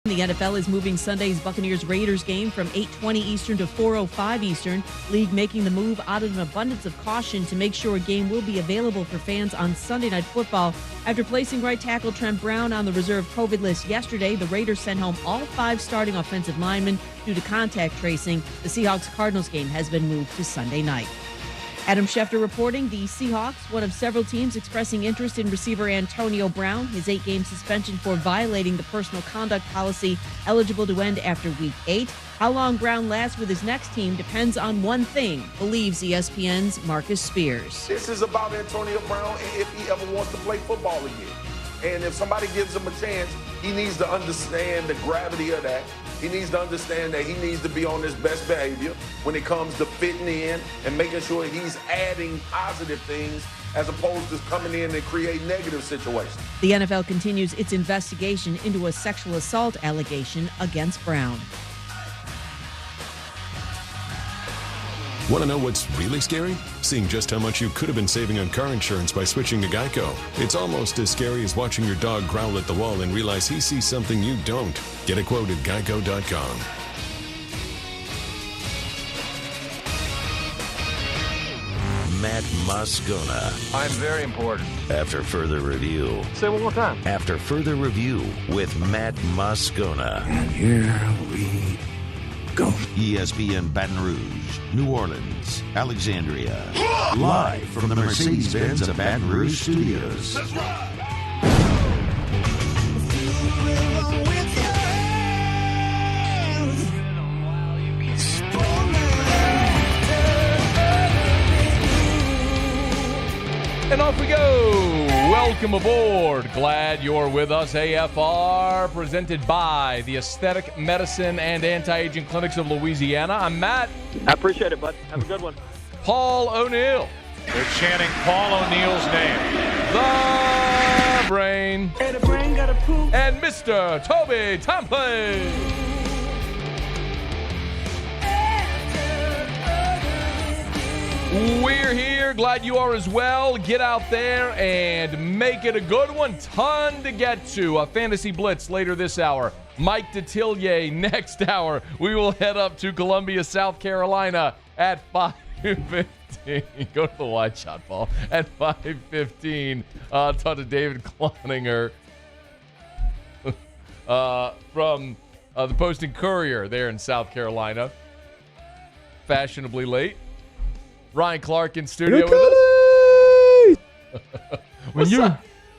The NFL is moving Sunday's Buccaneers-Raiders game from 8:20 Eastern to 4:05 Eastern. League making the move out of an abundance of caution to make sure a game will be available for fans on Sunday Night Football. After placing right tackle Trent Brown on the reserve COVID list yesterday, the Raiders sent home all 5 starting offensive linemen due to contact tracing. The Seahawks-Cardinals game has been moved to Sunday night. Adam Schefter reporting the Seahawks, one of several teams expressing interest in receiver Antonio Brown. His 8-game suspension for violating the personal conduct policy eligible to end after Week 8. How long Brown lasts with his next team depends on one thing, believes ESPN's Marcus Spears. This is about Antonio Brown and if he ever wants to play football again. And if somebody gives him a chance, he needs to understand the gravity of that. He needs to understand that he needs to be on his best behavior when it comes to fitting in and making sure he's adding positive things as opposed to coming in and create negative situations. The NFL continues its investigation into a sexual assault allegation against Brown. Want to know what's really scary? Seeing just how much you could have been saving on car insurance by switching to Geico. It's almost as scary as watching your dog growl at the wall and realize he sees something you don't. Get a quote at geico.com. Matt Moscona. I'm very important. After further review. Say it one more time. After further review with Matt Moscona. And here we go. ESPN Baton Rouge, New Orleans, Alexandria. Live from the Mercedes-Benz of Baton Rouge Studios. That's right. And off we go. Welcome aboard. Glad you're with us. AFR, presented by the Aesthetic Medicine and Anti-Aging Clinics of Louisiana. I'm Matt. I appreciate it, bud. Have a good one. Paul O'Neill. They're chanting Paul O'Neill's name. The Brain. And the brain got a poop. And Mr. Toby Tomplin. We're here. Glad you are as well. Get out there and make it a good one. Ton to get to. A Fantasy Blitz later this hour. Mike Detillier next hour. We will head up to Columbia, South Carolina at 5:15. Go to the wide shot, Paul. At 5:15. Talk to David Cloninger from the Post and Courier there in South Carolina. Fashionably late. Ryan Clark in studio with us.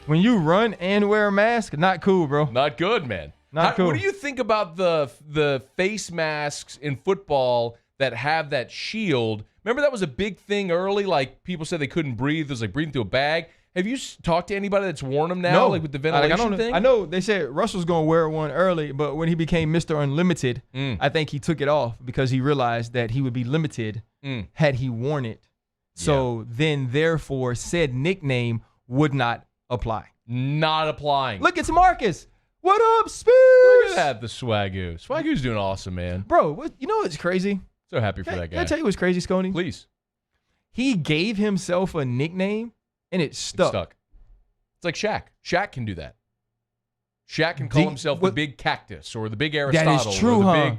When you run and wear a mask, not cool, bro. Not good, man. Not cool. What do you think about the face masks in football that have that shield? Remember that was a big thing early? Like people said they couldn't breathe. It was like breathing through a bag. Have you talked to anybody that's worn them now, like with the ventilation thing? I know they said Russell's going to wear one early, but when he became Mr. Unlimited, I think he took it off because he realized that he would be limited had he worn it. So then, therefore, said nickname would not apply. Not applying. Look, it's Marcus. What up, Spears? Look at that, the Swagoo. Swagoo's doing awesome, man. Bro, you know what's crazy? So happy for that guy. Can I tell you what's crazy, Sconey? Please. He gave himself a nickname, and it stuck. It's like Shaq. Shaq can do that. Shaq can call himself the Big Cactus or the Big Aristotle. That is true, or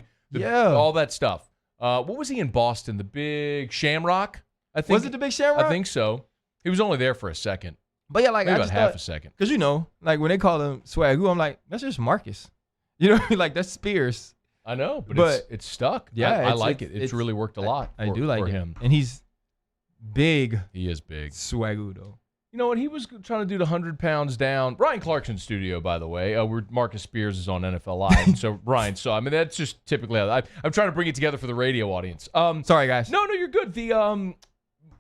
all that stuff. What was he in Boston? The Big Shamrock? I think. Was it the Big Shamrock? I think so. He was only there for a second. But yeah, like maybe I about just half a second. Because like when they call him Swagoo, I'm like, that's just Marcus. You know, like that's Spears. I know, but it's stuck. Yeah, I like it. It's really worked a lot. I do like him, and he's big. He is big. Swagoo though. You know what? He was trying to do the 100 pounds down. Ryan Clarkson's studio, by the way. Marcus Spears is on NFL Live. So, Ryan, I mean, that's just typically how I'm trying to bring it together for the radio audience. Sorry, guys. No, you're good. The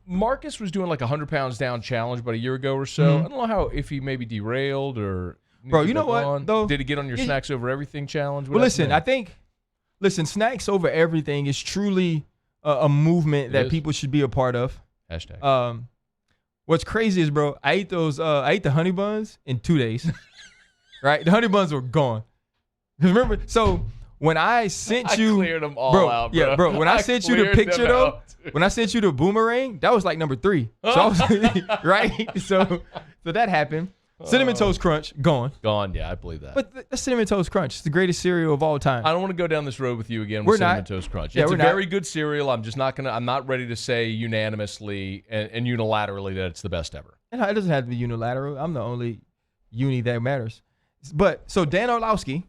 Marcus was doing like a 100 pounds down challenge about a year ago or so. I don't know if he maybe derailed or. Bro, you know what, though? Did he get on your snacks over everything challenge? Well, listen, snacks over everything is truly a movement that people should be a part of. Hashtag. What's crazy is, bro, I ate the honey buns in 2 days. Right? The honey buns were gone. Because remember, so when I sent you, I cleared them all out, bro. Yeah, bro. When I sent you the picture though, when I sent you the boomerang, that was like number 3. So I was, right? So that happened. Cinnamon Toast Crunch, gone. Gone, yeah, I believe that. But the Cinnamon Toast Crunch is the greatest cereal of all time. I don't want to go down this road with you again with Cinnamon Toast Crunch. It's a very good cereal. I'm not ready to say unanimously and unilaterally that it's the best ever. It doesn't have to be unilateral. I'm the only uni that matters. But so Dan Orlovsky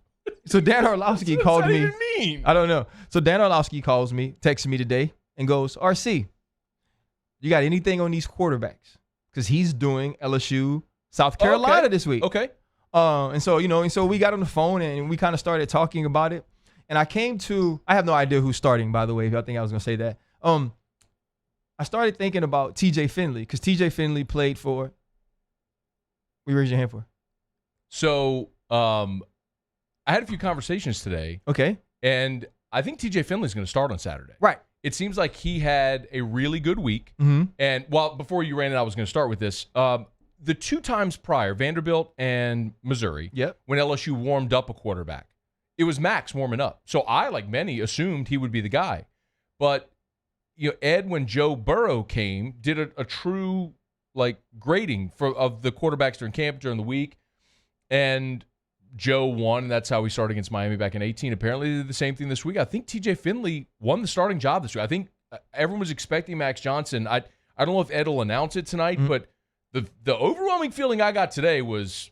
called me. What does that even mean? I don't know. So Dan Orlovsky calls me, texts me today, and goes, RC, you got anything on these quarterbacks? Because he's doing LSU South Carolina this week. Okay. And so we got on the phone and we kind of started talking about it. And I have no idea who's starting, by the way, if I think I was going to say that. I started thinking about TJ Finley because TJ Finley played for. We raised your hand for. So I had a few conversations today. Okay. And I think TJ Finley's going to start on Saturday. Right. It seems like he had a really good week. Mm-hmm. And before you ran it, I was going to start with this. The 2 times prior, Vanderbilt and Missouri, when LSU warmed up a quarterback, it was Max warming up. So I, like many, assumed he would be the guy. But Ed, when Joe Burrow came, did a true grading of the quarterbacks during camp during the week, and Joe won. And that's how we started against Miami back in 2018. Apparently, they did the same thing this week. I think TJ Finley won the starting job this week. I think everyone was expecting Max Johnson. I don't know if Ed will announce it tonight, but the overwhelming feeling I got today was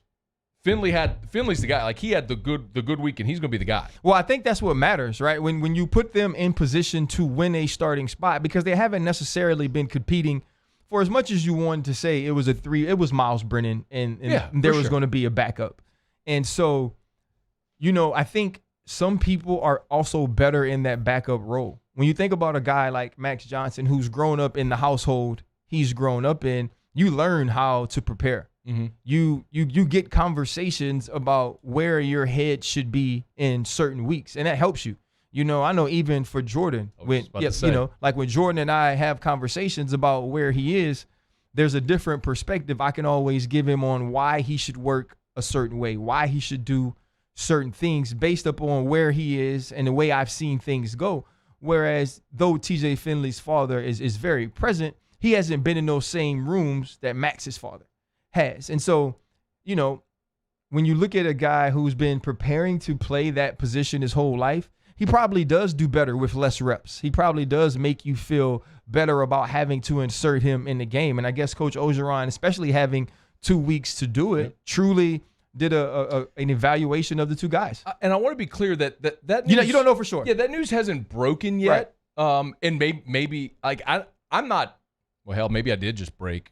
Finley's the guy. Like, he had the good week, and he's going to be the guy. Well, I think that's what matters, right? When you put them in position to win a starting spot, because they haven't necessarily been competing for as much as you wanted to say it was it was Miles Brennan, and there was going to be a backup. And so, I think some people are also better in that backup role. When you think about a guy like Max Johnson, who's grown up in the household he's grown up in, you learn how to prepare. Mm-hmm. You get conversations about where your head should be in certain weeks, and that helps you. I know even for Jordan, when Jordan and I have conversations about where he is, there's a different perspective I can always give him on why he should work a certain way, why he should do certain things based upon where he is and the way I've seen things go. Whereas though TJ Finley's father is very present, he hasn't been in those same rooms that Max's father has. And so, when you look at a guy who's been preparing to play that position his whole life, he probably does do better with less reps. He probably does make you feel better about having to insert him in the game. And I guess Coach Orgeron, especially having 2 weeks to do it, truly did an evaluation of the two guys. And I want to be clear that news, you don't know for sure. Yeah, that news hasn't broken yet. Right. And maybe I'm not. Well, hell, maybe I did just break.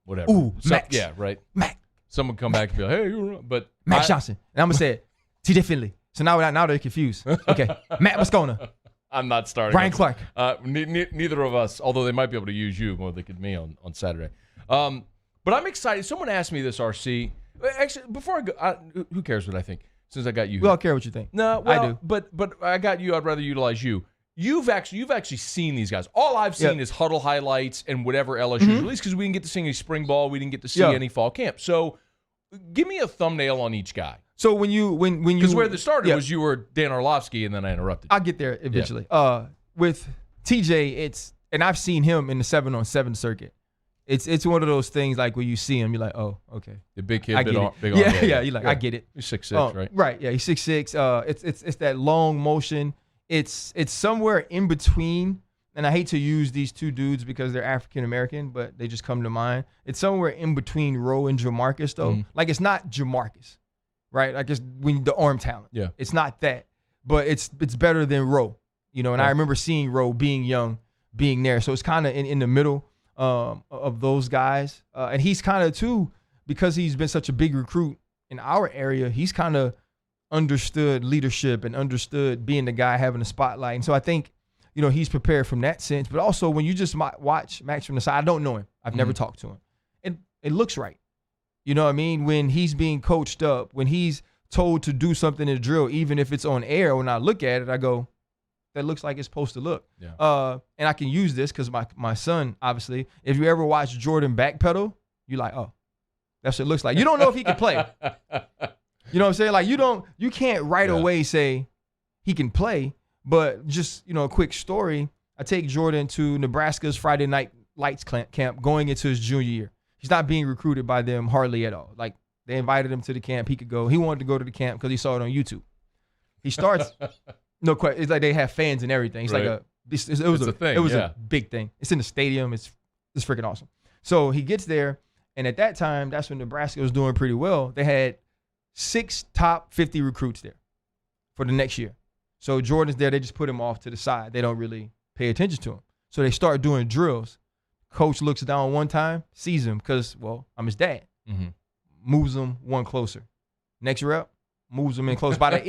Whatever. Ooh, Max. Yeah, right. Max. Someone come back and be like, hey, you were wrong. But Max Johnson. And I'm going to say it. TJ Finley. So now they're confused. Okay. Matt Moscona. I'm not starting. Brian Clark. Neither of us, although they might be able to use you more than they could me on Saturday. But I'm excited. Someone asked me this, RC. Actually, before I go, who cares what I think? Since I got you. We all care what you think. No, well, I do. But I got you. I'd rather utilize you. You've actually seen these guys. All I've seen is huddle highlights and whatever LSU's released, because we didn't get to see any spring ball. We didn't get to see any fall camp. So give me a thumbnail on each guy. So when you because where this started was you were Dan Orlovsky, and then I interrupted you. I'll get there eventually. With TJ, and I've seen him in the 7-on-7 circuit. It's one of those things like when you see him, you're like, oh, okay. The big kid, big arm. Yeah, you're like, I get it. He's 6'6", right? Right, yeah, he's 6'6". It's that long motion. It's somewhere in between, and I hate to use these two dudes because they're African American, but they just come to mind. It's somewhere in between Roe and Jamarcus, though. Mm-hmm. Like, it's not Jamarcus, right? Like, it's the arm talent. Yeah, it's not that, but it's better than Roe, And I remember seeing Roe being young, being there, so it's kind of in the middle of those guys, and he's kind of too, because he's been such a big recruit in our area. He's kind of understood leadership and understood being the guy having the spotlight. And so I think, he's prepared from that sense. But also when you just watch Max from the side, I don't know him. I've never talked to him. It looks right. You know what I mean? When he's being coached up, when he's told to do something in the drill, even if it's on air, when I look at it, I go, that looks like it's supposed to look. Yeah. And I can use this because my son, obviously, if you ever watch Jordan backpedal, you're like, oh, that's what it looks like. You don't know if he can play. You know what I'm saying? Like, you can't right away say he can play, but just, a quick story. I take Jordan to Nebraska's Friday Night Lights camp going into his junior year. He's not being recruited by them hardly at all. Like, They invited him to the camp. He could go. He wanted to go to the camp because he saw it on YouTube. He starts. No question. It's like they have fans and everything. It's right. like it was a thing. It was a big thing. It's in the stadium. It's freaking awesome. So he gets there, and at that time, that's when Nebraska was doing pretty well. They had 6 top 50 recruits there for the next year. So Jordan's there. They just put him off to the side. They don't really pay attention to him. So they start doing drills. Coach looks down one time, sees him because, well, I'm his dad. Mm-hmm. Moves him one closer. Next rep, moves him in close. By the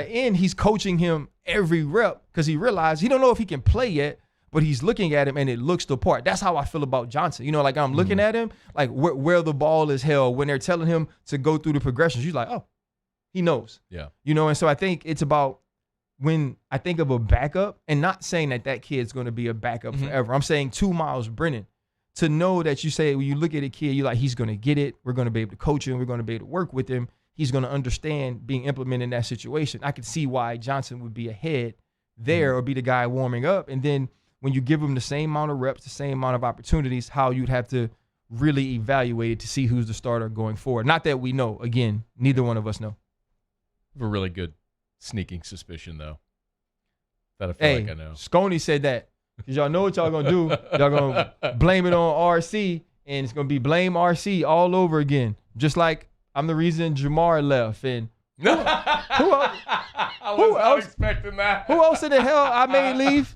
end, he's coaching him every rep because he realized he don't know if he can play yet, but he's looking at him and it looks the part. That's how I feel about Johnson. You know, like I'm looking at him, like where the ball is held when they're telling him to go through the progressions. You're like, oh, he knows. Yeah. You know, and so I think it's about when I think of a backup, and not saying that kid's going to be a backup forever. I'm saying 2 Miles Brennan. To know that you say when you look at a kid, you're like, he's going to get it. We're going to be able to coach him. We're going to be able to work with him. He's going to understand being implemented in that situation. I could see why Johnson would be ahead there or be the guy warming up. And then when you give him the same amount of reps, the same amount of opportunities, how you'd have to really evaluate it to see who's the starter going forward. Not that we know. Again, neither one of us know. I have a really good sneaking suspicion, though, that I feel like I know. Sconey said that. Because y'all know what y'all going to do. Y'all going to blame it on RC, and it's going to be blame RC all over again. Just like I'm the reason Jamar left. And who else? I was not expecting that. Who else in the hell I made leave?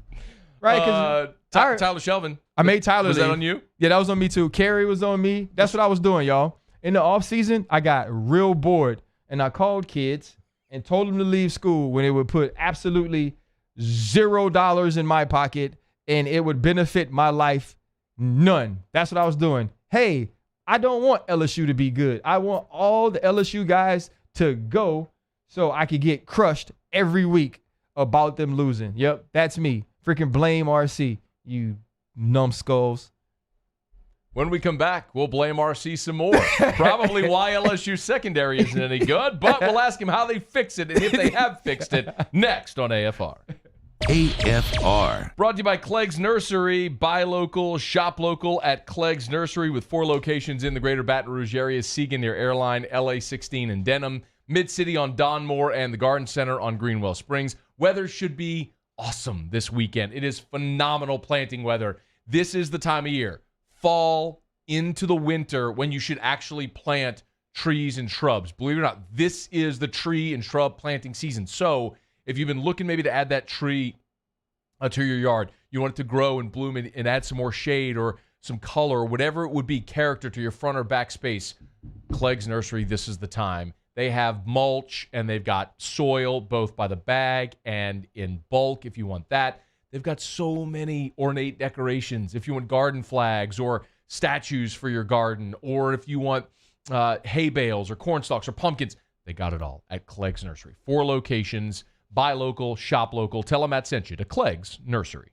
Right? Tyler Shelvin. I made Tyler leave. Was that on you? Yeah, that was on me too. Carrie was on me. That's what I was doing, y'all. In the offseason, I got real bored, and I called kids and told them to leave school when it would put absolutely $0 in my pocket, and it would benefit my life none. That's what I was doing. Hey, I don't want LSU to be good. I want all the LSU guys to go so I could get crushed every week about them losing. Yep, that's me. Freaking blame RC, you numbskulls. When we come back, we'll blame RC some more. Probably why LSU secondary isn't any good, but we'll ask him how they fix it and if they have fixed it next on AFR. AFR. Brought to you by Clegg's Nursery. Buy local, shop local at Clegg's Nursery with 4 locations in the greater Baton Rouge area: Siegen near Airline, LA 16 in Denham, Mid-City on Donmore, and the Garden Center on Greenwell Springs. Weather should be awesome this weekend. It is phenomenal planting weather. This is the time of year, fall into the winter, when you should actually plant trees and shrubs. Believe it or not, this is the tree and shrub planting season. So if you've been looking maybe to add that tree to your yard, you want it to grow and bloom and add some more shade or some color or whatever it would be, character to your front or back space, Clegg's Nursery, this is the time. They have mulch and they've got soil both by the bag and in bulk if you want that. They've got so many ornate decorations if you want garden flags or statues for your garden, or if you want hay bales or corn stalks or pumpkins. They got it all at Clegg's Nursery. 4 locations. Buy local, shop local. Tell them Matt sent you to Clegg's Nursery.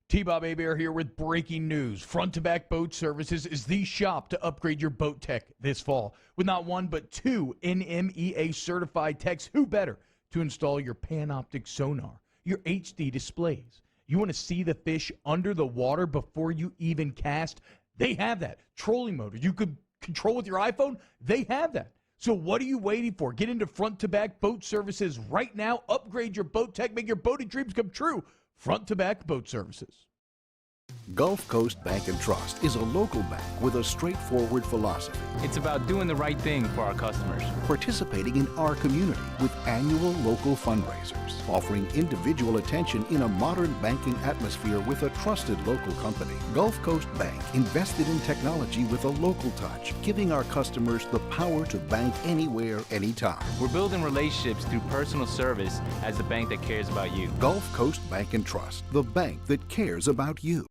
T-Bob Hebert here with breaking news. Front to Back Boat Services is the shop to upgrade your boat tech this fall. With not 1 but 2 NMEA certified techs, who better to install your Panoptic sonar, your HD displays. You want to see the fish under the water before you even cast? They have that. Trolling motor you could control with your iPhone? They have that. So what are you waiting for? Get into Front to Back Boat Services right now. Upgrade your boat tech. Make your boating dreams come true. Front to Back Boat Services. Gulf Coast Bank and Trust is a local bank with a straightforward philosophy. It's about doing the right thing for our customers. Participating in our community with annual local fundraisers. Offering individual attention in a modern banking atmosphere with a trusted local company. Gulf Coast Bank invested in technology with a local touch, giving our customers the power to bank anywhere, anytime. We're building relationships through personal service as the bank that cares about you. Gulf Coast Bank and Trust, the bank that cares about you.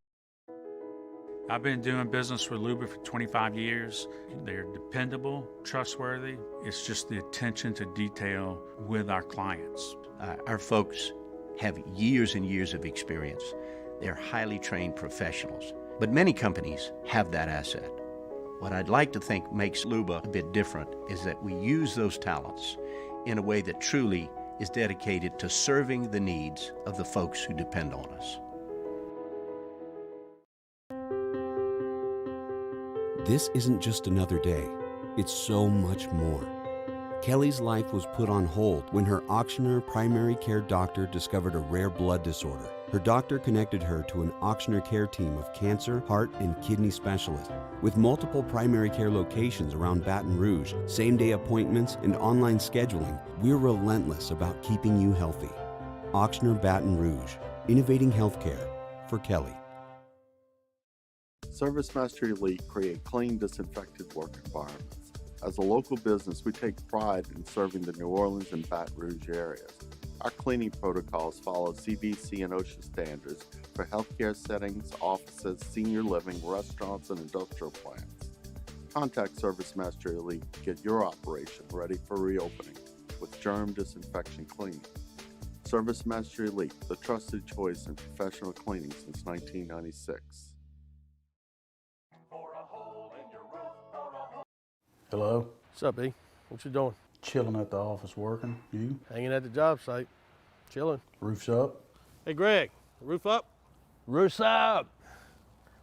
I've been doing business with Luba for 25 years. They're dependable, trustworthy. It's just the attention to detail with our clients. Our folks have years and years of experience. They're highly trained professionals, but many companies have that asset. What I'd like to think makes Luba a bit different is that we use those talents in a way that truly is dedicated to serving the needs of the folks who depend on us. This isn't just another day. It's so much more. Kelly's life was put on hold when her auctioneer primary care doctor discovered a rare blood disorder. Her doctor connected her to an auctioneer care team of cancer, heart, and kidney specialists. With multiple primary care locations around Baton Rouge, same-day appointments, and online scheduling, we're relentless about keeping you healthy. Auctioneer Baton Rouge, innovating healthcare for Kelly. ServiceMaster Elite create clean, disinfected work environments. As a local business, we take pride in serving the New Orleans and Baton Rouge areas. Our cleaning protocols follow CDC and OSHA standards for healthcare settings, offices, senior living, restaurants, and industrial plants. Contact ServiceMaster Elite to get your operation ready for reopening with germ disinfection cleaning. ServiceMaster Elite, the trusted choice in professional cleaning since 1996. Hello? What's up, E? What you doing? Chilling at the office working. You? Hanging at the job site. Chilling. Roof's up? Hey, Greg, roof up? Roof's up.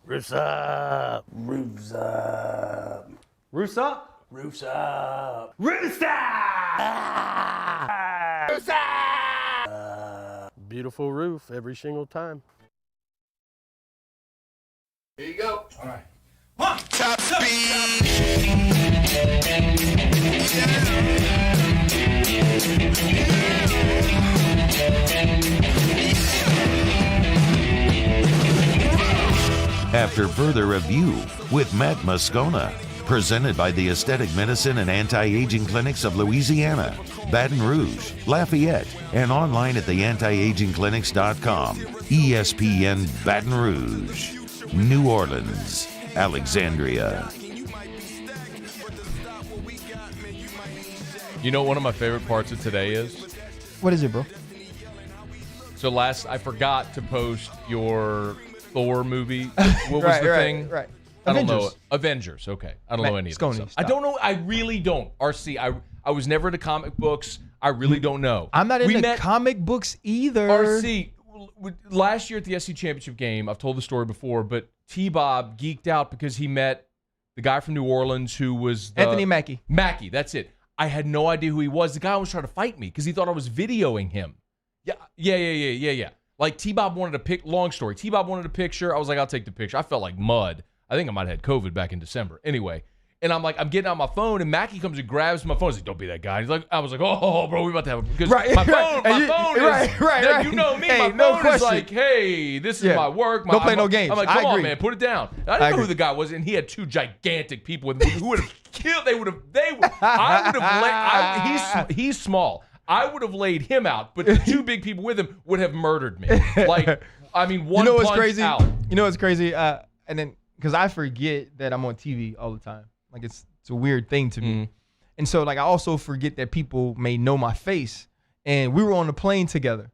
Roof's up. Roof's up. Roof's up? Roof's up. Roof's up! Roof's up! Beautiful roof every single time. Here you go. All right. One, top speed. After further review with Matt Moscona, presented by the Aesthetic Medicine and Anti-Aging Clinics of Louisiana, Baton Rouge, Lafayette, and online at theantiagingclinics.com. ESPN Baton Rouge, New Orleans, Alexandria. You know what one of my favorite parts of today is? What is it, bro? So I forgot to post your Thor movie. What was the thing? Right. I don't know. Avengers. Okay. I don't know any of that stuff. I don't know. I really don't. RC, I was never into comic books. I really don't know. I'm not into comic books either. RC, last year at the SC Championship game, I've told the story before, but T-Bob geeked out because he met the guy from New Orleans who was Anthony Mackie. Mackie, that's it. I had no idea who he was. The guy was trying to fight me because he thought I was videoing him. Yeah. Like T-Bob wanted a pic. Long story. T-Bob wanted a picture. I was like, I'll take the picture. I felt like mud. I think I might have had COVID back in December. Anyway, and I'm getting out my phone, and Mackie comes and grabs my phone. He's like, don't be that guy. He's like, I was like, oh, bro, we about to have a because my phone is you know me. Hey, my phone is like, hey, this is my work. Don't play no games. I'm like, come on, man, put it down. I didn't know who the guy was, and he had two gigantic people with him who would have killed. He's small. I would have laid him out, but the two big people with him would have murdered me. Like, I mean, one punch out. You know what's crazy? And then, because I forget that I'm on TV all the time. Like, it's a weird thing to me. And so, like, I also forget that people may know my face. And we were on the plane together,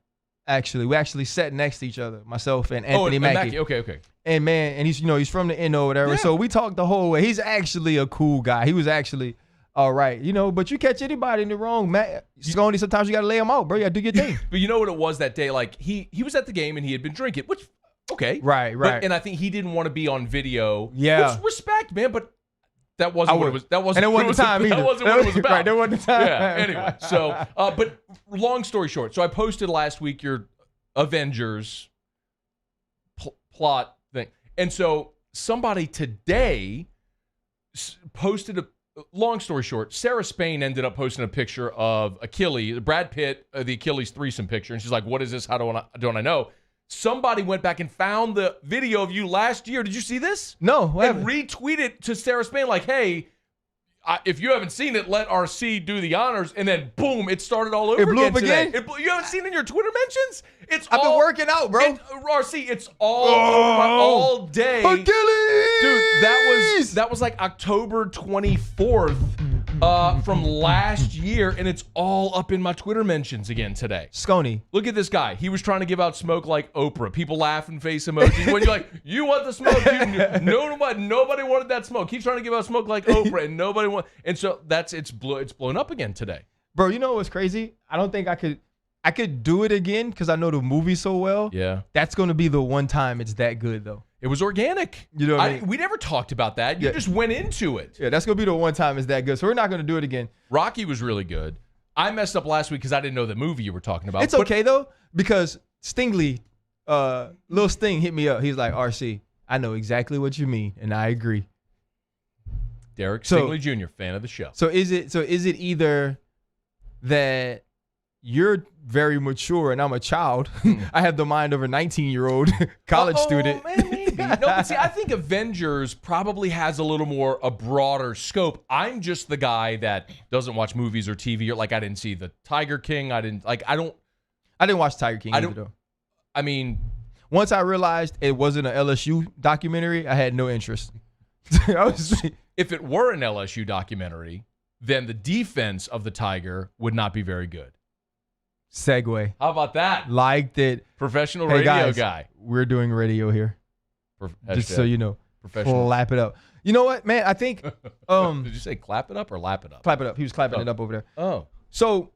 actually. We actually sat next to each other, myself and Anthony Mackie. Okay. And, man, and he's from the NO or whatever. Yeah. So we talked the whole way. He's actually a cool guy. He was actually all right. But you catch anybody in the wrong, Matt, Sconey, sometimes you got to lay him out, bro. You got to do your thing. But you know what it was that day? Like, he was at the game and he had been drinking, which, okay. Right. And I think he didn't want to be on video. Yeah. Which, respect, man, but that wasn't what it was. That wasn't and it wasn't the time either. That wasn't what it was about. Right, that wasn't the time. Yeah, anyway. So, but long story short, so I posted last week your Avengers plot thing. And so somebody today posted long story short, Sarah Spain ended up posting a picture of Achilles, Brad Pitt, the Achilles threesome picture. And she's like, what is this? How don't I know? Somebody went back and found the video of you last year. Did you see this? No. And retweeted to Sarah Spain like, hey, if you haven't seen it, let RC do the honors. And then, boom, it started all over blew again up today. again? You haven't seen it in your Twitter mentions? I've been working out, bro. RC, it's all day. Achilles! Dude, that was like October 24th from last year, and it's all up in my Twitter mentions again today. Sconey. Look at this guy. He was trying to give out smoke like Oprah. People laughing face emojis. When you're like, you want the smoke? Nobody wanted that smoke. He's trying to give out smoke like Oprah, and nobody wanted. And so it's blown up again today. Bro, you know what's crazy? I don't think I could do it again because I know the movie so well. Yeah. That's going to be the one time it's that good, though. It was organic. You know what I mean? We never talked about that. You just went into it. Yeah, that's going to be the one time it's that good. So we're not going to do it again. Rocky was really good. I messed up last week because I didn't know the movie you were talking about. It's okay, though, because Stingley, Lil Sting hit me up. He's like, RC, I know exactly what you mean, and I agree. Derek Stingley Jr., fan of the show. So is it either that you're very mature and I'm a child? I have the mind of a 19-year-old college student. Man, maybe. No, but see, I think Avengers probably has a broader scope. I'm just the guy that doesn't watch movies or TV. Or like, I didn't see the Tiger King. I didn't watch Tiger King either, though. I mean, once I realized it wasn't an LSU documentary, I had no interest. If it were an LSU documentary, then the defense of the Tiger would not be very good. Segue. How about that? Liked it. Professional hey radio guys, guy. We're doing radio here. Just so you know. Professional. Clap it up. You know what, man? I think. Did you say clap it up or lap it up? Clap it up. He was clapping it up over there. Oh. So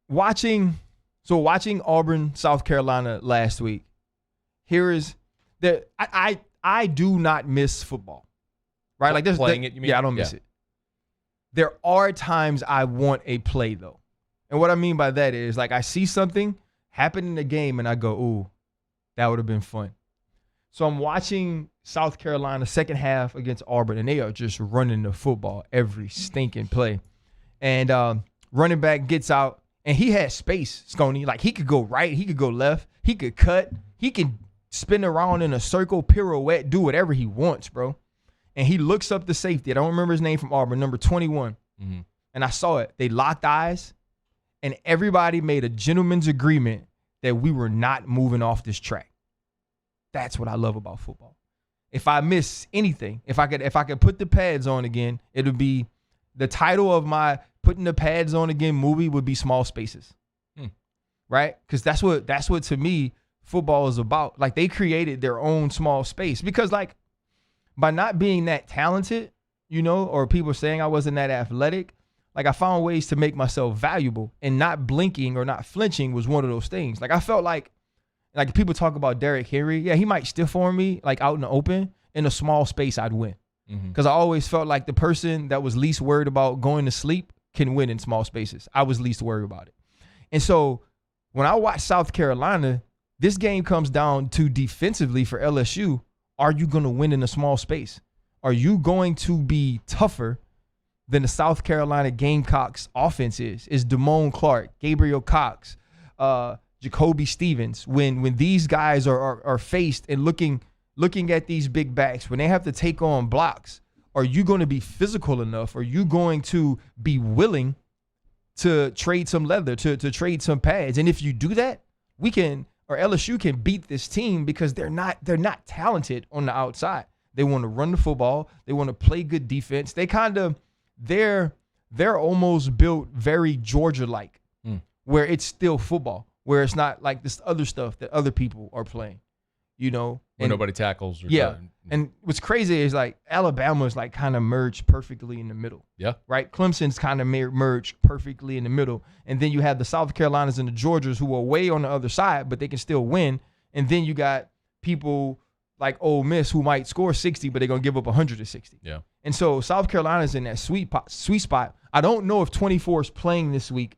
watching Auburn, South Carolina last week. Here is that I do not miss football. Right? Like playing it, you mean? Yeah, I don't miss it. There are times I want a play, though. And what I mean by that is, like, I see something happen in the game and I go, ooh, that would have been fun. So I'm watching South Carolina second half against Auburn, and they are just running the football every stinking play. And running back gets out, and he had space, Sconey. Like, he could go right, he could go left, he could cut, he can spin around in a circle, pirouette, do whatever he wants, bro. And he looks up the safety. I don't remember his name from Auburn, number 21. Mm-hmm. And I saw it. They locked eyes, and everybody made a gentleman's agreement that we were not moving off this track. That's what I love about football. If I miss anything, if I could put the pads on again, it would be the title of my putting the pads on again movie would be Small Spaces. Right? Because that's what to me football is about. Like, they created their own small space because, like, by not being that talented, you know, or people saying I wasn't that athletic, like, I found ways to make myself valuable, and not blinking or not flinching was one of those things. Like, I felt like people talk about Derrick Henry. Yeah, he might stiff on me, like, out in the open. In a small space, I'd win. Because I always felt like the person that was least worried about going to sleep can win in small spaces. I was least worried about it. And so when I watch South Carolina, this game comes down to defensively for LSU. Are you going to win in a small space? Are you going to be tougher than the South Carolina Gamecocks offense is? Is Damone Clark, Gabriel Cox, Jacoby Stevens, when these guys are faced and looking at these big backs, when they have to take on blocks, are you going to be physical enough? Are you going to be willing to trade some leather, to trade some pads? And if you do that, LSU can beat this team because they're not talented on the outside. They want to run the football. They want to play good defense. They're almost built very Georgia-like, where it's still football, where it's not like this other stuff that other people are playing, you know? Where nobody tackles. And what's crazy is, like, Alabama's like kind of merged perfectly in the middle. Yeah. Right? Clemson's kind of merged perfectly in the middle. And then you have the South Carolinas and the Georgias who are way on the other side, but they can still win. And then you got people like Ole Miss who might score 60, but they're going to give up 160. Yeah. And so South Carolina's in that sweet spot. I don't know if 24 is playing this week,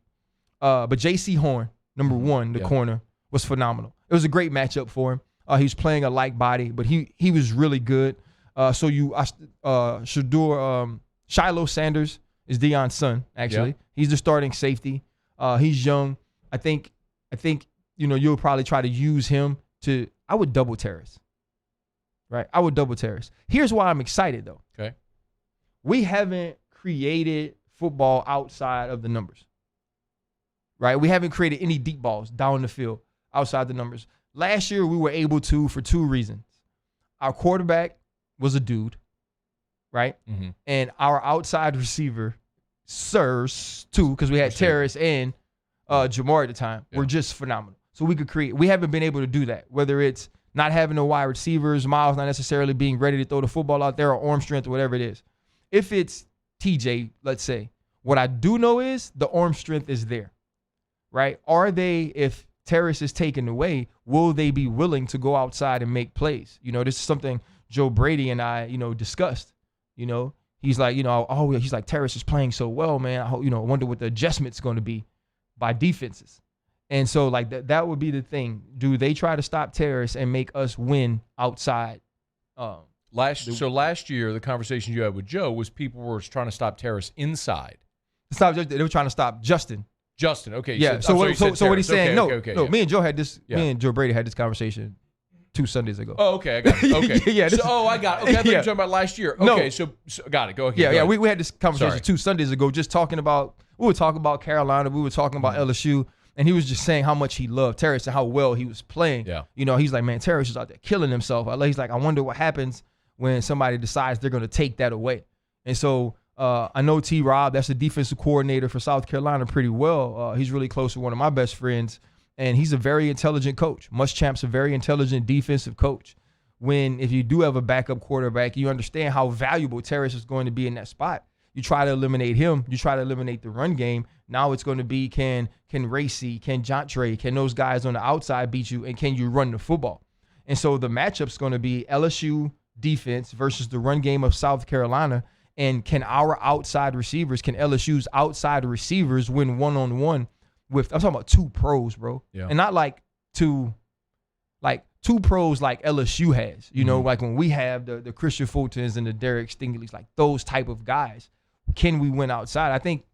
but J.C. Horn, number one, the corner, was phenomenal. It was a great matchup for him. He was playing a light body, but he was really good. Shiloh Sanders is Deion's son, actually. Yeah. He's the starting safety. He's young. I think you'll probably try to use him I would double Terrace. Right? I would double Terrace. Here's why I'm excited, though. Okay. We haven't created football outside of the numbers. Right? We haven't created any deep balls down the field outside the numbers. Last year, we were able to for two reasons. Our quarterback was a dude, right? Mm-hmm. And our outside receiver, sirs, too, because we had Terrace and Jamar at the time, were just phenomenal. So we could create. We haven't been able to do that, whether it's not having the wide receivers, Miles not necessarily being ready to throw the football out there, or arm strength, or whatever it is. If it's TJ, let's say, what I do know is the arm strength is there, right? Are they, if Terrace is taken away, will they be willing to go outside and make plays? This is something Joe Brady and I, discussed. He's like, he's like, Terrace is playing so well, man. I wonder what the adjustment's going to be by defenses. And so, like, that would be the thing. Do they try to stop Terrace and make us win outside? Last year, the conversation you had with Joe was people were trying to stop Terrace inside. They were trying to stop Justin. Okay. Yeah. So what he's saying? Okay, no. Me and Joe had this. Yeah. Me and Joe Brady had this conversation 2 Sundays ago. Oh, okay. I got it. Okay. Yeah. I got it. Okay. I thought you were talking about last year. Okay. No. So got it. Go ahead. Yeah. We had this conversation 2 Sundays ago, just talking about. We were talking about Carolina. We were talking about LSU. And he was just saying how much he loved Terrace and how well he was playing. Yeah. He's like, man, Terrace is out there killing himself. He's like, I wonder what happens when somebody decides they're going to take that away. And so I know T. Rob, that's the defensive coordinator for South Carolina pretty well. He's really close to one of my best friends. And he's a very intelligent coach. Muschamp's a very intelligent defensive coach. If you do have a backup quarterback, you understand how valuable Terrace is going to be in that spot. You try to eliminate him. You try to eliminate the run game. Now it's going to be can Racy, can Jontre, can those guys on the outside beat you, and can you run the football? And so the matchup's going to be LSU defense versus the run game of South Carolina. And can LSU's outside receivers win one-on-one with, I'm talking about 2 pros, bro. Yeah. And not like two pros like LSU has. Like when we have the Christian Fultons and the Derek Stingley's, like those type of guys. Can we win outside? I think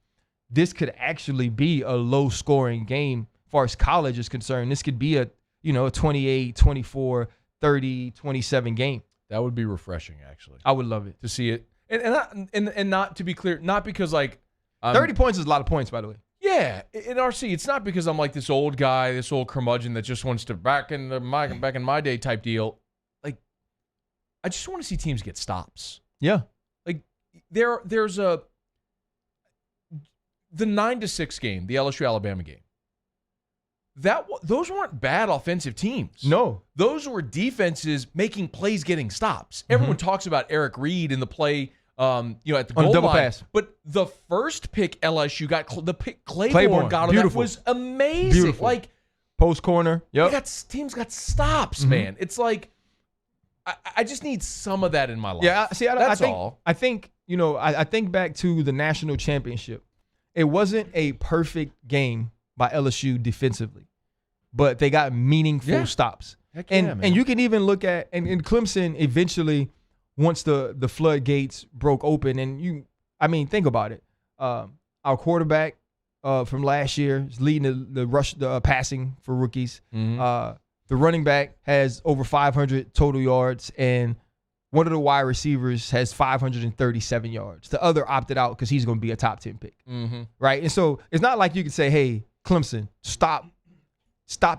this could actually be a low-scoring game as far as college is concerned. This could be a 28, 24, 30, 27 game. That would be refreshing, actually. I would love it to see it. And not to be clear, not because like 30 points is a lot of points, by the way. Yeah, in RC, it's not because I'm like this old guy, this old curmudgeon that just wants to back in my day type deal. Like, I just want to see teams get stops. Yeah, like there's the 9-6 game, the LSU Alabama game. Those weren't bad offensive teams. No, those were defenses making plays, getting stops. Everyone talks about Eric Reed in the play. At the goal double line. Pass. But the first pick LSU got, the pick Claiborne got on that was amazing. Beautiful. Like post corner. Yep. Teams got stops, man. It's like I just need some of that in my life. Yeah. See, that's all. I think I think back to the national championship. It wasn't a perfect game by LSU defensively, but they got meaningful stops. Heck yeah, man. And you can even look at and Clemson eventually. Once the floodgates broke open, and think about it. Our quarterback from last year is leading the passing for rookies. Mm-hmm. The running back has over 500 total yards, and one of the wide receivers has 537 yards. The other opted out because he's going to be a top 10 pick, right? And so it's not like you can say, "Hey, Clemson, stop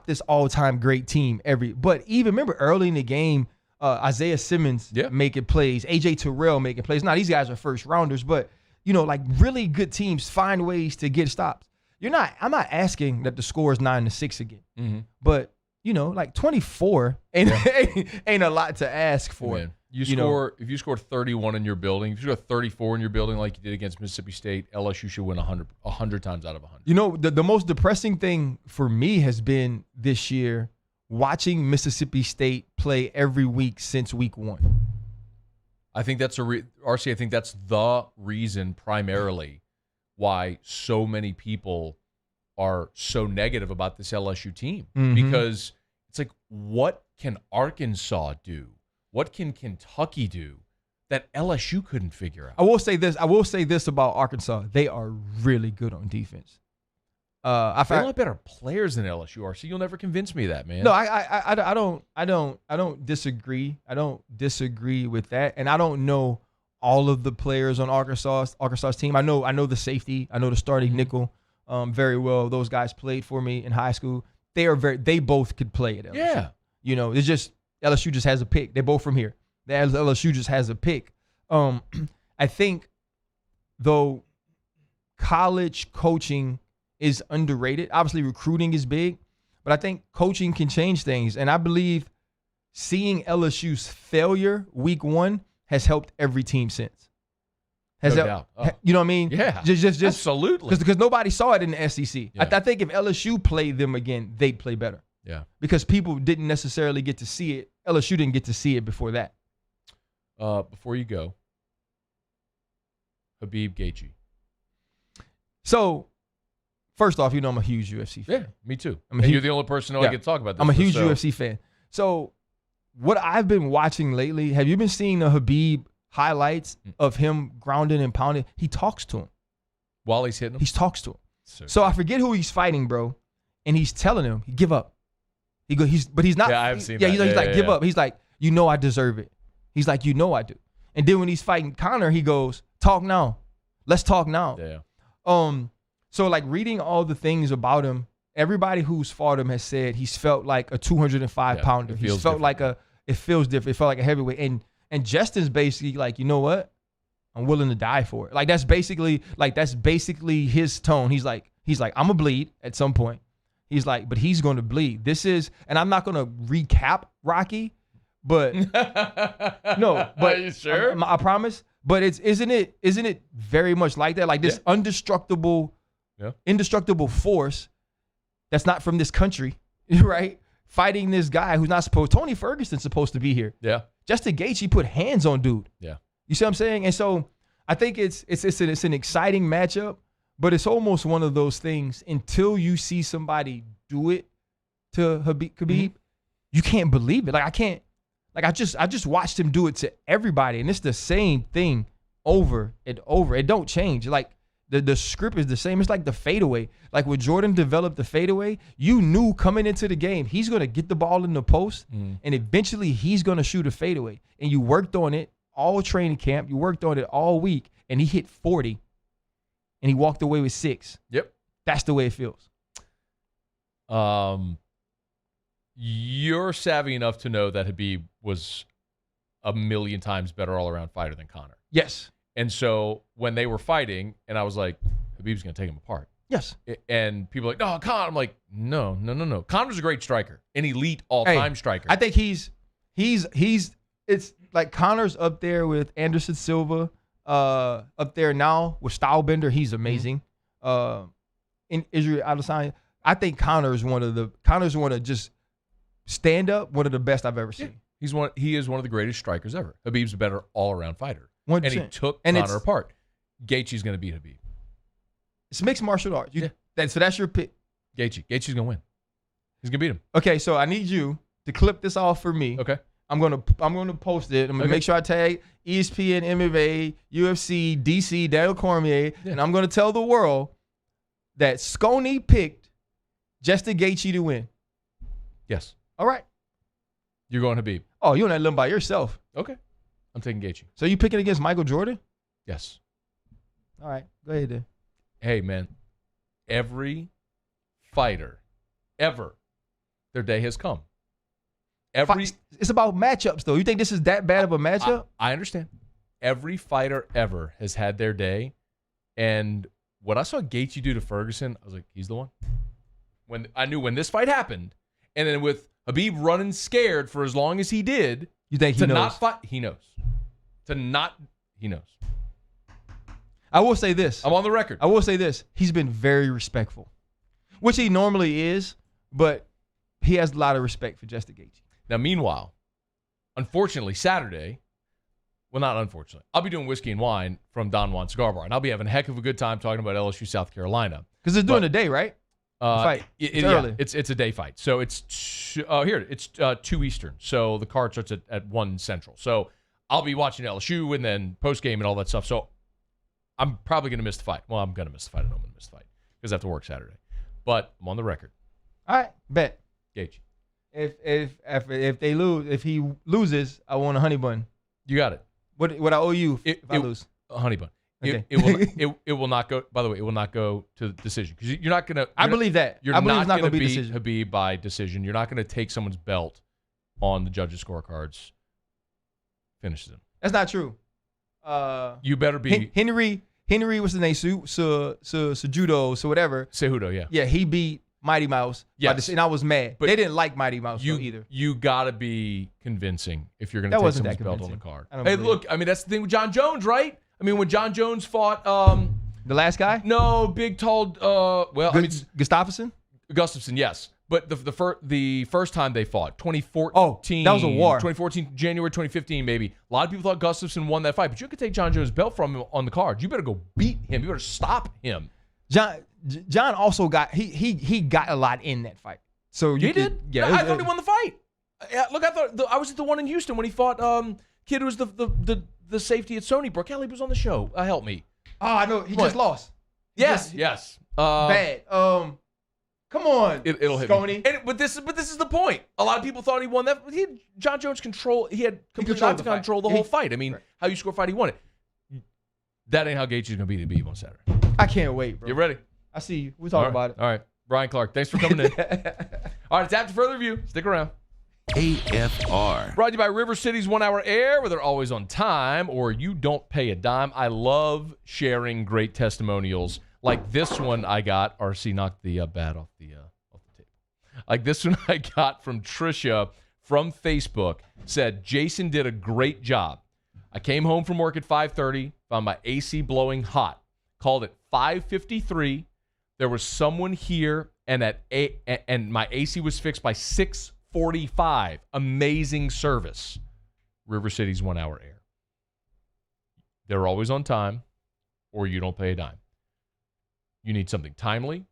this all-time great team." But even remember early in the game. Isaiah Simmons making plays, AJ Terrell making plays. Now, these guys are first rounders, but, like really good teams find ways to get stops. I'm not asking that the score is 9-6 again, but, like 24 ain't a lot to ask for. Man, if you scored 31 in your building, if you scored 34 in your building like you did against Mississippi State, LSU should win 100 times out of 100. The most depressing thing for me has been this year watching Mississippi State play every week since week 1. I think that's RC. I think that's the reason primarily why so many people are so negative about this LSU team because it's like, what can Arkansas do? What can Kentucky do that LSU couldn't figure out? I will say this about Arkansas: they are really good on defense. They're a lot better players than LSU are, so you'll never convince me of that, man. No, I don't disagree. I don't disagree with that, and I don't know all of the players on Arkansas's team. I know the safety. I know the starting nickel very well. Those guys played for me in high school. They both could play at LSU. Yeah, it's just LSU just has a pick. They're both from here. LSU just has a pick. I think though, college coaching is underrated. Obviously, recruiting is big, but I think coaching can change things. And I believe seeing LSU's failure week 1 has helped every team since. Has No that, doubt. Oh. You know what I mean? Yeah. Just absolutely. Because nobody saw it in the SEC. Yeah. I think if LSU played them again, they'd play better. Yeah. Because people didn't necessarily get to see it. LSU didn't get to see it before that. Before you go, Habib Gaethje. So, first off, you know I'm a huge UFC fan. Yeah, me too. You're the only person I can talk about this. I'm a huge so. UFC fan. So, what I've been watching lately, have you been seeing the Habib highlights of him grounding and pounding? He talks to him. While he's hitting him? He talks to him. So I forget who he's fighting, bro. And he's telling him, give up. But he's not. Yeah, I've seen that. He's like, give up. He's like, you know I deserve it. He's like, you know I do. And then when he's fighting Conor, he goes, talk now. Let's talk now. Yeah. So like reading all the things about him, everybody who's fought him has said he's felt like a 205 pounder. He's felt like it feels different. It felt like a heavyweight. And Justin's basically like, you know what? I'm willing to die for it. Like that's basically his tone. He's like, I'm gonna bleed at some point. He's like, but he's gonna bleed. This is, and I'm not gonna recap Rocky, but no, but Are you sure? I promise. But isn't it very much like that? Like this indestructible force that's not from this country, right? Fighting this guy who's not supposed. Tony Ferguson's supposed to be here. Yeah. Justin Gaethje put hands on dude. Yeah. You see what I'm saying? And so I think it's an exciting matchup, but it's almost one of those things until you see somebody do it to Khabib, you can't believe it. Like I can't. Like I just watched him do it to everybody, and it's the same thing over and over. It don't change. Like the script is the same. It's like the fadeaway. Like when Jordan developed the fadeaway, you knew coming into the game he's gonna get the ball in the post, and eventually he's gonna shoot a fadeaway. And you worked on it all training camp. You worked on it all week, and he hit 40, and he walked away with 6. Yep, that's the way it feels. You're savvy enough to know that Habib was a million times better all-around fighter than Conor. Yes. And so when they were fighting, and I was like, Habib's going to take him apart. Yes. And people are like, no, Conor. I'm like, no. Conor's a great striker, an elite all-time striker. I think he's it's like Conor's up there with Anderson Silva, up there now with Stylebender. He's amazing. In Israel Adesanya, I think Conor's one of just stand up, one of the best I've ever seen. Yeah. He is one of the greatest strikers ever. Habib's a better all-around fighter. 100%. And he took Conor apart. Gaethje's going to beat Habib. It's mixed martial arts. So that's your pick. Gaethje's going to win. He's going to beat him. Okay, so I need you to clip this off for me. Okay. I'm gonna post it. I'm gonna make sure I tag ESPN, MMA, UFC, DC, Daniel Cormier, and I'm gonna tell the world that Sconey picked Justin Gaethje to win. Yes. All right. You're going Habib. Oh, you're not living by yourself. Okay. I'm taking Gaethje. So you picking against Michael Jordan? Yes. All right. Go ahead then. Hey, man. Every fighter ever, their day has come. It's about matchups, though. You think this is that bad of a matchup? I understand. Every fighter ever has had their day. And what I saw Gaethje do to Ferguson, I was like, he's the one. When I knew when this fight happened, and then with Habib running scared for as long as he did, you think he knows? Not fight, he knows. He knows. I will say this. I'm on the record. I will say this. He's been very respectful, which he normally is, but he has a lot of respect for Justin Gaethje. Now, meanwhile, unfortunately, Saturday, well, not unfortunately, I'll be doing Whiskey and Wine from Don Juan Cigar Bar, and I'll be having a heck of a good time talking about LSU, South Carolina. Because it's during the day, right? Fight. It's early. It's a day fight. So it's 2 Eastern. So the card starts at 1 Central. So I'll be watching LSU and then postgame and all that stuff. So I'm probably going to miss the fight. Well, I'm going to miss the fight. I know I'm going to miss the fight because I have to work Saturday. But I'm on the record. All right, bet. Gaethje. If they lose, if he loses, I want a honey bun. You got it. What I owe you if I lose? A honey bun. Okay. It will not go. By the way, it will not go to decision because you're not gonna. I believe that. You're I believe not it's not going to be beat decision. Habib by decision. You're not going to take someone's belt on the judges' scorecards. Finishes him. That's not true. You better be Henry. What's the name? Judo. So whatever. Cejudo. Yeah. Yeah. He beat Mighty Mouse. Yes. And I was mad. But they didn't like Mighty Mouse either. You got to be convincing if you're going to take someone's belt on the card. Hey, look, I mean, that's the thing with John Jones, right? I mean, when John Jones fought the last guy? No, big, tall. Gustafsson? Gustafsson, yes. But the first time they fought, 2014. That was a war. 2014, January 2015, maybe. A lot of people thought Gustafsson won that fight, but you could take John Jones' belt from him on the card. You better go beat him. You better stop him. John also got he got a lot in that fight. So he did. Yeah, I thought he won the fight. Look, I thought I was at the one in Houston when he fought kid who was the safety at Stony Brook. Kelly was on the show. Help me. Oh, I know. He just lost. Yes. Bad. Come on. It'll hit me. But this is the point. A lot of people thought he won that. John Jones He had complete control the whole fight. I mean, how you score a fight, he won it. That ain't how Gaethje's going to beat Khabib on Saturday. I can't wait, bro. You ready? I see you. We'll talk about it. All right. Brian Clark, thanks for coming in. All right, it's after further review. Stick around. AFR. Brought to you by River City's 1 Hour Air, where they're always on time or you don't pay a dime. I love sharing great testimonials like this one I got. RC knocked the bat off the table. Like this one I got from Trisha from Facebook. Said, Jason did a great job. I came home from work at 5:30, found my AC blowing hot. Called it 5:53. There was someone here, and my AC was fixed by 6:45. Amazing service. River City's 1 Hour Air. They're always on time, or you don't pay a dime. You need something timely,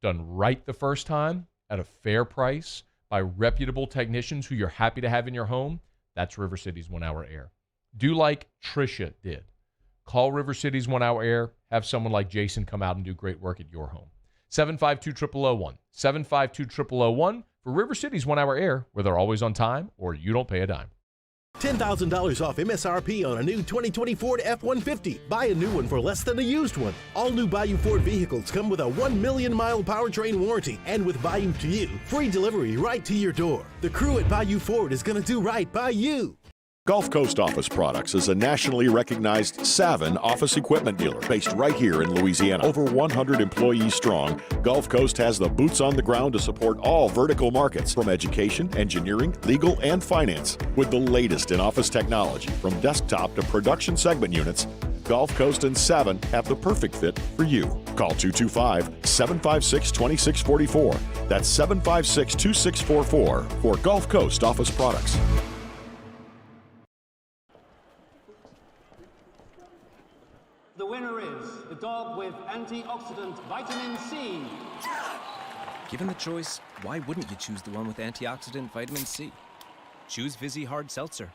done right the first time, at a fair price, by reputable technicians who you're happy to have in your home. That's River City's 1 Hour Air. Do like Trisha did. Call River City's 1 Hour Air. Have someone like Jason come out and do great work at your home. 752-0001. 752-0001 for River City's 1 Hour Air, where they're always on time or you don't pay a dime. $10,000 off MSRP on a new 2020 Ford F-150. Buy a new one for less than a used one. All new Bayou Ford vehicles come with a 1 million mile powertrain warranty, and with Bayou to You, free delivery right to your door. The crew at Bayou Ford is going to do right by you. Gulf Coast Office Products is a nationally recognized Savin office equipment dealer based right here in Louisiana. Over 100 employees strong, Gulf Coast has the boots on the ground to support all vertical markets, from education, engineering, legal, and finance. With the latest in office technology, from desktop to production segment units, Gulf Coast and Savin have the perfect fit for you. Call 225-756-2644. That's 756-2644 for Gulf Coast Office Products. The winner is the dog with antioxidant vitamin C. Given the choice, why wouldn't you choose the one with antioxidant vitamin C? Choose Vizzy Hard Seltzer.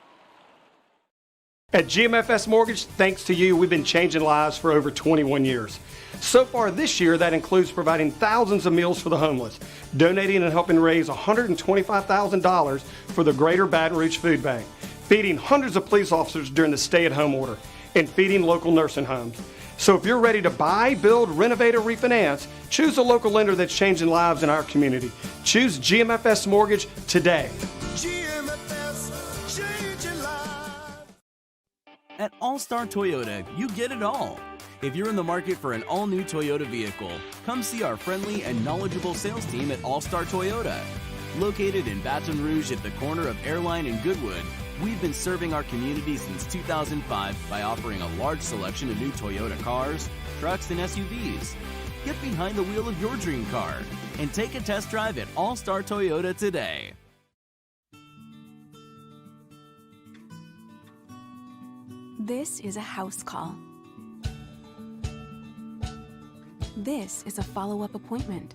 At GMFS Mortgage, thanks to you, we've been changing lives for over 21 years. So far this year, that includes providing thousands of meals for the homeless, donating and helping raise $125,000 for the Greater Baton Rouge Food Bank, feeding hundreds of police officers during the stay-at-home order, and feeding local nursing homes. So if you're ready to buy, build, renovate, or refinance, choose a local lender that's changing lives in our community. Choose GMFS Mortgage today. GMFS, changing lives. At All-Star Toyota, you get it all. If you're in the market for an all-new Toyota vehicle, come see our friendly and knowledgeable sales team at All-Star Toyota. Located in Baton Rouge at the corner of Airline and Goodwood, we've been serving our community since 2005 by offering a large selection of new Toyota cars, trucks, and SUVs. Get behind the wheel of your dream car and take a test drive at All-Star Toyota today. This is a house call. This is a follow-up appointment.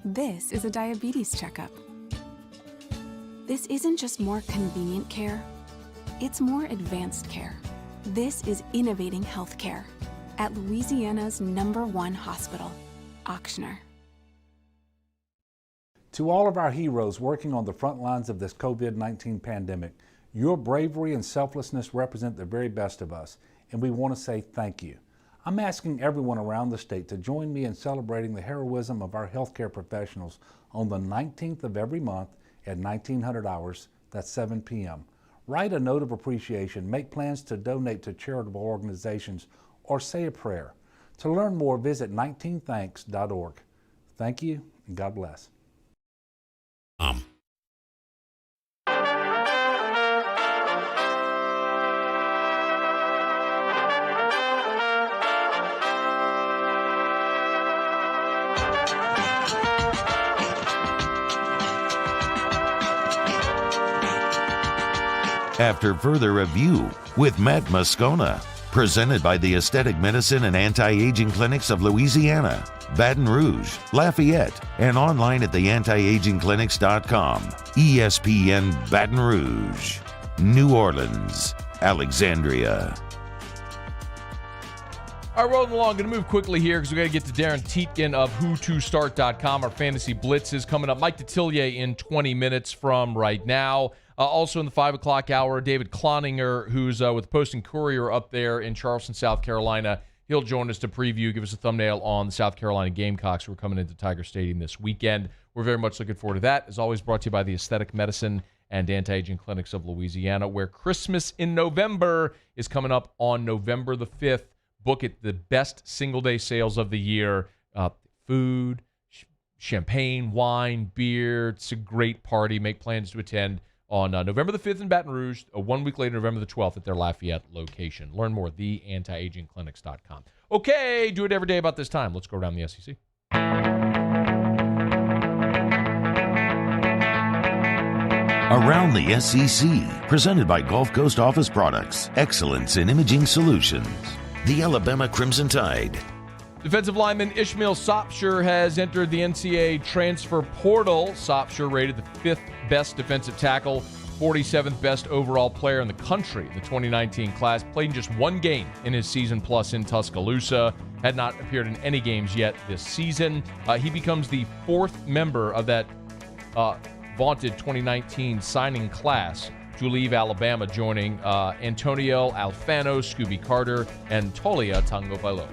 This is a diabetes checkup. This isn't just more convenient care, it's more advanced care. This is innovating healthcare at Louisiana's #1 hospital, Auctioner. To all of our heroes working on the front lines of this COVID-19 pandemic, your bravery and selflessness represent the very best of us, and we want to say thank you. I'm asking everyone around the state to join me in celebrating the heroism of our healthcare professionals on the 19th of every month at 1900 hours, that's 7 p.m. Write a note of appreciation, make plans to donate to charitable organizations, or say a prayer. To learn more, visit 19thanks.org. Thank you, and God bless. after further review with Matt Moscona. Presented by the Aesthetic Medicine and Anti-Aging Clinics of Louisiana, Baton Rouge, Lafayette, and online at theantiagingclinics.com. ESPN Baton Rouge, New Orleans, Alexandria. All right, rolling along. Going to move quickly here because we got to get to Darin Tietgen of Who2Start.com. Our fantasy blitz is coming up. Mike Detillier in 20 minutes from right now. Also in the 5 o'clock hour, David Cloninger, who's with Post and Courier up there in Charleston, South Carolina. He'll join us to preview, give us a thumbnail on the South Carolina Gamecocks who are coming into Tiger Stadium this weekend. We're very much looking forward to that. As always, brought to you by the Aesthetic Medicine and Anti-Aging Clinics of Louisiana, where Christmas in November is coming up on November the 5th. Book it, the best single-day sales of the year. Food, champagne, wine, beer. It's a great party. Make plans to attend on November the 5th in Baton Rouge, 1 week later, November the 12th at their Lafayette location. Learn more at theantiagingclinics.com. Okay, do it every day about this time. Let's go around the SEC. Around the SEC, presented by Gulf Coast Office Products, excellence in imaging solutions. The Alabama Crimson Tide. Defensive lineman Ishmael Sopsher has entered the NCAA transfer portal. Sopsher rated the 5th best defensive tackle, 47th best overall player in the country in the 2019 class. Played in just one game in his season plus in Tuscaloosa. Had not appeared in any games yet this season. He becomes the 4th member of that vaunted 2019 signing class to leave Alabama, joining Antonio Alfano, Scooby Carter, and Tolia Tagovailoa.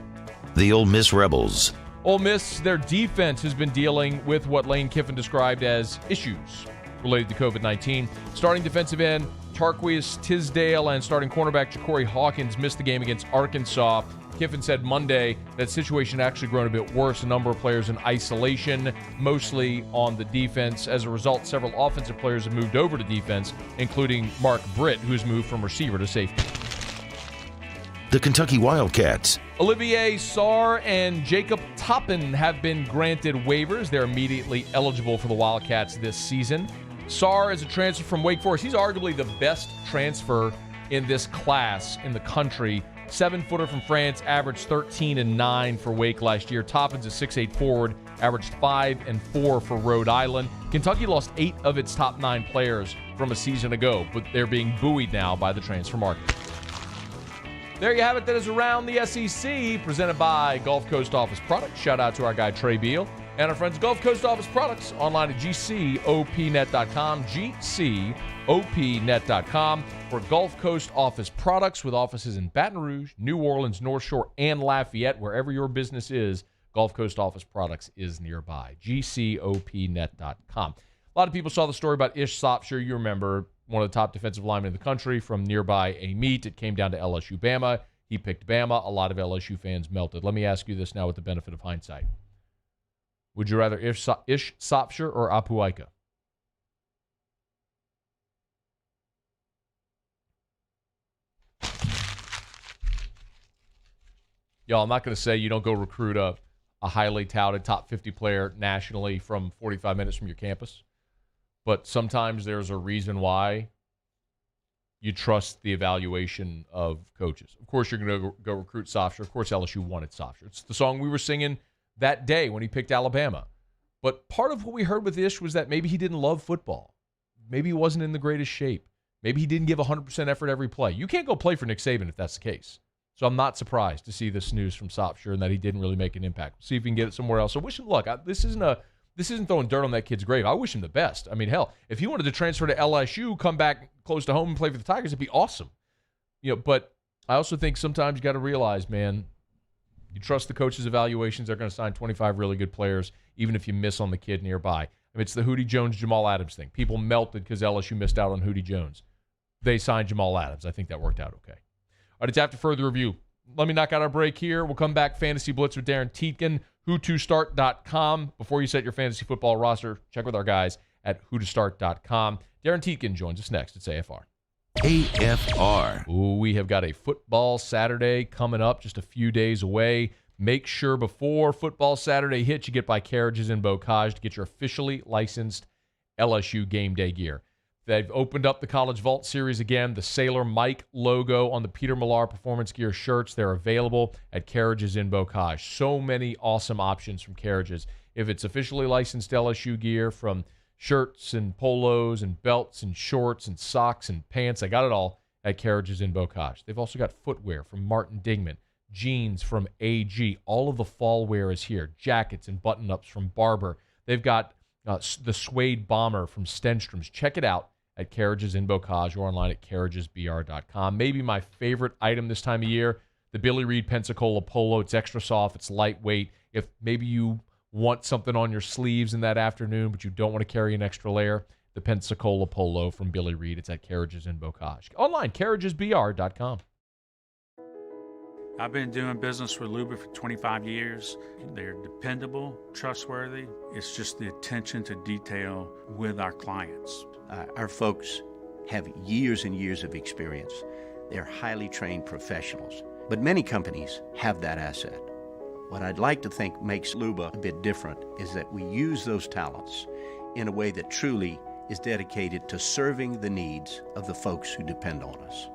The Ole Miss Rebels. Ole Miss, their defense has been dealing with what Lane Kiffin described as issues related to COVID-19. Starting defensive end Tarquis Tisdale and starting cornerback Ja'Cory Hawkins missed the game against Arkansas. Kiffin said Monday that situation had actually grown a bit worse. A number of players in isolation, mostly on the defense. As a result, several offensive players have moved over to defense, including Mark Britt, who's moved from receiver to safety. The Kentucky Wildcats. Olivier Sarr and Jacob Toppin have been granted waivers. They're immediately eligible for the Wildcats this season. Sarr is a transfer from Wake Forest. He's arguably the best transfer in this class in the country. 7-footer from France, averaged 13 and 9 for Wake last year. Toppin's a 6'8 forward, averaged 5 and 4 for Rhode Island. Kentucky lost 8 of its top 9 players from a season ago, but they're being buoyed now by the transfer market. There you have it. That is Around the SEC, presented by Gulf Coast Office Products. Shout out to our guy Trey Beal and our friends at Gulf Coast Office Products, online at gcopnet.com, gcopnet.com, for Gulf Coast Office Products, with offices in Baton Rouge, New Orleans, North Shore, and Lafayette. Wherever your business is, Gulf Coast Office Products is nearby, gcopnet.com. A lot of people saw the story about Ish Sopsher. You remember, one of the top defensive linemen in the country, from nearby a meet. It came down to LSU Bama. He picked Bama. A lot of LSU fans melted. Let me ask you this now with the benefit of hindsight. Would you rather Ish Sopsher or Wcka? Y'all, I'm not going to say you don't go recruit a highly touted top 50 player nationally from 45 minutes from your campus. But sometimes there's a reason why you trust the evaluation of coaches. Of course, you're going to go recruit Sopsher. Of course, LSU wanted Sopsher. It's the song we were singing that day when he picked Alabama. But part of what we heard with Ish was that maybe he didn't love football. Maybe he wasn't in the greatest shape. Maybe he didn't give 100% effort every play. You can't go play for Nick Saban if that's the case. So I'm not surprised to see this news from Sopsher and that he didn't really make an impact. We'll see if he can get it somewhere else. So wish him luck. This isn't throwing dirt on that kid's grave. I wish him the best. I mean, hell, if he wanted to transfer to LSU, come back close to home and play for the Tigers, it'd be awesome. But I also think sometimes you got to realize, man, you trust the coach's evaluations. They're going to sign 25 really good players, even if you miss on the kid nearby. I mean, it's the Hootie Jones, Jamal Adams thing. People melted because LSU missed out on Hootie Jones. They signed Jamal Adams. I think that worked out okay. All right, it's after further review. Let me knock out our break here. We'll come back. Fantasy Blitz with Darin Tietgen, Who2Start.com. Before you set your fantasy football roster, check with our guys at Who2Start.com. Darin Tietgen joins us next. It's AFR. AFR. Ooh, we have got a football Saturday coming up, just a few days away. Make sure before football Saturday hits, you get by Carriages in Bocage to get your officially licensed LSU game day gear. They've opened up the College Vault Series again. The Sailor Mike logo on the Peter Millar Performance Gear shirts. They're available at Carriages in Bocage. So many awesome options from Carriages. If it's officially licensed LSU gear, from shirts and polos and belts and shorts and socks and pants, I got it all at Carriages in Bocage. They've also got footwear from Martin Dingman, jeans from AG. All of the fall wear is here. Jackets and button-ups from Barber. They've got the suede bomber from Stenstrom's. Check it out at Carriages in Bocage or online at carriagesbr.com. Maybe my favorite item this time of year, the Billy Reed Pensacola Polo. It's extra soft. It's lightweight. If maybe you want something on your sleeves in that afternoon, but you don't want to carry an extra layer, the Pensacola Polo from Billy Reed. It's at Carriages in Bocage. Online, carriagesbr.com. I've been doing business with Luba for 25 years. They're dependable, trustworthy. It's just the attention to detail with our clients. Our folks have years and years of experience. They're highly trained professionals, but many companies have that asset. What I'd like to think makes Luba a bit different is that we use those talents in a way that truly is dedicated to serving the needs of the folks who depend on us.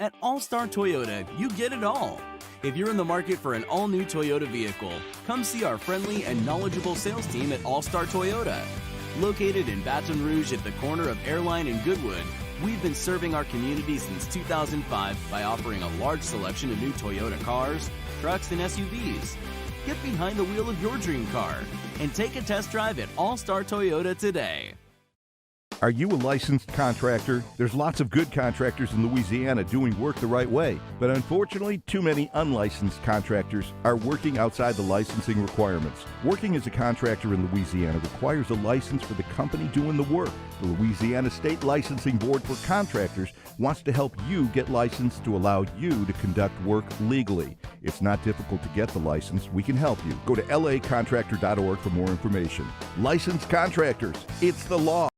At All-Star Toyota, you get it all. If you're in the market for an all-new Toyota vehicle, come see our friendly and knowledgeable sales team at All-Star Toyota. Located in Baton Rouge at the corner of Airline and Goodwood, we've been serving our community since 2005 by offering a large selection of new Toyota cars, trucks, and SUVs. Get behind the wheel of your dream car and take a test drive at All-Star Toyota today. Are you a licensed contractor? There's lots of good contractors in Louisiana doing work the right way, but unfortunately, too many unlicensed contractors are working outside the licensing requirements. Working as a contractor in Louisiana requires a license for the company doing the work. The Louisiana State Licensing Board for Contractors wants to help you get licensed to allow you to conduct work legally. It's not difficult to get the license. We can help you. Go to lacontractor.org for more information. Licensed contractors, it's the law.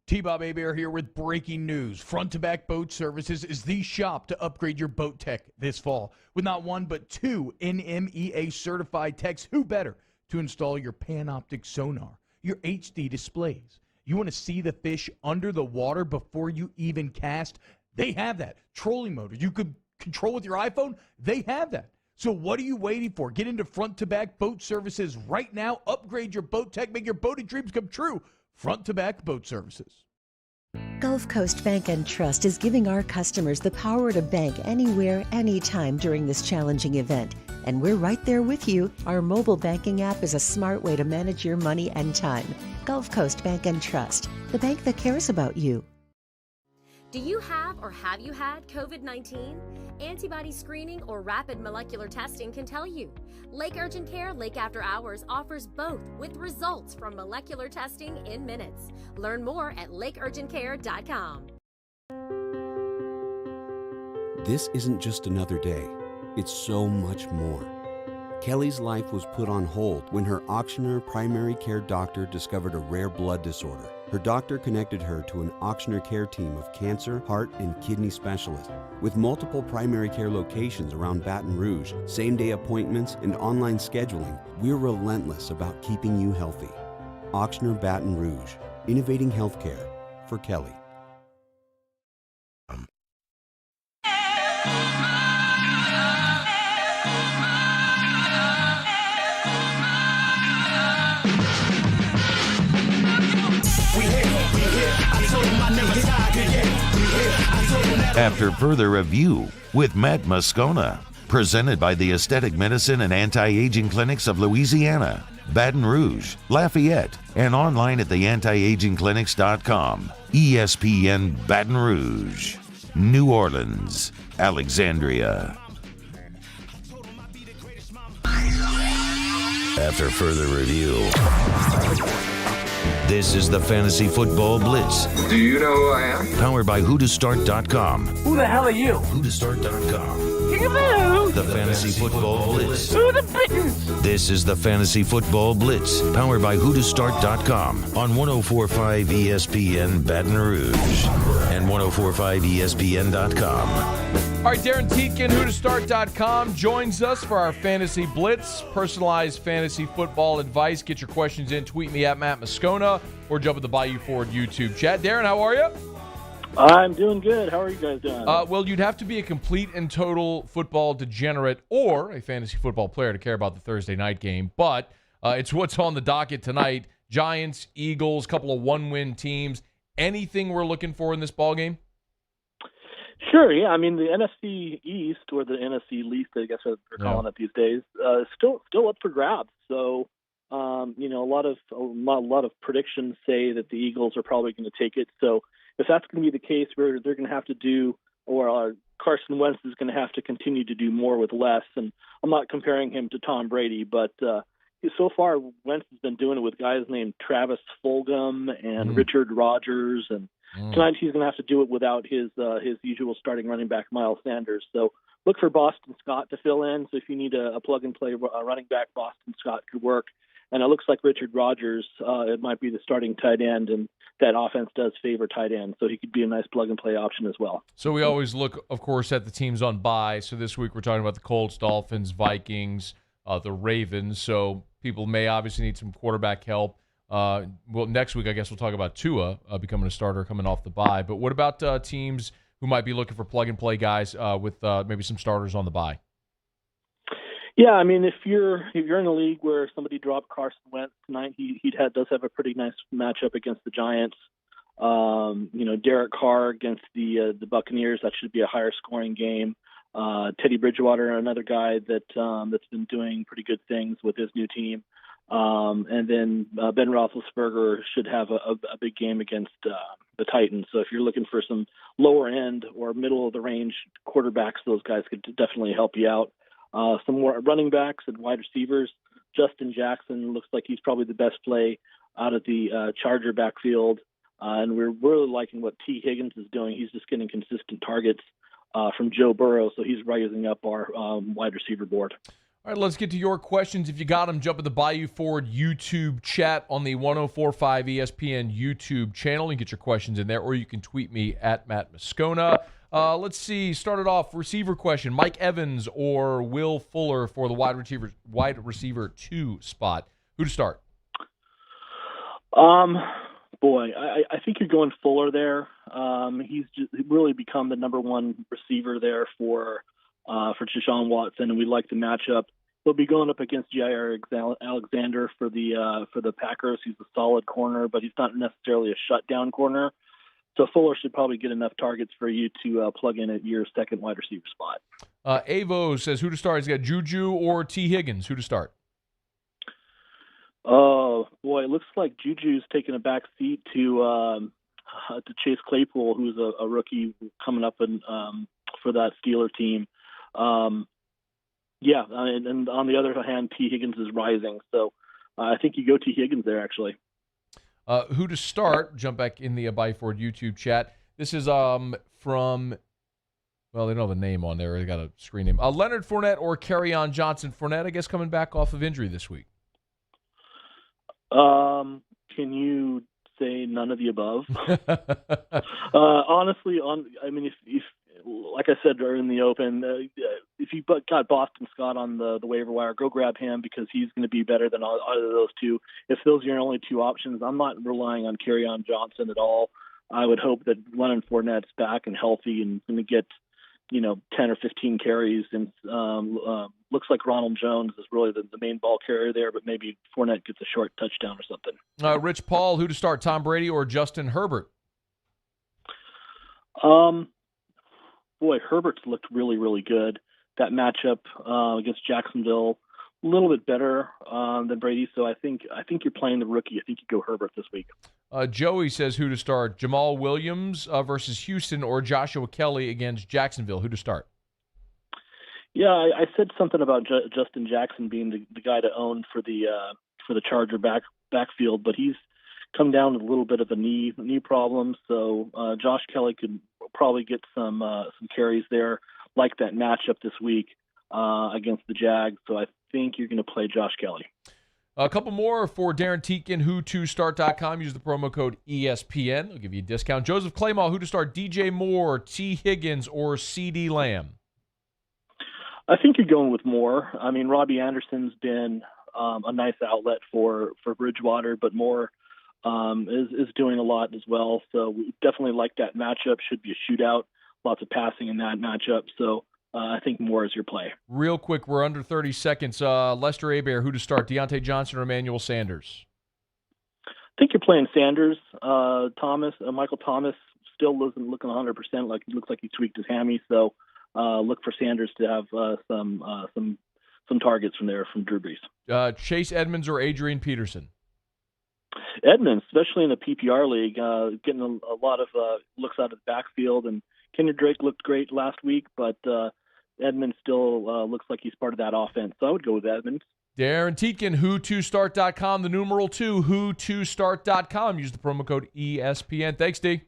T-Bob Hebert here with breaking news. Front to Back Boat Services is the shop to upgrade your boat tech this fall. With not one but two NMEA certified techs, who better to install your Panoptic sonar, your HD displays. You want to see the fish under the water before you even cast? They have that. Trolling motor you could control with your iPhone? They have that. So what are you waiting for? Get into Front to Back Boat Services right now. Upgrade your boat tech. Make your boating dreams come true. Front to Back Boat Services. Gulf Coast Bank and Trust is giving our customers the power to bank anywhere, anytime during this challenging event. And we're right there with you. Our mobile banking app is a smart way to manage your money and time. Gulf Coast Bank and Trust, the bank that cares about you. Do you have or have you had COVID-19? Antibody screening or rapid molecular testing can tell you. Lake Urgent Care Lake After Hours offers both with results from molecular testing in minutes. Learn more at lakeurgentcare.com. This isn't just another day. It's so much more. Kelly's life was put on hold when her auctioneer primary care doctor discovered a rare blood disorder. Her doctor connected her to an auctioneer care team of cancer, heart, and kidney specialists. With multiple primary care locations around Baton Rouge, same-day appointments, and online scheduling, we're relentless about keeping you healthy. Auctioneer Baton Rouge, innovating healthcare for Kelly. After further review with Matt Moscona, presented by the Aesthetic Medicine and Anti-Aging Clinics of Louisiana, Baton Rouge, Lafayette, and online at theantiagingclinics.com. ESPN Baton Rouge, New Orleans, Alexandria. After further review, this is the Fantasy Football Blitz. Do you know who I am? Powered by whotostart.com. Who the hell are you? whotostart.com. Hello. The Fantasy Football Blitz. Who the buttons? This is the Fantasy Football Blitz, powered by whotostart.com on 104.5 ESPN Baton Rouge and 104.5 ESPN.com. All right, Darin Tietgen, whotostart.com, joins us for our Fantasy Blitz, personalized fantasy football advice. Get your questions in. Tweet me at Matt Moscona or jump at the Bayou Ford YouTube chat. Darin, how are you? I'm doing good. How are you guys doing? Well, you'd have to be a complete and total football degenerate or a fantasy football player to care about the Thursday night game, but it's what's on the docket tonight. Giants, Eagles, couple of one-win teams. Anything we're looking for in this ballgame? Sure, yeah. I mean, the NFC East, or the NFC least, I guess they're calling it these days, is still up for grabs. So, you know, a lot of predictions say that the Eagles are probably going to take it. So, if that's going to be the case, they're going to have to do, or Carson Wentz is going to have to continue to do more with less. And I'm not comparing him to Tom Brady, but so far Wentz has been doing it with guys named Travis Fulgham and Richard Rodgers, and tonight he's going to have to do it without his usual starting running back Miles Sanders. So look for Boston Scott to fill in. So if you need a plug-and-play running back, Boston Scott could work. And it looks like Richard Rodgers, it might be the starting tight end, and that offense does favor tight end, so he could be a nice plug-and-play option as well. So we always look, of course, at the teams on bye. So this week we're talking about the Colts, Dolphins, Vikings, the Ravens. So people may obviously need some quarterback help. Well, next week I guess we'll talk about Tua becoming a starter coming off the bye. But what about teams who might be looking for plug-and-play guys with maybe some starters on the bye? Yeah, I mean, if you're in a league where somebody dropped Carson Wentz tonight, he does have a pretty nice matchup against the Giants. You know, Derek Carr against the Buccaneers, that should be a higher scoring game. Teddy Bridgewater, another guy that's been doing pretty good things with his new team. And then Ben Roethlisberger should have a big game against the Titans. So if you're looking for some lower end or middle of the range quarterbacks, those guys could definitely help you out. Some more running backs and wide receivers. Justin Jackson looks like he's probably the best play out of the Charger backfield. And we're really liking what T. Higgins is doing. He's just getting consistent targets from Joe Burrow, so he's rising up our wide receiver board. All right, let's get to your questions. If you got them, jump at the Bayou Ford YouTube chat on the 104.5 ESPN YouTube channel. You can get your questions in there, or you can tweet me at Matt Moscona. Let's see. Started off receiver question: Mike Evans or Will Fuller for the wide receiver 2 spot. Who to start? Boy, I think you're going Fuller there. He's just really become the number one receiver there for Deshaun Watson, and we like the matchup. He'll be going up against Jair Alexander for the Packers. He's a solid corner, but he's not necessarily a shutdown corner. So Fuller should probably get enough targets for you to plug in at your second wide receiver spot. Avo says who to start. He's got Juju or T. Higgins. Who to start? Oh, boy, it looks like Juju's taking a back seat to Chase Claypool, who's a rookie coming up for that Steeler team. Yeah, and on the other hand, T. Higgins is rising. So I think you go T. Higgins there, actually. Who to start? Jump back in the Bayou Ford YouTube chat. This is from, well, they don't have a name on there. They got a screen name. Leonard Fournette or Kerryon Johnson. Fournette, I guess, coming back off of injury this week. Can you say none of the above? Honestly, I mean, if like I said during the open, if you got Boston Scott on the waiver wire, go grab him because he's going to be better than either of those two. If those are your only two options, I'm not relying on Kerryon Johnson at all. I would hope that Leonard Fournette's back and healthy and going to get 10 or 15 carries. And looks like Ronald Jones is really the main ball carrier there, but maybe Fournette gets a short touchdown or something. Rich Paul, who to start, Tom Brady or Justin Herbert? Boy, Herbert's looked really, really good. That matchup against Jacksonville, a little bit better than Brady. So I think you're playing the rookie. I think you go Herbert this week. Joey says who to start, Jamal Williams versus Houston or Joshua Kelly against Jacksonville. Who to start? Yeah, I said something about Justin Jackson being the guy to own for the Charger backfield, but he's come down with a little bit of a knee problem. So Josh Kelly could probably get some carries there, like that matchup this week against the Jags. So I think you're going to play Josh Kelly. A couple more for Darin Tietgen, who2start.com. Use the promo code ESPN. They'll give you a discount. Joseph Claymore, who to start? DJ Moore, T. Higgins, or C.D. Lamb? I think you're going with Moore. I mean, Robbie Anderson's been a nice outlet for Bridgewater, but Moore is doing a lot as well. So we definitely like that matchup. Should be a shootout. Lots of passing in that matchup. So I think Moore is your play. Real quick, we're under 30 seconds. Lester Abear, who to start? Deontay Johnson or Emmanuel Sanders? I think you're playing Sanders. Michael Thomas still isn't looking 100%. Like it looks like he tweaked his hammy. So look for Sanders to have some targets from Drew Brees. Chase Edmonds or Adrian Peterson? Edmonds, especially in the PPR league, getting a lot of looks out of the backfield. And Kenyon Drake looked great last week, but Edmonds still looks like he's part of that offense. So I would go with Edmonds. Darin Tietgen, who2start.com, the numeral 2, who2start.com. Use the promo code ESPN. Thanks, D.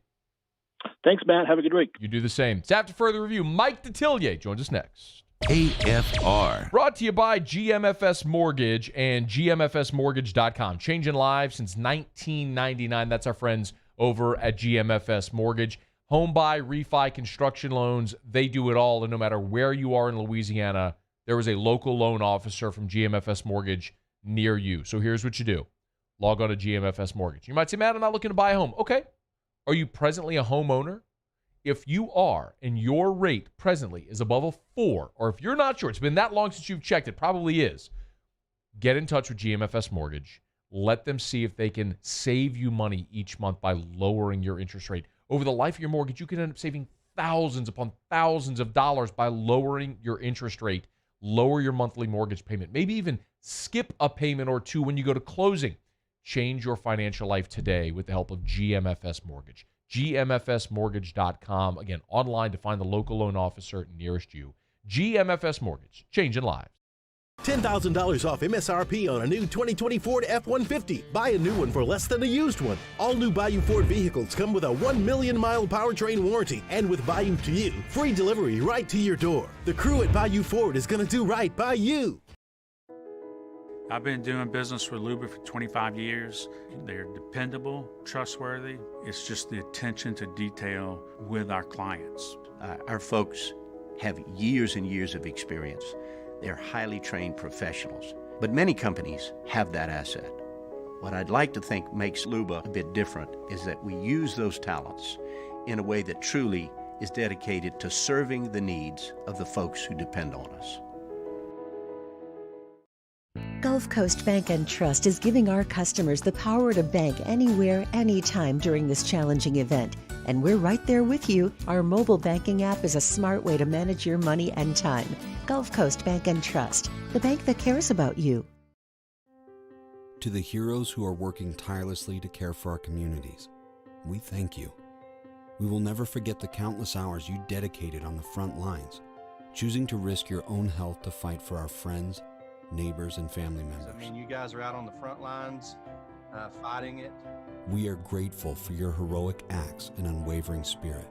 Thanks, Matt. Have a good week. You do the same. It's after further review. Mike Detillier joins us next. AFR. Brought to you by GMFS Mortgage and GMFSmortgage.com. Changing lives since 1999. That's our friends over at GMFS Mortgage. Home buy, refi, construction loans, they do it all. And no matter where you are in Louisiana, there is a local loan officer from GMFS Mortgage near you. So here's what you do. Log on to GMFS Mortgage. You might say, Matt, I'm not looking to buy a home. Okay. Are you presently a homeowner? If you are and your rate presently is above a 4, or if you're not sure, it's been that long since you've checked, it probably is, get in touch with GMFS Mortgage. Let them see if they can save you money each month by lowering your interest rate. Over the life of your mortgage, you can end up saving thousands upon thousands of dollars by lowering your interest rate, lower your monthly mortgage payment, maybe even skip a payment or two when you go to closing. Change your financial life today with the help of GMFS Mortgage. GMFSmortgage.com. Again, online to find the local loan officer nearest you. GMFS Mortgage, changing lives. $10,000 off MSRP on a new 2020 Ford F-150. Buy a new one for less than a used one. All new Bayou Ford vehicles come with a 1 million mile powertrain warranty, and with Bayou to You, free delivery right to your door. The crew at Bayou Ford is going to do right by you. I've been doing business with Luba for 25 years. They're dependable, trustworthy. It's just the attention to detail with our clients. Our folks have years and years of experience. They're highly trained professionals, but many companies have that asset. What I'd like to think makes Luba a bit different is that we use those talents in a way that truly is dedicated to serving the needs of the folks who depend on us. Gulf Coast Bank and Trust is giving our customers the power to bank anywhere, anytime during this challenging event. And we're right there with you. Our mobile banking app is a smart way to manage your money and time. Gulf Coast Bank and Trust, the bank that cares about you. To the heroes who are working tirelessly to care for our communities, we thank you. We will never forget the countless hours you dedicated on the front lines, choosing to risk your own health to fight for our friends, neighbors, and family members. I mean, you guys are out on the front lines fighting it. We are grateful for your heroic acts and unwavering spirit.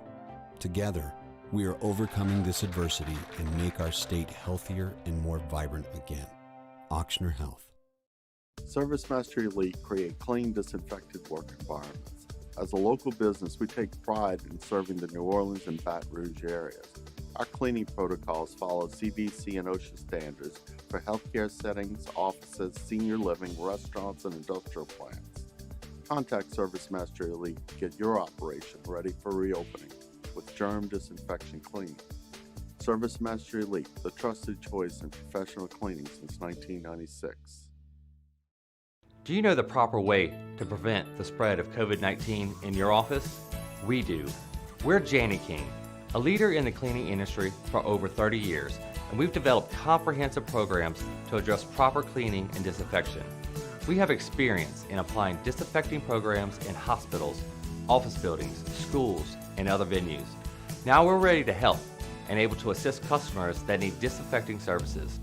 Together, we are overcoming this adversity and make our state healthier and more vibrant again. Auctioner Health. Service Mastery Elite create clean, disinfected work environments. As a local business, we take pride in serving the New Orleans and Baton Rouge areas. Our cleaning protocols follow CDC and OSHA standards for healthcare settings, offices, senior living, restaurants, and industrial plants. Contact Service Mastery Elite to get your operation ready for reopening with germ disinfection cleaning. Service Mastery Elite, the trusted choice in professional cleaning since 1996. Do you know the proper way to prevent the spread of COVID-19 in your office? We do. We're Jani-King, a leader in the cleaning industry for over 30 years, and we've developed comprehensive programs to address proper cleaning and disinfection. We have experience in applying disinfecting programs in hospitals, office buildings, schools, and other venues. Now we're ready to help and able to assist customers that need disinfecting services.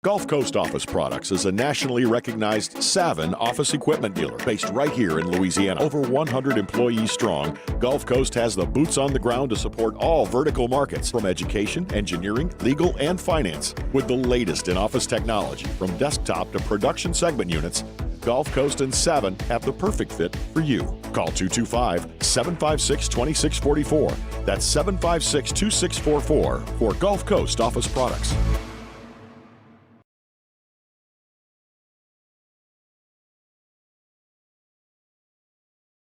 Gulf Coast Office Products is a nationally recognized Savin office equipment dealer based right here in Louisiana. Over 100 employees strong, Gulf Coast has the boots on the ground to support all vertical markets, from education, engineering, legal, and finance. With the latest in office technology, from desktop to production segment units, Gulf Coast and Savin have the perfect fit for you. Call 225-756-2644. That's 756-2644 for Gulf Coast Office Products.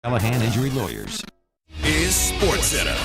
Callahan Injury Lawyers is SportsCenter.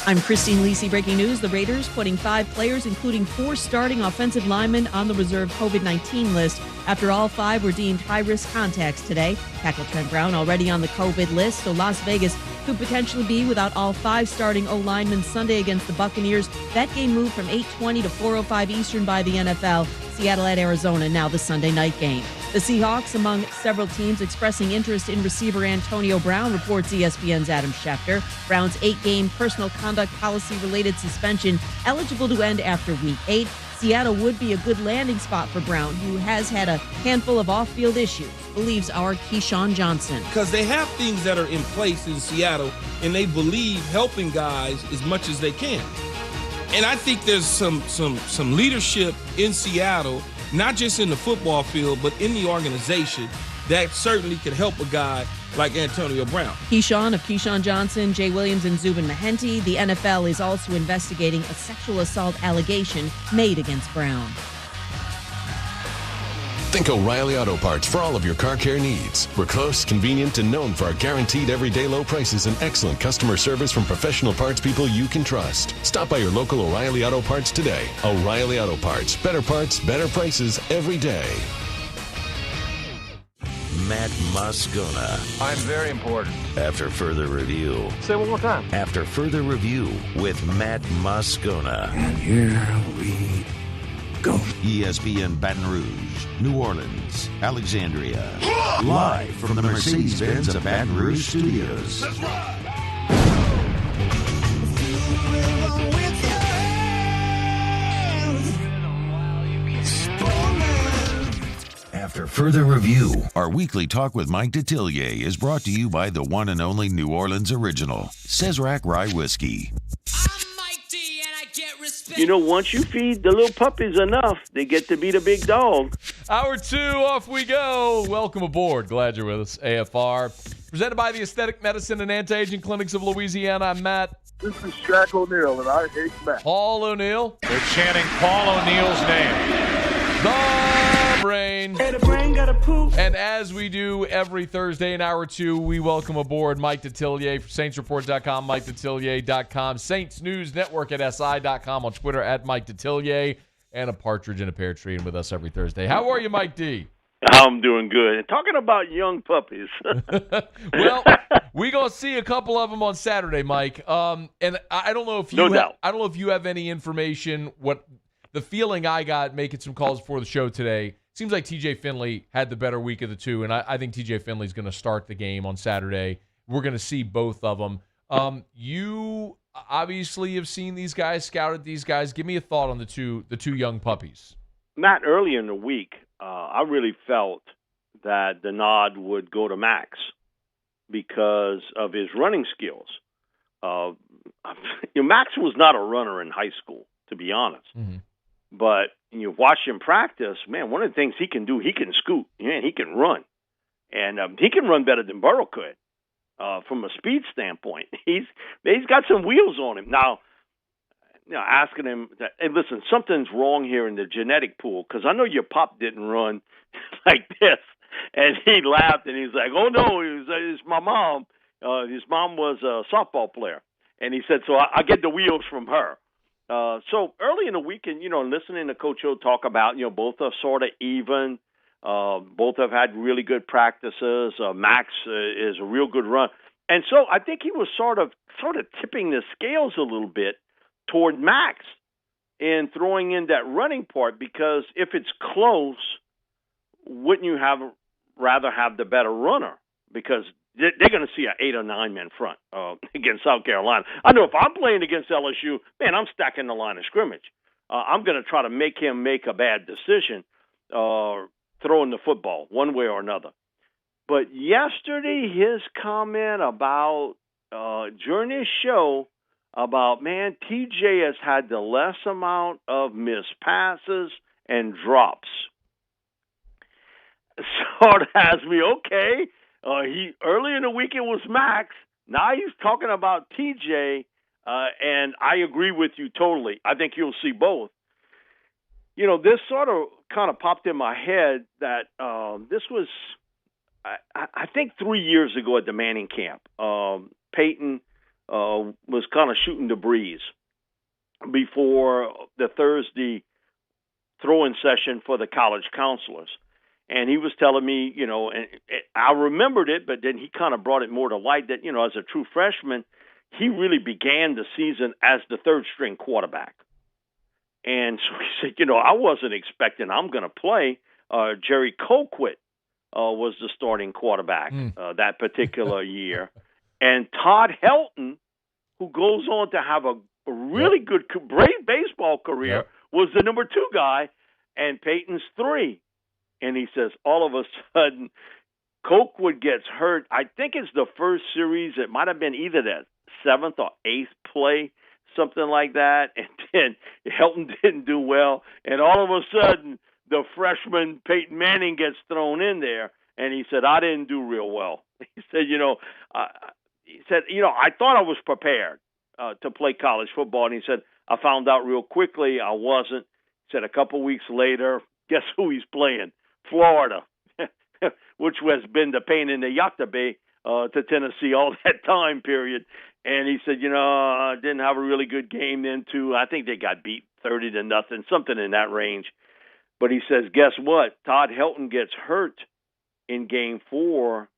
I'm Christine Lisi. Breaking news, the Raiders putting 5 players, including 4 starting offensive linemen, on the reserve COVID-19 list after all 5 were deemed high-risk contacts today. Tackle Trent Brown already on the COVID list, so Las Vegas could potentially be without all 5 starting O-linemen Sunday against the Buccaneers. That game moved from 8:20 to 4:05 Eastern by the NFL. Seattle at Arizona, now the Sunday night game. The Seahawks, among several teams expressing interest in receiver Antonio Brown, reports ESPN's Adam Schefter. Brown's 8-game personal conduct policy-related suspension eligible to end after Week 8. Seattle would be a good landing spot for Brown, who has had a handful of off-field issues, believes our Keyshawn Johnson. Because they have things that are in place in Seattle, and they believe helping guys as much as they can. And I think there's some leadership in Seattle, not just in the football field, but in the organization, that certainly could help a guy like Antonio Brown. Keyshawn of Keyshawn Johnson, Jay Williams, and Zubin Mehenti. The NFL is also investigating a sexual assault allegation made against Brown. Think O'Reilly Auto Parts for all of your car care needs. We're close, convenient, and known for our guaranteed everyday low prices and excellent customer service from professional parts people you can trust. Stop by your local O'Reilly Auto Parts today. O'Reilly Auto Parts. Better parts, better prices every day. Matt Moscona. I'm very important. After further review. Say it one more time. After further review with Matt Moscona. And here we go. ESPN Baton Rouge, New Orleans, Alexandria. Live from the Mercedes-Benz of Baton Rouge Studios. That's right. After further review, our weekly talk with Mike Detillier is brought to you by the one and only New Orleans original, Cesarac Rye Whiskey. You know, once you feed the little puppies enough, they get to be the big dog. Hour 2, off we go. Welcome aboard. Glad you're with us. AFR, presented by the Aesthetic Medicine and Anti-Aging Clinics of Louisiana. I'm Matt. This is Shaq O'Neal, and I hate Matt. Paul O'Neal. They're chanting Paul O'Neal's name. The Brain. Hey, the brain got a poop. And as we do every Thursday in Hour 2, we welcome aboard Mike Detillier from SaintsReport.com, MikeDetillier.com, Saints News Network at SI.com, on Twitter at Mike Detillier, and a partridge in a pear tree, and with us every Thursday. How are you, Mike D? I'm doing good. And talking about young puppies. Well, we're going to see a couple of them on Saturday, Mike. And I don't know if you I don't know if you have any information. What the feeling I got making some calls before the show today, seems like TJ Finley had the better week of the two, and I think TJ Finley's going to start the game on Saturday. We're going to see both of them. You obviously have seen these guys, scouted these guys. Give me a thought on the two young puppies. Matt, earlier in the week, I really felt that the nod would go to Max because of his running skills. Max was not a runner in high school, to be honest. Mm-hmm. But you watch him practice, man, one of the things he can do, he can scoot. Man, he can run. And he can run better than Burrow could from a speed standpoint. He's got some wheels on him. Now, asking him, hey, listen, something's wrong here in the genetic pool, because I know your pop didn't run like this. And he laughed, and he's like, oh, no, it's my mom. His mom was a softball player. And he said, so I get the wheels from her. So early in the weekend, listening to Coach O talk about, both are sort of even. Both have had really good practices. Max is a real good run. And so I think he was sort of tipping the scales a little bit toward Max in throwing in that running part, because if it's close, wouldn't you rather have the better runner? Because they're going to see an 8 or 9 man front against South Carolina. I know if I'm playing against LSU, man, I'm stacking the line of scrimmage. I'm going to try to make him make a bad decision throwing the football one way or another. But yesterday, his comment about during his show about, man, TJ has had the less amount of missed passes and drops. So it has me, okay. He early in the week it was Max. Now he's talking about TJ, and I agree with you totally. I think you'll see both. This sort of kind of popped in my head that this was, I think 3 years ago at the Manning camp. Peyton was kind of shooting the breeze before the Thursday throw-in session for the college counselors. And he was telling me, and I remembered it, but then he kind of brought it more to light that, as a true freshman, he really began the season as the third-string quarterback. And so he said, I wasn't expecting I'm going to play. Jerry Colquitt was the starting quarterback that particular year. And Todd Helton, who goes on to have a really good baseball career, was the number 2 guy, and Peyton's 3. And he says, all of a sudden, Colquitt gets hurt. I think it's the first series. It might have been either the 7th or 8th play, something like that. And then Helton didn't do well. And all of a sudden, the freshman Peyton Manning gets thrown in there. And he said, I didn't do real well. He said, I thought I was prepared to play college football. And he said, I found out real quickly I wasn't. He said, a couple weeks later, guess who he's playing? Florida, which has been the pain in the Wcka Bay to Tennessee all that time period. And he said, I didn't have a really good game then, too. I think they got beat 30-0, something in that range. But he says, guess what? Todd Helton gets hurt in Game 4.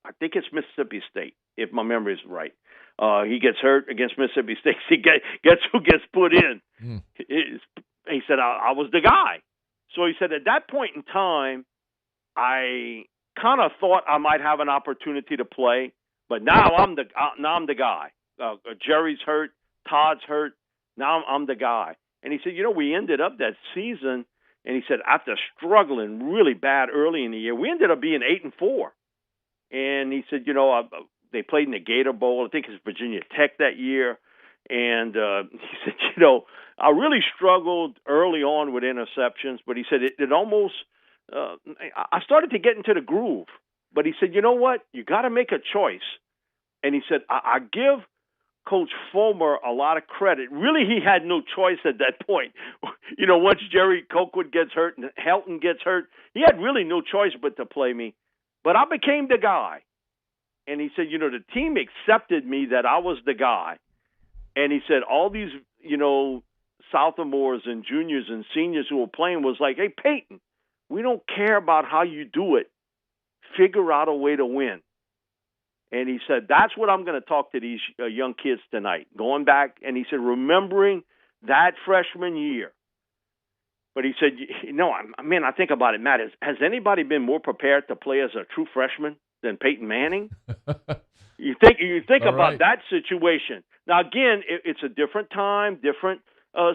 I think it's Mississippi State, if my memory is right. He gets hurt against Mississippi State. Guess who gets put in? He said, I was the guy. So he said, at that point in time, I kind of thought I might have an opportunity to play, but now I'm the guy. Jerry's hurt, Todd's hurt. Now I'm the guy. And he said, we ended up that season, and he said, after struggling really bad early in the year, we ended up being 8-4. And he said, they played in the Gator Bowl. I think it's Virginia Tech that year. And he said, I really struggled early on with interceptions, but he said it almost I started to get into the groove. But he said, you know what? You got to make a choice. And he said, I give Coach Fulmer a lot of credit. Really, he had no choice at that point. Once Jerry Colquitt gets hurt and Helton gets hurt, he had really no choice but to play me. But I became the guy. And he said, the team accepted me that I was the guy. And he said all these, sophomores and juniors and seniors who were playing was like, hey, Peyton, we don't care about how you do it. Figure out a way to win. And he said, that's what I'm going to talk to these young kids tonight. Going back, and he said, remembering that freshman year. But he said, I think about it, Matt. Has anybody been more prepared to play as a true freshman than Peyton Manning? You think about that situation. Now, again, it's a different time, different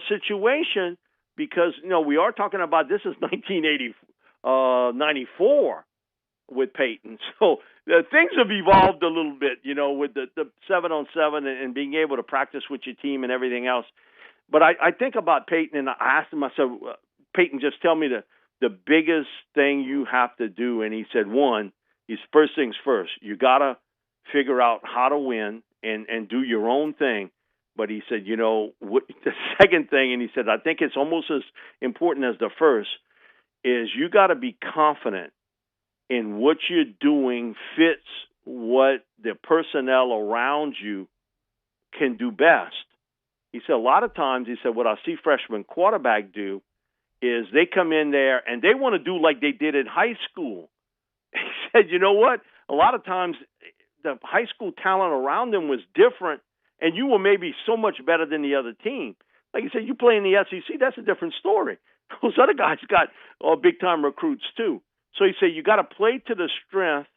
situation, because, we are talking about this is 1994 with Peyton. So things have evolved a little bit, with the 7-on-7 and being able to practice with your team and everything else. But I think about Peyton, and I asked him, I said, Peyton, just tell me the biggest thing you have to do. And he said, first things first, you got to figure out how to win and do your own thing. But he said, the second thing, and he said, I think it's almost as important as the first, is you got to be confident in what you're doing fits what the personnel around you can do best. He said, a lot of times, he said, what I see freshman quarterback do is they come in there and they want to do like they did in high school. He said, you know what? A lot of times the high school talent around them was different, and you were maybe so much better than the other team. Like you said, you play in the SEC, that's a different story. Those other guys got big-time recruits too. So he said you got to play to the strength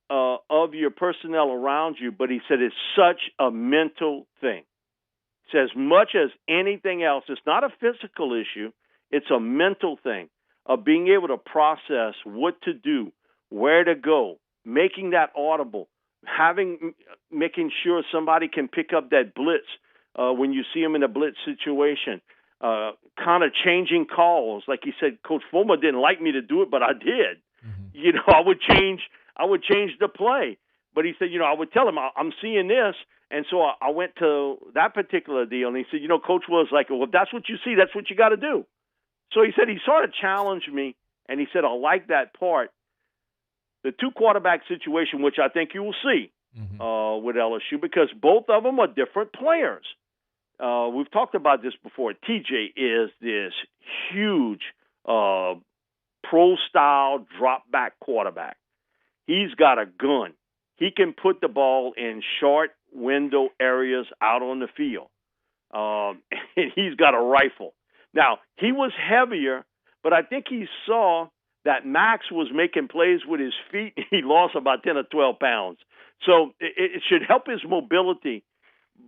of your personnel around you, but he said it's such a mental thing. He as much as anything else, it's not a physical issue. It's a mental thing of being able to process what to do, where to go, making that audible, making sure somebody can pick up that blitz when you see them in a blitz situation, kind of changing calls. Like he said, Coach Fulmer didn't like me to do it, but I did. You know, I would change the play. But he said, you know, I would tell him, I'm seeing this. And so I went to that particular deal, and he said, you know, Coach was like, well, if that's what you see, that's what you got to do. So he said he sort of challenged me, and he said, I like that part. The two quarterback situation, which I think you will see with LSU, because both of them are different players. We've talked about this before. TJ is this huge pro-style drop-back quarterback. He's got a gun. He can put the ball in short window areas out on the field. And he's got a rifle. Now, he was heavier, but I think he saw that Max was making plays with his feet. He lost about 10 or 12 pounds. So it should help his mobility.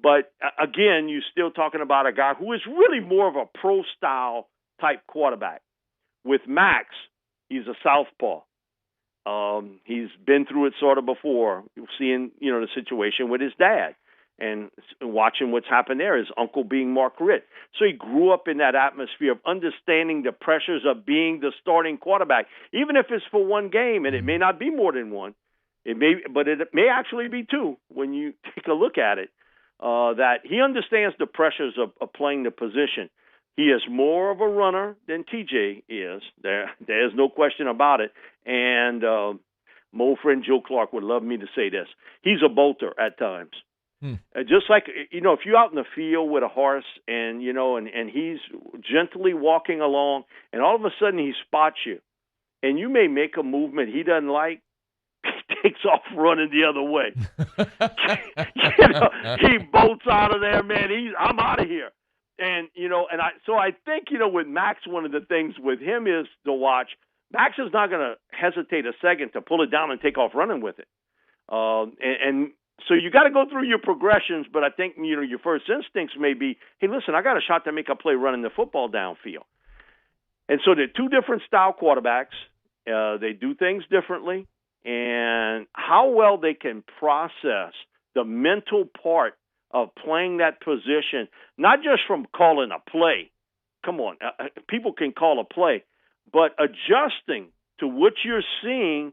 But, again, you're still talking about a guy who is really more of a pro-style type quarterback. With Max, he's a southpaw. He's been through it sort of before, seeing, you know, the situation with his dad and watching what's happened there, his uncle being Mark Ritt. So he grew up in that atmosphere of understanding the pressures of being the starting quarterback, even if it's for one game, and it may not be more than one. But it may actually be two when you take a look at it, that he understands the pressures of playing the position. He is more of a runner than TJ is. There's no question about it. And my old friend Joe Clark would love me to say this. He's a bolter at times. Just like, you know, if you're out in the field with a horse and, you know, and he's gently walking along and all of a sudden he spots you and you may make a movement he doesn't like, he takes off running the other way. You know, he bolts out of there, man. I'm out of here. And, you know, so I think, you know, with Max, one of the things with him is to watch. Max is not going to hesitate a second to pull it down and take off running with it. And so you got to go through your progressions, but I think, you know, your first instincts may be, hey, listen, I got a shot to make a play running the football downfield. And so they're two different style quarterbacks. They do things differently. And how well they can process the mental part of playing that position, not just from calling a play. Come on, people can call a play, but adjusting to what you're seeing.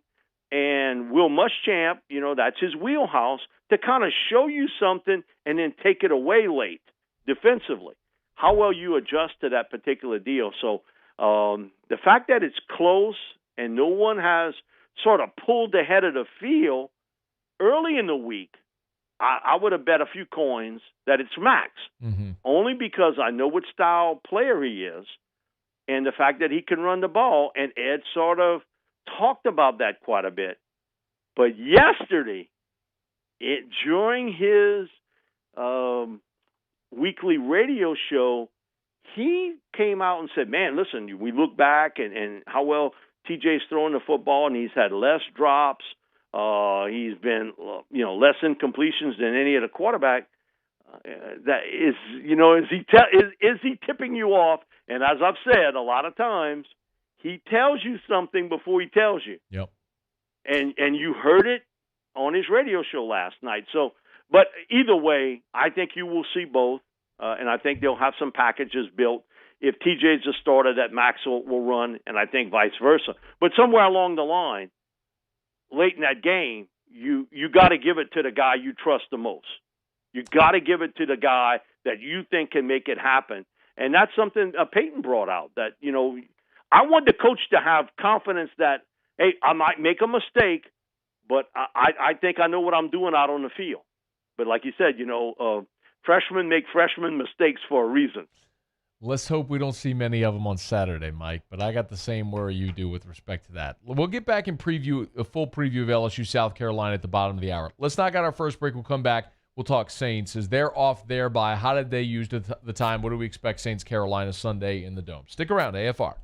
And Will Muschamp, you know, that's his wheelhouse, to kind of show you something and then take it away late defensively. How well you adjust to that particular deal. So the fact that it's close and no one has sort of pulled ahead of the field early in the week, I would have bet a few coins that it's Max, only because I know what style player he is and the fact that he can run the ball. And Ed sort of talked about that quite a bit. But yesterday, during his weekly radio show, he came out and said, man, listen, we look back and how well TJ's throwing the football, and he's had less drops. He's been, you know, less incompletions than any other quarterback. That is, you know, is he tipping you off? And as I've said a lot of times, he tells you something before he tells you. Yep. And you heard it on his radio show last night. So, but either way, I think you will see both, and I think they'll have some packages built. If TJ's the starter, that Max will run, and I think vice versa. But somewhere along the line, late in that game, you got to give it to the guy you trust the most. You got to give it to the guy that you think can make it happen. And that's something Peyton brought out, that, you know, I want the coach to have confidence that, hey, I might make a mistake, but I think I know what I'm doing out on the field. But like you said, you know, freshmen make freshman mistakes for a reason. Let's hope we don't see many of them on Saturday, Mike, but I got the same worry you do with respect to that. We'll get back and preview a full preview of LSU South Carolina at the bottom of the hour. Let's knock out our first break. We'll come back. We'll talk Saints. As they're off their bye, how did they use the time? What do we expect Saints Carolina Sunday in the Dome? Stick around, AFR.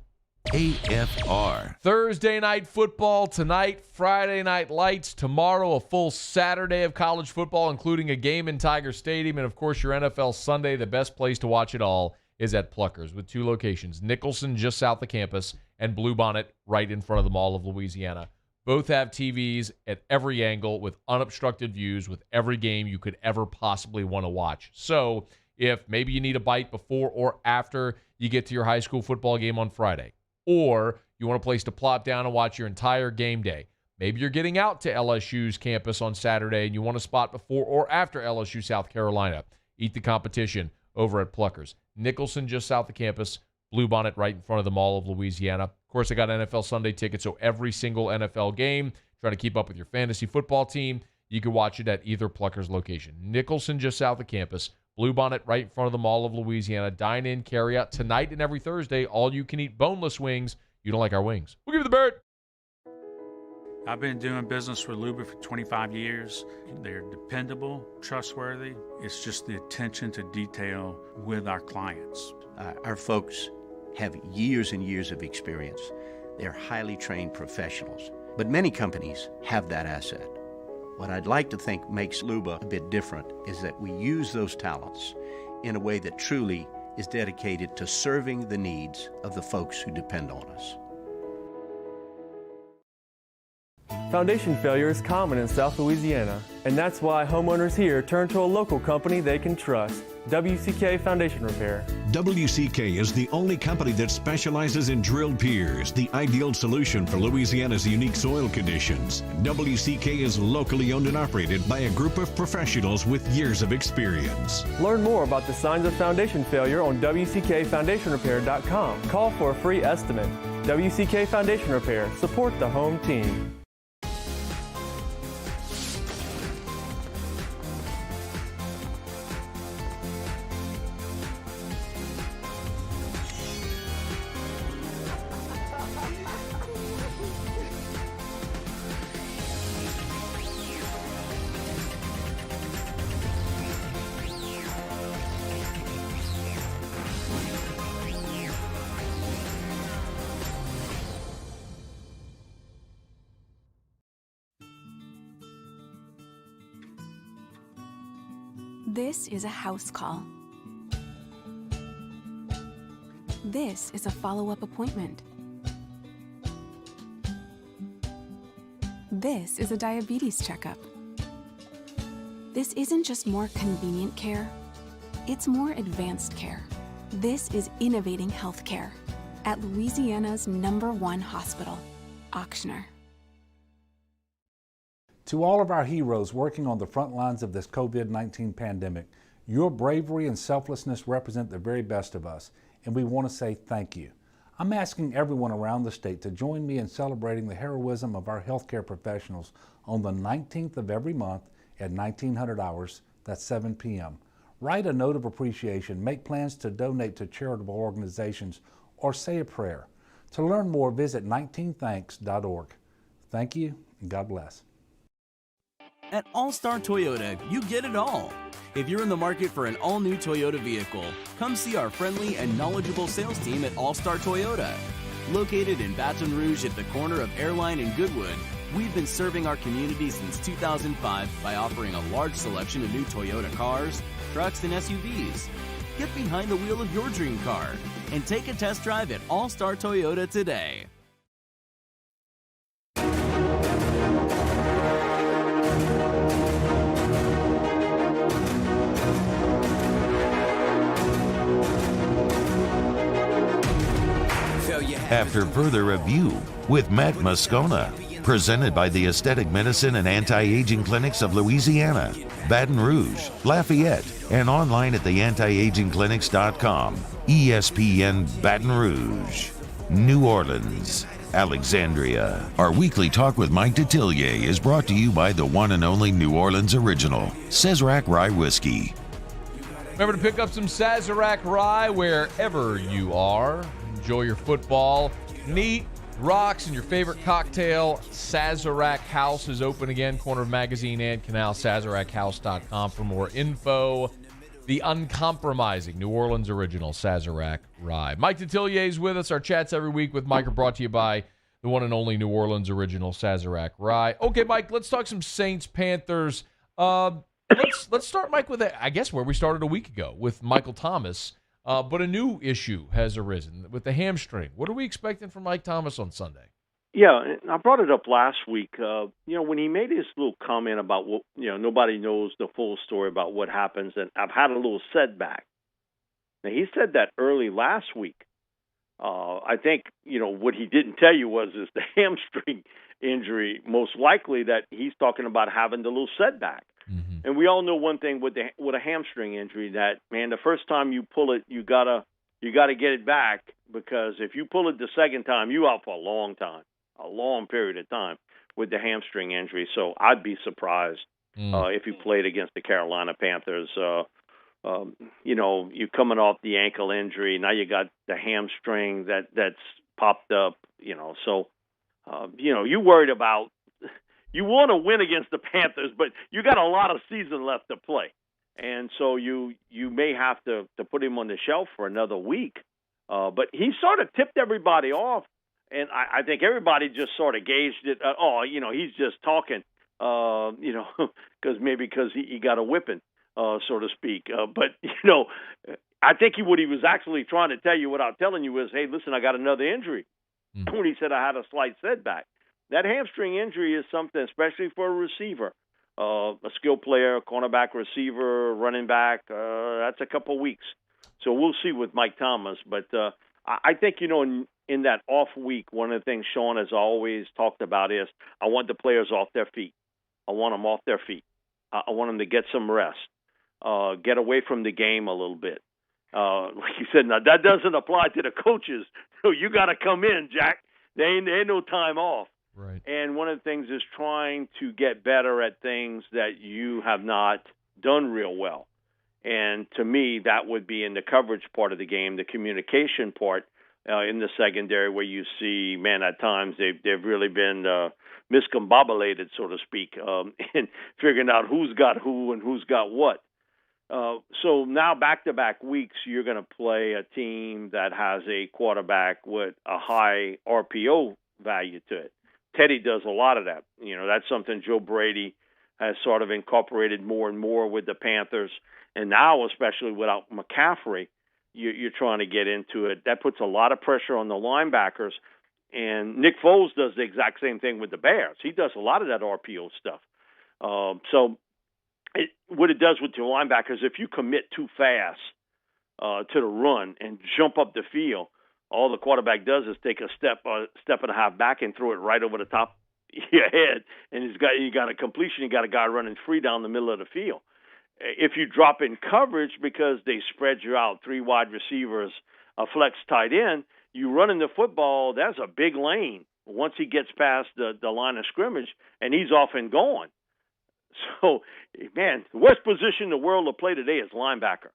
AFR. Thursday night football tonight, Friday night lights, tomorrow a full Saturday of college football, including a game in Tiger Stadium, and of course your NFL Sunday. The best place to watch it all is at Pluckers, with 2 locations, Nicholson just south of campus and Bluebonnet right in front of the Mall of Louisiana. Both have TVs at every angle with unobstructed views with every game you could ever possibly want to watch. So if maybe you need a bite before or after you get to your high school football game on Friday, or you want a place to plop down and watch your entire game day, maybe you're getting out to LSU's campus on Saturday and you want a spot before or after LSU South Carolina, eat the competition over at Pluckers. Nicholson just south of campus, Bluebonnet right in front of the Mall of Louisiana. Of course, I got NFL Sunday tickets, so every single NFL game, trying to keep up with your fantasy football team, you can watch it at either Pluckers location. Nicholson just south of campus, Bluebonnet right in front of the Mall of Louisiana. Dine in, carry out tonight and every Thursday. All you can eat boneless wings. You don't like our wings, we'll give you the bird. I've been doing business with Luba for 25 years. They're dependable, trustworthy. It's just the attention to detail with our clients. Our folks have years and years of experience. They're highly trained professionals, but many companies have that asset. What I'd like to think makes Luba a bit different is that we use those talents in a way that truly is dedicated to serving the needs of the folks who depend on us. Foundation failure is common in South Louisiana, and that's why homeowners here turn to a local company they can trust, Wcka Foundation Repair. Wcka is the only company that specializes in drilled piers, the ideal solution for Louisiana's unique soil conditions. Wcka is locally owned and operated by a group of professionals with years of experience. Learn more about the signs of foundation failure on WCKFoundationRepair.com. Call for a free estimate. WCK Foundation Repair. Support the home team. This is a house call. This is a follow-up appointment. This is a diabetes checkup. This isn't just more convenient care, it's more advanced care. This is innovating healthcare at Louisiana's #1 hospital, Auctioner. To all of our heroes working on the front lines of this COVID-19 pandemic, your bravery and selflessness represent the very best of us, and we want to say thank you. I'm asking everyone around the state to join me in celebrating the heroism of our healthcare professionals on the 19th of every month at 1900 hours, that's 7 p.m. Write a note of appreciation, make plans to donate to charitable organizations, or say a prayer. To learn more, visit 19thanks.org. Thank you, and God bless. At All-Star Toyota, you get it all. If you're in the market for an all-new Toyota vehicle, come see our friendly and knowledgeable sales team at All-Star Toyota. Located in Baton Rouge at the corner of Airline and Goodwood, we've been serving our community since 2005 by offering a large selection of new Toyota cars, trucks, and SUVs. Get behind the wheel of your dream car and take a test drive at All-Star Toyota today. After further review with Matt Moscona, presented by the Aesthetic Medicine and Anti-Aging Clinics of Louisiana, Baton Rouge, Lafayette, and online at theantiagingclinics.com. ESPN Baton Rouge, New Orleans, Alexandria. Our weekly talk with Mike Detillier is brought to you by the one and only New Orleans original, Sazerac Rye Whiskey. Remember to pick up some Sazerac Rye wherever you are. Enjoy your football. Neat rocks and your favorite cocktail. Sazerac House is open again, corner of Magazine and Canal. SazeracHouse.com for more info. the uncompromising New Orleans original Sazerac Rye. Mike Detillier is with us. Our chats every week with Mike are brought to you by the one and only New Orleans original Sazerac Rye. Okay, Mike, let's talk some Saints-Panthers. Let's start, Mike, with, I guess, where we started a week ago with Michael Thomas. But a new issue has arisen with the hamstring. What are we expecting from Mike Thomas on Sunday? Yeah, and I brought it up last week. When he made his little comment about what, nobody knows the full story about what happens, and I've had a little setback. Now, he said that early last week. I think, what he didn't tell you is the hamstring injury, most likely that he's talking about having the little setback. Mm-hmm. And we all know one thing with a hamstring injury, that, man, the first time you pull it, you gotta get it back, because if you pull it the second time, you out for a long period of time with the hamstring injury. So I'd be surprised if he played against the Carolina Panthers. You coming off the ankle injury, now you got the hamstring that's popped up. So you worried about. You want to win against the Panthers, but you got a lot of season left to play, and so you may have to put him on the shelf for another week. But he sort of tipped everybody off, and I think everybody just sort of gauged it. He's just talking, because he got a whipping, so to speak. But I think what he was actually trying to tell you without telling you is, hey, listen, I got another injury. When he said I had a slight setback. That hamstring injury is something, especially for a receiver, a skill player, cornerback, receiver, running back. That's a couple weeks. So we'll see with Mike Thomas. But I think, in that off week, one of the things Sean has always talked about is I want the players off their feet. I want them off their feet. I want them to get some rest, get away from the game a little bit. Like you said, now that doesn't apply to the coaches. So you got to come in, Jack. There ain't no time off. Right. And one of the things is trying to get better at things that you have not done real well. And to me, that would be in the coverage part of the game, the communication part in the secondary, where you see, man, at times they've really been miscombobulated, so to speak, in figuring out who's got who and who's got what. So now back-to-back weeks, you're going to play a team that has a quarterback with a high RPO value to it. Teddy does a lot of that. That's something Joe Brady has sort of incorporated more and more with the Panthers. And now, especially without McCaffrey, you're trying to get into it. That puts a lot of pressure on the linebackers. And Nick Foles does the exact same thing with the Bears. He does a lot of that RPO stuff. What it does with your linebackers, if you commit too fast to the run and jump up the field, all the quarterback does is take a step and a half back and throw it right over the top of your head, and you got a completion. You got a guy running free down the middle of the field. If you drop in coverage because they spread you out, 3 wide receivers, a flex tight end, you running the football. That's a big lane once he gets past the line of scrimmage, and he's off and gone. So, man, the worst position in the world to play today is linebacker.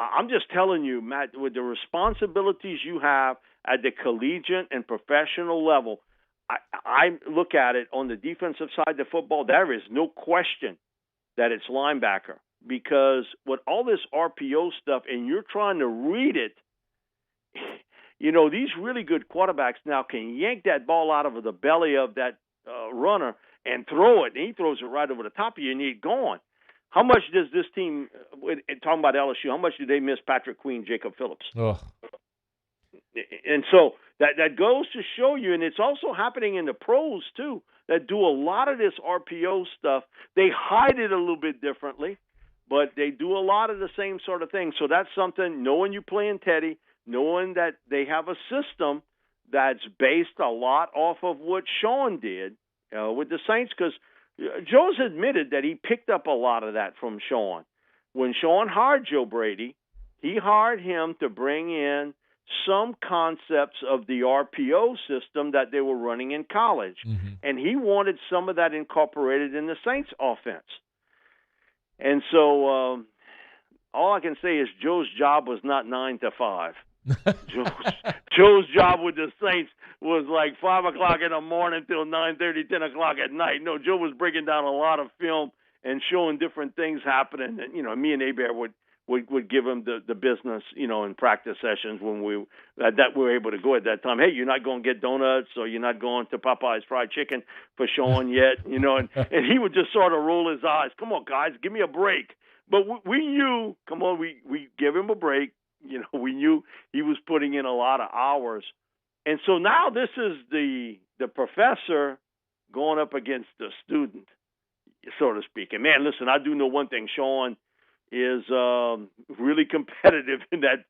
I'm just telling you, Matt, with the responsibilities you have at the collegiate and professional level, I look at it on the defensive side of the football, there is no question that it's linebacker. Because with all this RPO stuff, and you're trying to read it, these really good quarterbacks now can yank that ball out of the belly of that runner and throw it, and he throws it right over the top of you, and you're gone. How much does this team, talking about LSU, how much do they miss Patrick Queen, Jacob Phillips? Ugh. And so that goes to show you, and it's also happening in the pros too, that do a lot of this RPO stuff. They hide it a little bit differently, but they do a lot of the same sort of thing. So that's something, knowing you play in Teddy, knowing that they have a system that's based a lot off of what Sean did with the Saints, because Joe's admitted that he picked up a lot of that from Sean. When Sean hired Joe Brady, he hired him to bring in some concepts of the RPO system that they were running in college. Mm-hmm. And he wanted some of that incorporated in the Saints offense. And so all I can say is Joe's job was not 9 to 5. Joe's job with the Saints was like 5 o'clock in the morning till 9:30, 10 o'clock at night. No, Joe was breaking down a lot of film and showing different things happening. And, me and Abear would give him the business, in practice sessions when we were able to go at that time. Hey, you're not going to get donuts, or you're not going to Popeye's fried chicken for Sean yet, and he would just sort of roll his eyes. Come on, guys, give me a break. But we knew, come on, we give him a break. We knew he was putting in a lot of hours. And so now this is the professor going up against the student, so to speak. And, man, listen, I do know one thing. Sean is really competitive in that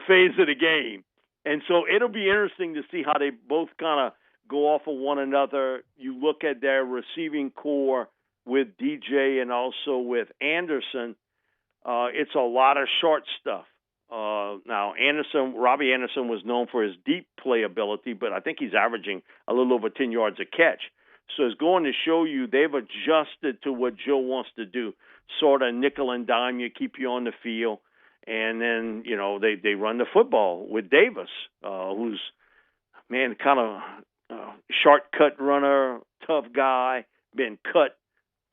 phase of the game. And so it'll be interesting to see how they both kind of go off of one another. You look at their receiving core with DJ and also with Anderson. It's a lot of short stuff. Now, Robbie Anderson was known for his deep playability, but I think he's averaging a little over 10 yards a catch. So it's going to show you they've adjusted to what Joe wants to do, sort of nickel and dime you, keep you on the field. And then, they run the football with Davis, who's, man, kind of shortcut runner, tough guy, been cut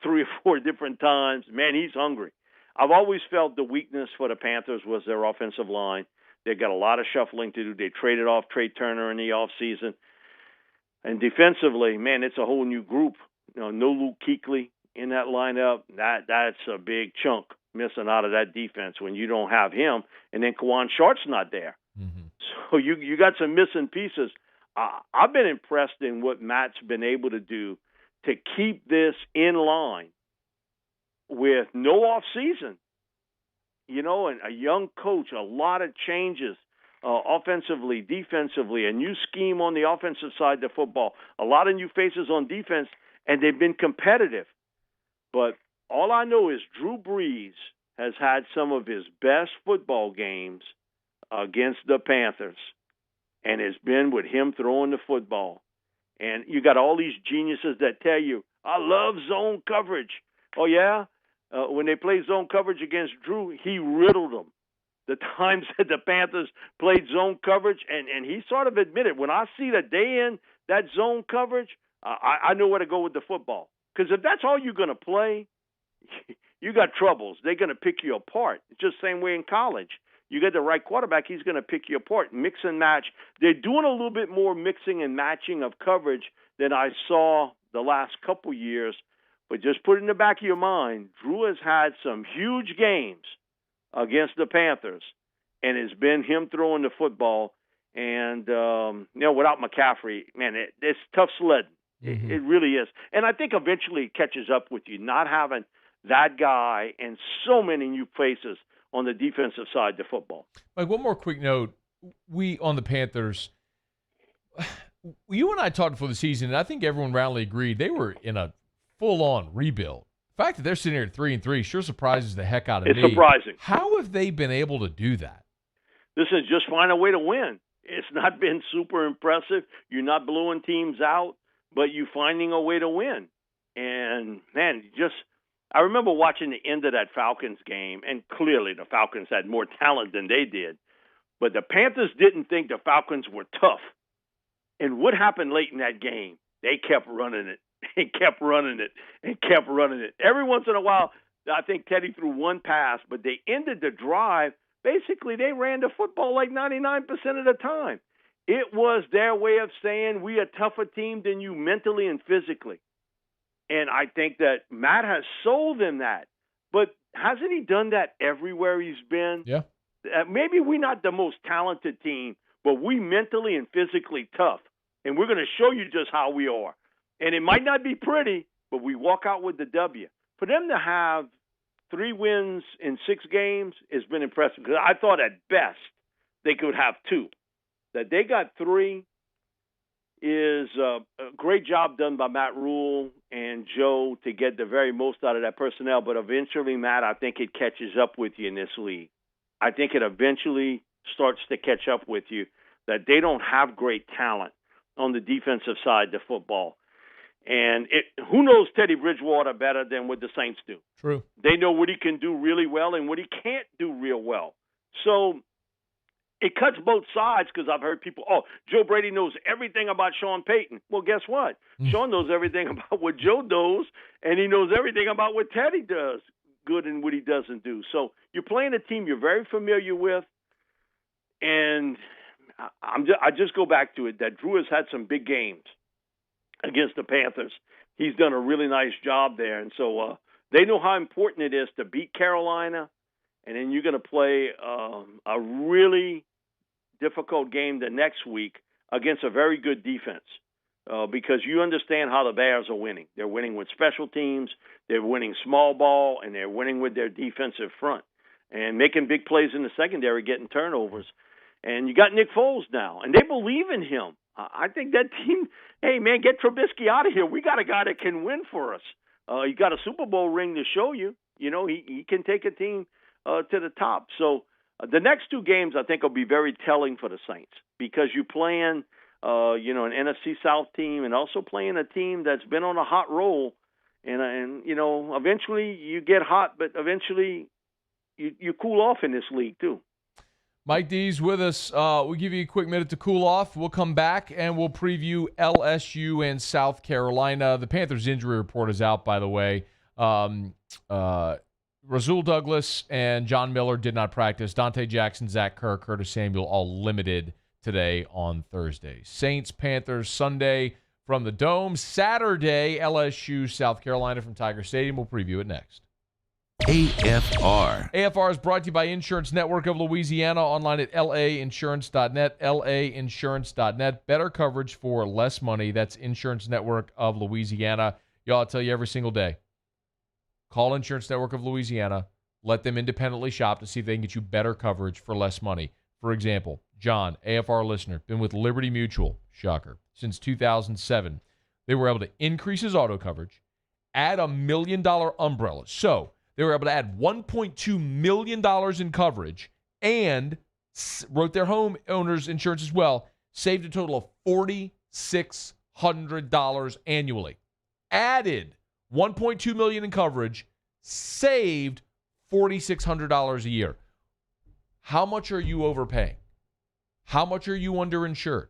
3 or 4 different times. Man, he's hungry. I've always felt the weakness for the Panthers was their offensive line. They got a lot of shuffling to do. They traded off Trey Turner in the offseason. And defensively, man, it's a whole new group. No Luke Kuechly in that lineup. That's a big chunk missing out of that defense when you don't have him. And then Kawan Short's not there. Mm-hmm. So you got some missing pieces. I've been impressed in what Matt's been able to do to keep this in line with no off season, and a young coach, a lot of changes offensively, defensively, a new scheme on the offensive side of the football, a lot of new faces on defense, and they've been competitive. But all I know is Drew Brees has had some of his best football games against the Panthers, and it's been with him throwing the football. And you got all these geniuses that tell you, I love zone coverage. Oh, yeah? When they played zone coverage against Drew, he riddled them. The times that the Panthers played zone coverage, and he sort of admitted, when I see that they in that zone coverage, I know where to go with the football. Because if that's all you're going to play, you got troubles. They're going to pick you apart. It's just the same way in college. You get the right quarterback, he's going to pick you apart, mix and match. They're doing a little bit more mixing and matching of coverage than I saw the last couple years. But just put it in the back of your mind, Drew has had some huge games against the Panthers, and it's been him throwing the football. And, without McCaffrey, man, it's tough sledding. Mm-hmm. It really is. And I think eventually it catches up with you, not having that guy and so many new faces on the defensive side of the football. Mike, one more quick note. We, on the Panthers, you and I talked before the season, and I think everyone roundly agreed they were in a full-on rebuild. The fact that they're sitting here at 3-3 sure surprises the heck out of me. It's surprising. How have they been able to do that? Listen, just find a way to win. It's not been super impressive. You're not blowing teams out, but you're finding a way to win. And, man, I remember watching the end of that Falcons game, and clearly the Falcons had more talent than they did. But the Panthers didn't think the Falcons were tough. And what happened late in that game? They kept running it. And kept running it and kept running it. Every once in a while, I think Teddy threw one pass, but they ended the drive. Basically, they ran the football like 99% of the time. It was their way of saying we a tougher team than you mentally and physically. And I think that Matt has sold them that. But hasn't he done that everywhere he's been? Yeah. Maybe we're not the most talented team, but we mentally and physically tough. And we're going to show you just how we are. And it might not be pretty, but we walk out with the W. For them to have 3 wins in 6 games has been impressive. Because I thought at best they could have 2. That they got 3 is a great job done by Matt Rule and Joe to get the very most out of that personnel. But eventually, Matt, I think it catches up with you in this league. I think it eventually starts to catch up with you that they don't have great talent on the defensive side of the football. And who knows Teddy Bridgewater better than what the Saints do? True. They know what he can do really well and what he can't do real well. So it cuts both sides because I've heard people, Joe Brady knows everything about Sean Payton. Well, guess what? Sean knows everything about what Joe does, and he knows everything about what Teddy does good and what he doesn't do. So you're playing a team you're very familiar with, and I just go back to it that Drew has had some big games against the Panthers. He's done a really nice job there, and so they know how important it is to beat Carolina, and then you're going to play a really difficult game the next week against a very good defense because you understand how the Bears are winning. They're winning with special teams, they're winning small ball, and they're winning with their defensive front and making big plays in the secondary, getting turnovers. And you got Nick Foles now, and they believe in him. I think that team, hey, man, get Trubisky out of here. We got a guy that can win for us. He got a Super Bowl ring to show you. You know, he can take a team to the top. So the next two games, I think, will be very telling for the Saints because you're playing, an NFC South team and also playing a team that's been on a hot roll. And eventually you get hot, but eventually you cool off in this league too. Mike D's with us. We'll give you a quick minute to cool off. We'll come back and we'll preview LSU and South Carolina. The Panthers injury report is out, by the way. Rasul Douglas and John Miller did not practice. Dante Jackson, Zach Kerr, Curtis Samuel all limited today on Thursday. Saints, Panthers, Sunday from the Dome. Saturday, LSU, South Carolina from Tiger Stadium. We'll preview it next. AFR. AFR is brought to you by Insurance Network of Louisiana, online at lainsurance.net, lainsurance.net. Better coverage for less money. That's Insurance Network of Louisiana. Y'all, I tell you every single day. Call Insurance Network of Louisiana. Let them independently shop to see if they can get you better coverage for less money. For example, John, AFR listener, been with Liberty Mutual, shocker, since 2007. They were able to increase his auto coverage, add $1 million umbrella. So they were able to add $1.2 million in coverage and wrote their homeowners insurance as well, saved a total of $4,600 annually. Added $1.2 million in coverage, saved $4,600 a year. How much are you overpaying? How much are you underinsured?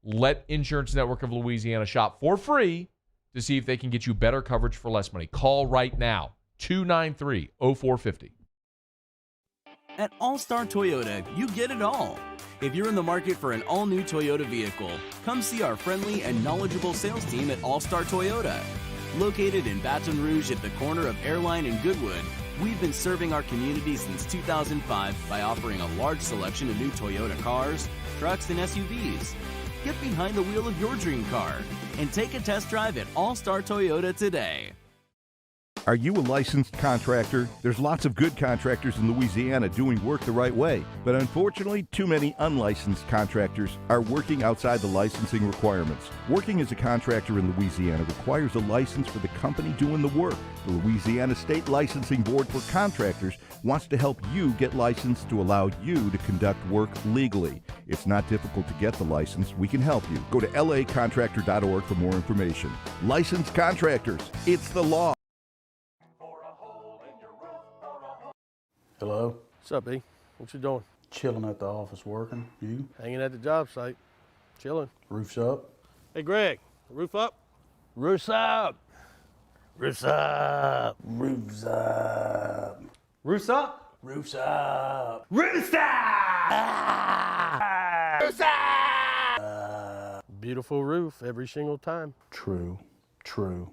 Let Insurance Network of Louisiana shop for free to see if they can get you better coverage for less money. Call right now, 293-0450. At All-Star Toyota, you get it all. If you're in the market for an all-new Toyota vehicle, come see our friendly and knowledgeable sales team at All-Star Toyota. Located in Baton Rouge at the corner of Airline and Goodwood, we've been serving our community since 2005 by offering a large selection of new Toyota cars, trucks, and SUVs. Get behind the wheel of your dream car and take a test drive at All-Star Toyota today. Are you a licensed contractor? There's lots of good contractors in Louisiana doing work the right way, but unfortunately, too many unlicensed contractors are working outside the licensing requirements. Working as a contractor in Louisiana requires a license for the company doing the work. The Louisiana State Licensing Board for Contractors wants to help you get licensed to allow you to conduct work legally. It's not difficult to get the license. We can help you. Go to lacontractor.org for more information. Licensed contractors, it's the law. Hello. What's up, B? What you doing? Chilling at the office working. You? Hanging at the job site. Chilling. Roof's up? Hey, Greg, roof up? Roof's up. Roof's up. Roof's up. Roof's up? Roof's up. Roof's up! Roof's up! Beautiful roof every single time. True. True.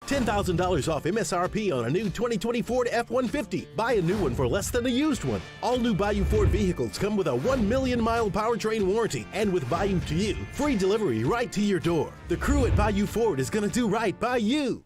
$10,000 off MSRP on a new 2020 Ford F-150. Buy a new one for less than a used one. All new Bayou Ford vehicles come with a 1 million mile powertrain warranty, and with Bayou to You, free delivery right to your door. The crew at Bayou Ford is going to do right by you.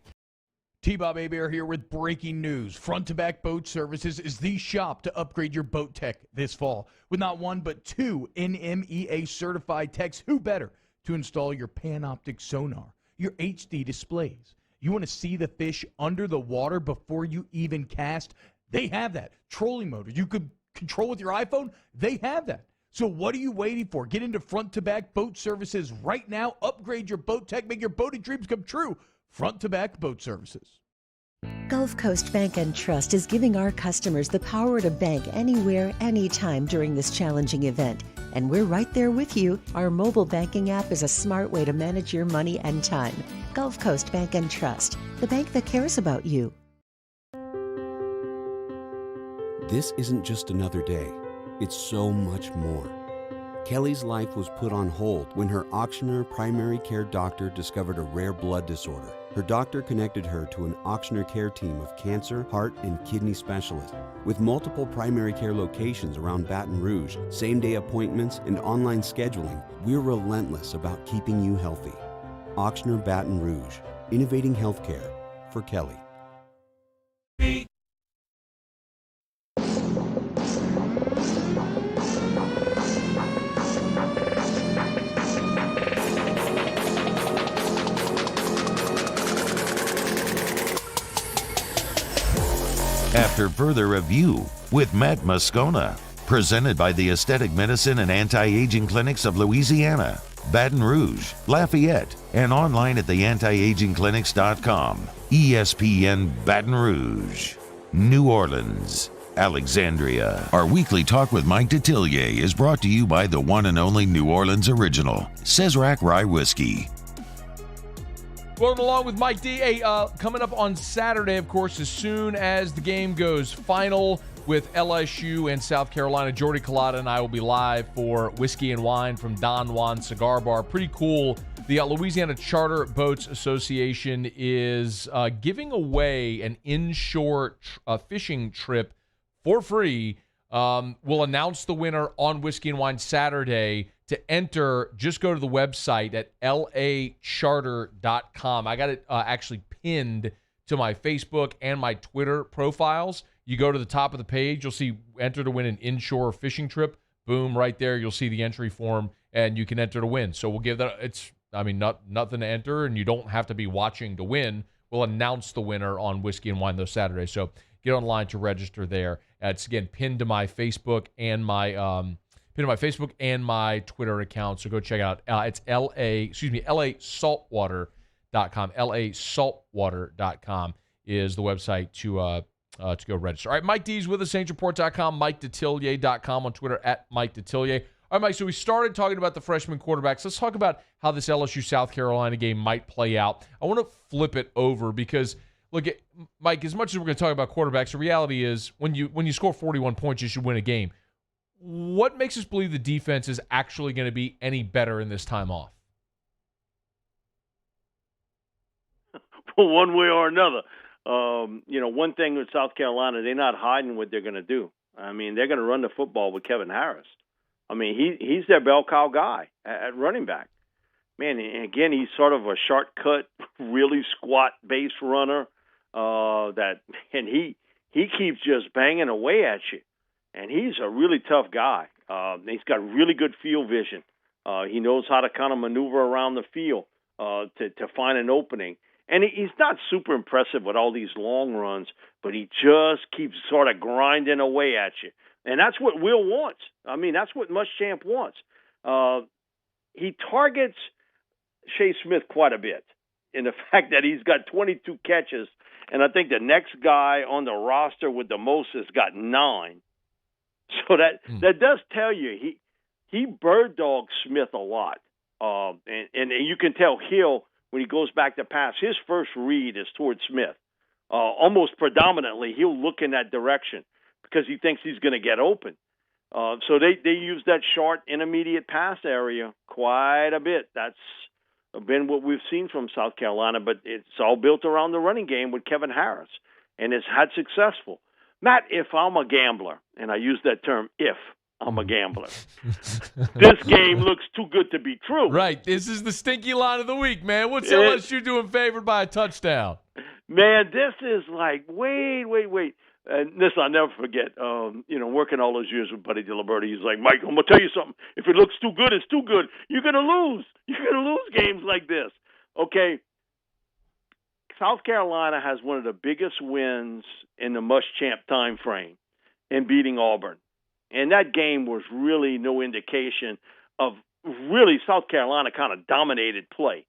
T-Bob Hebert here with breaking news. Front to Back Boat Services is the shop to upgrade your boat tech this fall. With not one but two NMEA certified techs, who better to install your Panoptic sonar, your HD displays. You want to see the fish under the water before you even cast? They have that. Trolling motor you could control with your iPhone? They have that. So what are you waiting for? Get into Front to Back Boat Services right now. Upgrade your boat tech. Make your boating dreams come true. Front to Back Boat Services. Gulf Coast Bank and Trust is giving our customers the power to bank anywhere, anytime during this challenging event. And we're right there with you. Our mobile banking app is a smart way to manage your money and time. Gulf Coast Bank and Trust, the bank that cares about you. This isn't just another day. It's so much more. Kelly's life was put on hold when her auctioneer primary care doctor discovered a rare blood disorder. Her doctor connected her to an auctioneer care team of cancer, heart, and kidney specialists. With multiple primary care locations around Baton Rouge, same-day appointments, and online scheduling, we're relentless about keeping you healthy. Auctioneer Baton Rouge, innovating healthcare for Kelly. After further review with Matt Moscona, presented by the Aesthetic Medicine and Anti-Aging Clinics of Louisiana, Baton Rouge, Lafayette, and online at theantiagingclinics.com. ESPN Baton Rouge, New Orleans, Alexandria. Our weekly talk with Mike Detillier is brought to you by the one and only New Orleans original, Cesarac Rye Whiskey. Going along with Mike D. Hey, coming up on Saturday, of course, as soon as the game goes final with LSU and South Carolina, Jordy Collada and I will be live for Whiskey and Wine from Don Juan Cigar Bar. Pretty cool. The Louisiana Charter Boats Association is giving away an inshore fishing trip for free. We'll announce the winner on Whiskey and Wine Saturday. To enter, just go to the website at lacharter.com. I got it actually pinned to my Facebook and my Twitter profiles. You go to the top of the page, you'll see enter to win an inshore fishing trip. Boom, right there, you'll see the entry form, and you can enter to win. So we'll give that, nothing to enter, and you don't have to be watching to win. We'll announce the winner on Whiskey and Wine those Saturdays. So get online to register there. It's, again, pinned to my Facebook and my Twitter account, so go check it out. It's LAsaltwater.com. LAsaltwater.com is the website to go register. All right, Mike D's with us, SaintsReport.com, MikeDetillier.com on Twitter, at Mike Detillier. All right, Mike, so we started talking about the freshman quarterbacks. Let's talk about how this LSU-South Carolina game might play out. I want to flip it over because, look, Mike, as much as we're going to talk about quarterbacks, the reality is when you score 41 points, you should win a game. What makes us believe the defense is actually going to be any better in this time off? One way or another. One thing with South Carolina, they're not hiding what they're going to do. I mean, they're going to run the football with Kevin Harris. I mean, he's their bell cow guy at running back. Man, and again, he's sort of a shortcut, really squat base runner. He keeps just banging away at you. And he's a really tough guy. He's got really good field vision. He knows how to kind of maneuver around the field to find an opening. And he's not super impressive with all these long runs, but he just keeps sort of grinding away at you. And that's what Will wants. I mean, that's what Muschamp wants. He targets Shea Smith quite a bit in the fact that he's got 22 catches, and I think the next guy on the roster with the most has got 9. So that does tell you he bird dogs Smith a lot, and you can tell Hill when he goes back to pass, his first read is towards Smith. Almost predominantly, he'll look in that direction because he thinks he's going to get open. So they use that short intermediate pass area quite a bit. That's been what we've seen from South Carolina, but it's all built around the running game with Kevin Harris, and it's had successful. Matt, if I'm a gambler, and I use that term, if I'm a gambler, this game looks too good to be true. Right. This is the stinky line of the week, man. What's LSU doing favored by a touchdown? Man, this is like, wait. And listen, I'll never forget, working all those years with Buddy DiLiberto, he's like, Mike, I'm going to tell you something. If it looks too good, it's too good. You're going to lose. You're going to lose games like this. Okay. South Carolina has one of the biggest wins in the Muschamp time frame in beating Auburn. And that game was really no indication of really South Carolina kind of dominated play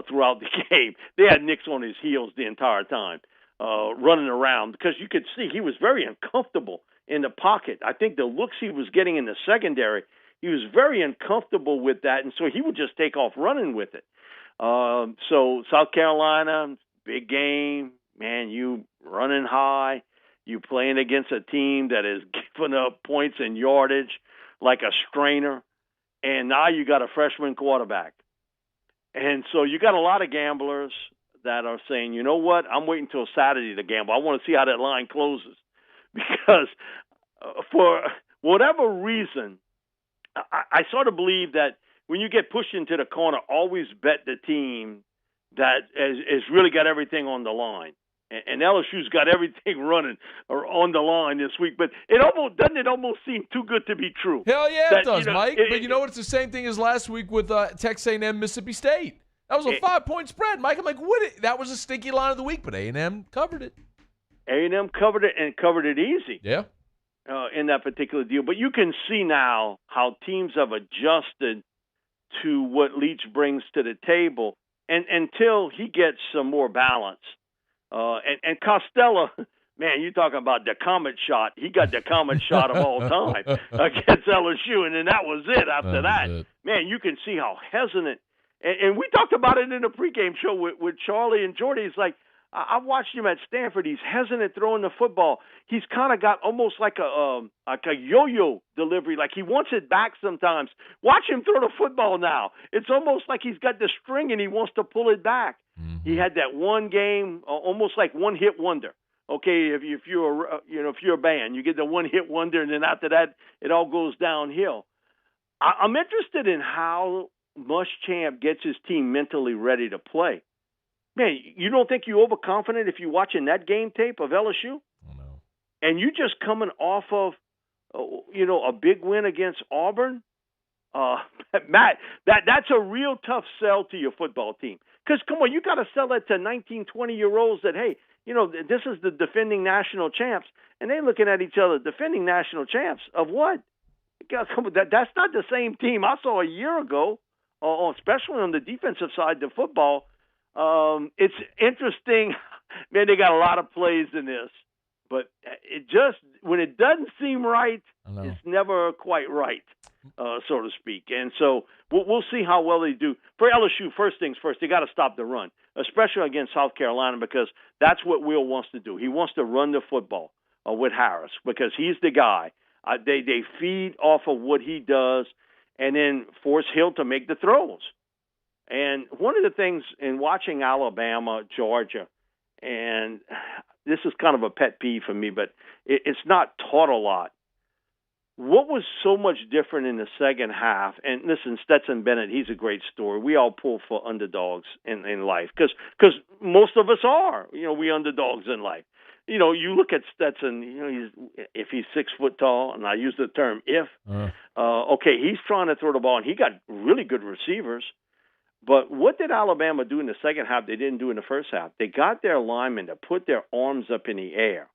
throughout the game. They had Nix on his heels the entire time. running around because you could see he was very uncomfortable in the pocket. I think the looks he was getting in the secondary, he was very uncomfortable with that, and so he would just take off running with it. So South Carolina, big game, man, you running high, you playing against a team that is giving up points and yardage like a strainer, and now you got a freshman quarterback. And so you got a lot of gamblers that are saying, you know what, I'm waiting until Saturday to gamble. I want to see how that line closes. Because for whatever reason, I sort of believe that when you get pushed into the corner, always bet the team that has really got everything on the line. And LSU's got everything running or on the line this week. But doesn't it almost seem too good to be true? Hell yeah, that, it does, Mike. But you know what? It's the same thing as last week with Texas A&M, Mississippi State. That was a 5-point spread, Mike. I'm like, that was a stinky line of the week, but A&M covered it. A&M covered it and covered it easy. Yeah. In that particular deal. But you can see now how teams have adjusted to what Leach brings to the table and until he gets some more balance. And Costello, man, you talking about the comet shot. He got the comet shot of all time against LSU, and then that was it after that. Man, you can see how hesitant. And we talked about it in the pregame show with Charlie and Jordy. It's like, I watched him at Stanford. He's hesitant throwing the football. He's kind of got almost like a yo-yo delivery. Like he wants it back sometimes. Watch him throw the football now. It's almost like he's got the string and he wants to pull it back. Mm-hmm. He had that one game, almost like one hit wonder. Okay, if you're a band, you get the one hit wonder, and then after that, it all goes downhill. I'm interested in how Muschamp gets his team mentally ready to play. Man, you don't think you're overconfident if you're watching that game tape of LSU? Oh, no. And you just coming off of, a big win against Auburn? Matt, that's a real tough sell to your football team. Because, come on, you got to sell that to 19, 20-year-olds that, hey, this is the defending national champs. And they're looking at each other, defending national champs of what? That's not the same team I saw a year ago, especially on the defensive side of football. It's interesting, man. They got a lot of plays in this, but it just when it doesn't seem right, it's never quite right, so to speak. And so we'll see how well they do. For LSU, first things first, they got to stop the run, especially against South Carolina, because that's what Will wants to do. He wants to run the football with Harris because he's the guy. They feed off of what he does, and then force Hill to make the throws. And one of the things in watching Alabama, Georgia, and this is kind of a pet peeve for me, but it's not taught a lot. What was so much different in the second half? And listen, Stetson Bennett, he's a great story. We all pull for underdogs in life because most of us are. We underdogs in life. You look at Stetson, if he's 6 foot tall, and I use the term if, okay, he's trying to throw the ball, and he got really good receivers. But what did Alabama do in the second half they didn't do in the first half? They got their linemen to put their arms up in the air.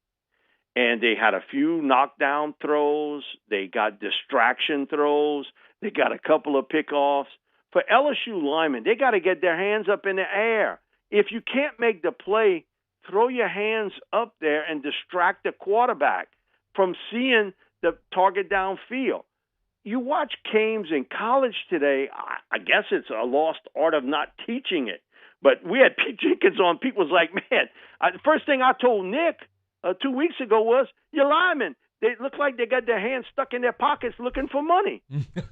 And they had a few knockdown throws. They got distraction throws. They got a couple of pickoffs. For LSU linemen, they got to get their hands up in the air. If you can't make the play, throw your hands up there and distract the quarterback from seeing the target downfield. You watch games in college today, I guess it's a lost art of not teaching it. But we had Pete Jenkins on. Pete was like, man, the first thing I told Nick 2 weeks ago was, your linemen, they look like they got their hands stuck in their pockets looking for money.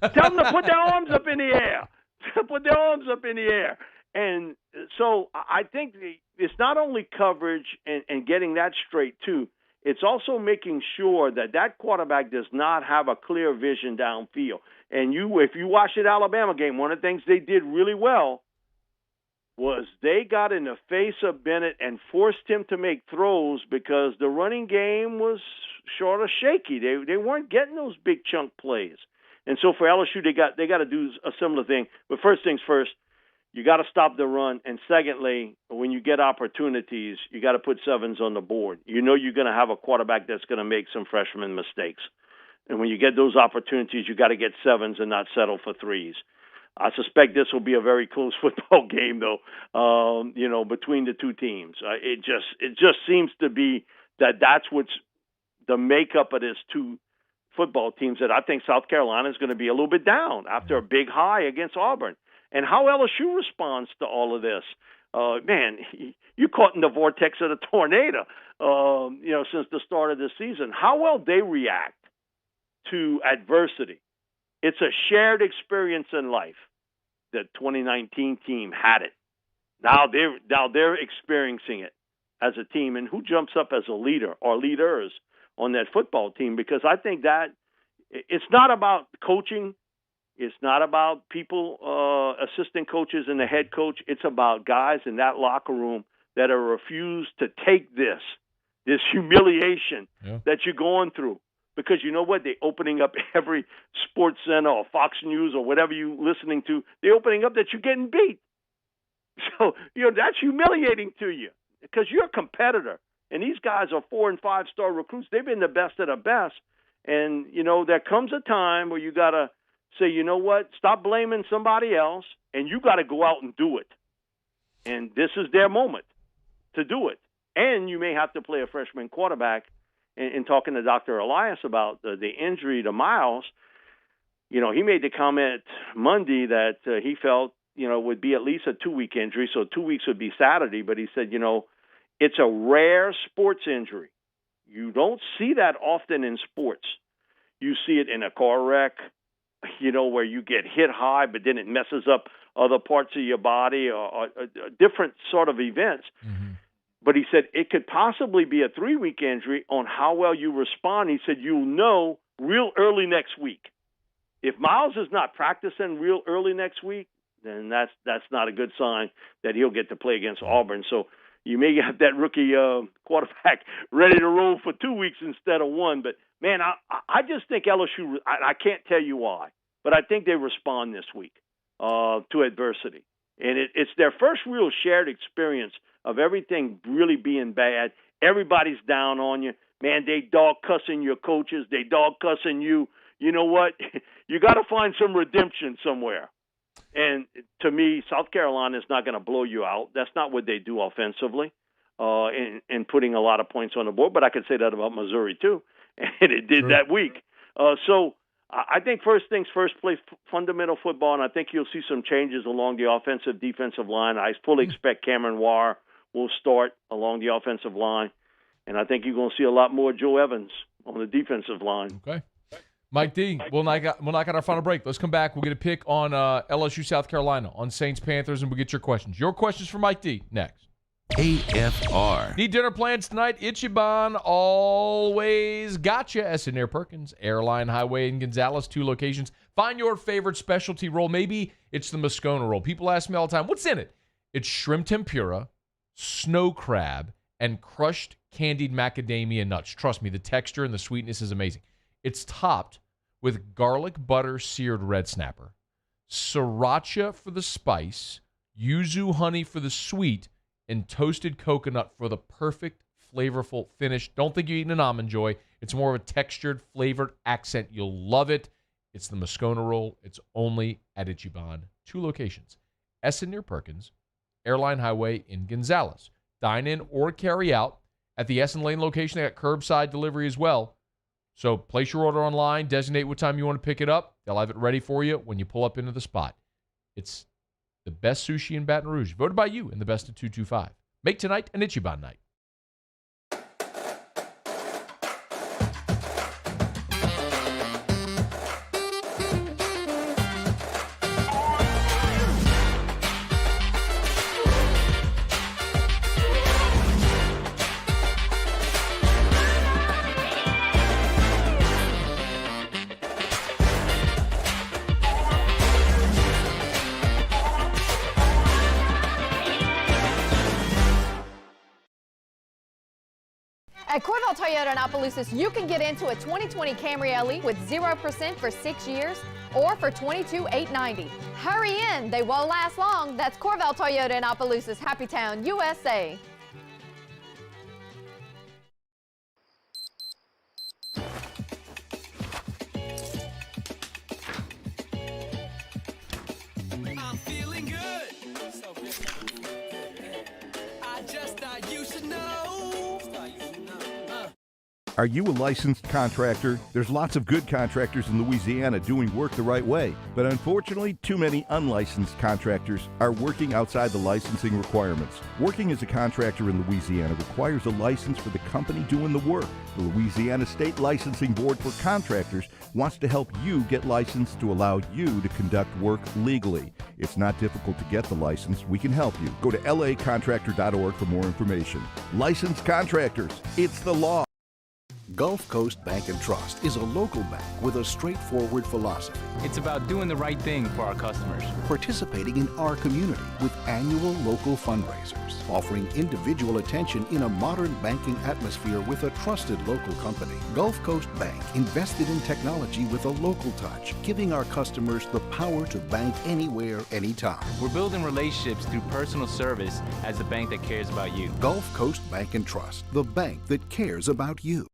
Tell them to put their arms up in the air. Put their arms up in the air. And so I think it's not only coverage and getting that straight, too. It's also making sure that quarterback does not have a clear vision downfield. And if you watch the Alabama game, one of the things they did really well was they got in the face of Bennett and forced him to make throws because the running game was sort of shaky. They weren't getting those big chunk plays. And so for LSU, they got to do a similar thing. But first things first, you got to stop the run. And secondly, when you get opportunities, you got to put sevens on the board. You're going to have a quarterback that's going to make some freshman mistakes. And when you get those opportunities, you got to get sevens and not settle for threes. I suspect this will be a very close football game, though. Between the two teams, it just seems to be that's what's the makeup of this two football teams. That I think South Carolina is going to be a little bit down after a big high against Auburn, and how LSU responds to all of this. Man, you caught in the vortex of the tornado. Since the start of the season, how well they react to adversity. It's a shared experience in life. The 2019 team had it. Now they're experiencing it as a team, and who jumps up as a leader or leaders on that football team? Because I think that it's not about coaching. It's not about people, assistant coaches and the head coach. It's about guys in that locker room that are refused to take this humiliation that you're going through. Because you know what? They're opening up every Sports Center or Fox News or whatever you're listening to. They're opening up that you're getting beat. So, that's humiliating to you because you're a competitor. And these guys are 4- and 5-star recruits. They've been the best of the best. And, there comes a time where you got to say, you know what? Stop blaming somebody else, and you got to go out and do it. And this is their moment to do it. And you may have to play a freshman quarterback. In talking to Dr. Elias about the injury to Miles, he made the comment Monday that he felt, would be at least a 2-week injury. So 2 weeks would be Saturday. But he said, it's a rare sports injury. You don't see that often in sports. You see it in a car wreck, where you get hit high, but then it messes up other parts of your body or different sort of events. Mm-hmm. But he said it could possibly be a 3-week injury on how well you respond. He said you'll know real early next week. If Miles is not practicing real early next week, then that's not a good sign that he'll get to play against Auburn. So you may have that rookie quarterback ready to roll for 2 weeks instead of 1. But, man, I just think LSU – I can't tell you why, but I think they respond this week to adversity. And it's their first real shared experience of everything really being bad. Everybody's down on you. Man, they dog cussing your coaches. They dog cussing you. You know what? You got to find some redemption somewhere. And to me, South Carolina is not going to blow you out. That's not what they do offensively in putting a lot of points on the board. But I could say that about Missouri, too. And it did that week. So I think first things first, play fundamental football, and I think you'll see some changes along the offensive, defensive line. I fully expect Cameron Warr will start along the offensive line, and I think you're going to see a lot more Joe Evans on the defensive line. Okay. Mike D, we'll knock out our final break. Let's come back. We'll get a pick on LSU, South Carolina, on Saints, Panthers, and we'll get your questions. Your questions for Mike D next. AFR. Need dinner plans tonight? Ichiban always gotcha. Essen near Perkins, Airline Highway in Gonzales, 2 locations. Find your favorite specialty roll. Maybe it's the Moscona roll. People ask me all the time, what's in it? It's shrimp tempura, snow crab, and crushed candied macadamia nuts. Trust me, the texture and the sweetness is amazing. It's topped with garlic butter seared red snapper, sriracha for the spice, yuzu honey for the sweet, and toasted coconut for the perfect flavorful finish. Don't think you're eating an Almond Joy. It's more of a textured, flavored accent. You'll love it. It's the Moscona roll. It's only at Ichiban. 2 locations. Essen near Perkins, Airline Highway in Gonzales. Dine in or carry out at the Essen Lane location. They got curbside delivery as well. So place your order online. Designate what time you want to pick it up. They'll have it ready for you when you pull up into the spot. It's the best sushi in Baton Rouge, voted by you in the best of 225. Make tonight an Ichiban night. At Corvell Toyota in Opelousas, you can get into a 2020 Camry LE with 0% for 6 years or for $22,890. Hurry in, they won't last long. That's Corvell Toyota in Opelousas, Happy Town, USA. Are you a licensed contractor? There's lots of good contractors in Louisiana doing work the right way, but unfortunately, too many unlicensed contractors are working outside the licensing requirements. Working as a contractor in Louisiana requires a license for the company doing the work. The Louisiana State Licensing Board for Contractors wants to help you get licensed to allow you to conduct work legally. It's not difficult to get the license. We can help you. Go to lacontractor.org for more information. Licensed contractors, it's the law. Gulf Coast Bank and Trust is a local bank with a straightforward philosophy. It's about doing the right thing for our customers. Participating in our community with annual local fundraisers. Offering individual attention in a modern banking atmosphere with a trusted local company. Gulf Coast Bank invested in technology with a local touch, giving our customers the power to bank anywhere, anytime. We're building relationships through personal service as the bank that cares about you. Gulf Coast Bank and Trust, the bank that cares about you.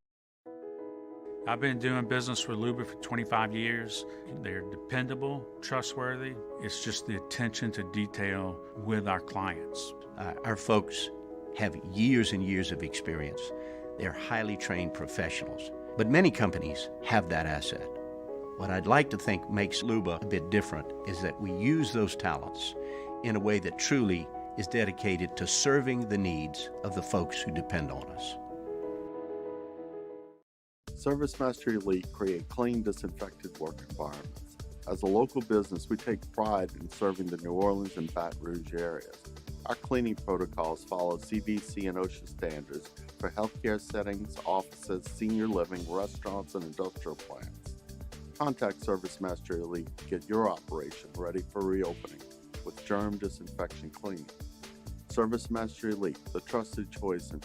I've been doing business with Wcka for 25 years. They're dependable, trustworthy. It's just the attention to detail with our clients. Our folks have years and years of experience. They're highly trained professionals. But many companies have that asset. What I'd like to think makes Wcka a bit different is that we use those talents in a way that truly is dedicated to serving the needs of the folks who depend on us. ServiceMaster Elite create clean, disinfected work environments. As a local business, we take pride in serving the New Orleans and Baton Rouge areas. Our cleaning protocols follow CDC and OSHA standards for healthcare settings, offices, senior living, restaurants, and industrial plants. Contact ServiceMaster Elite to get your operation ready for reopening with germ disinfection cleaning. ServiceMaster Elite, the trusted choice in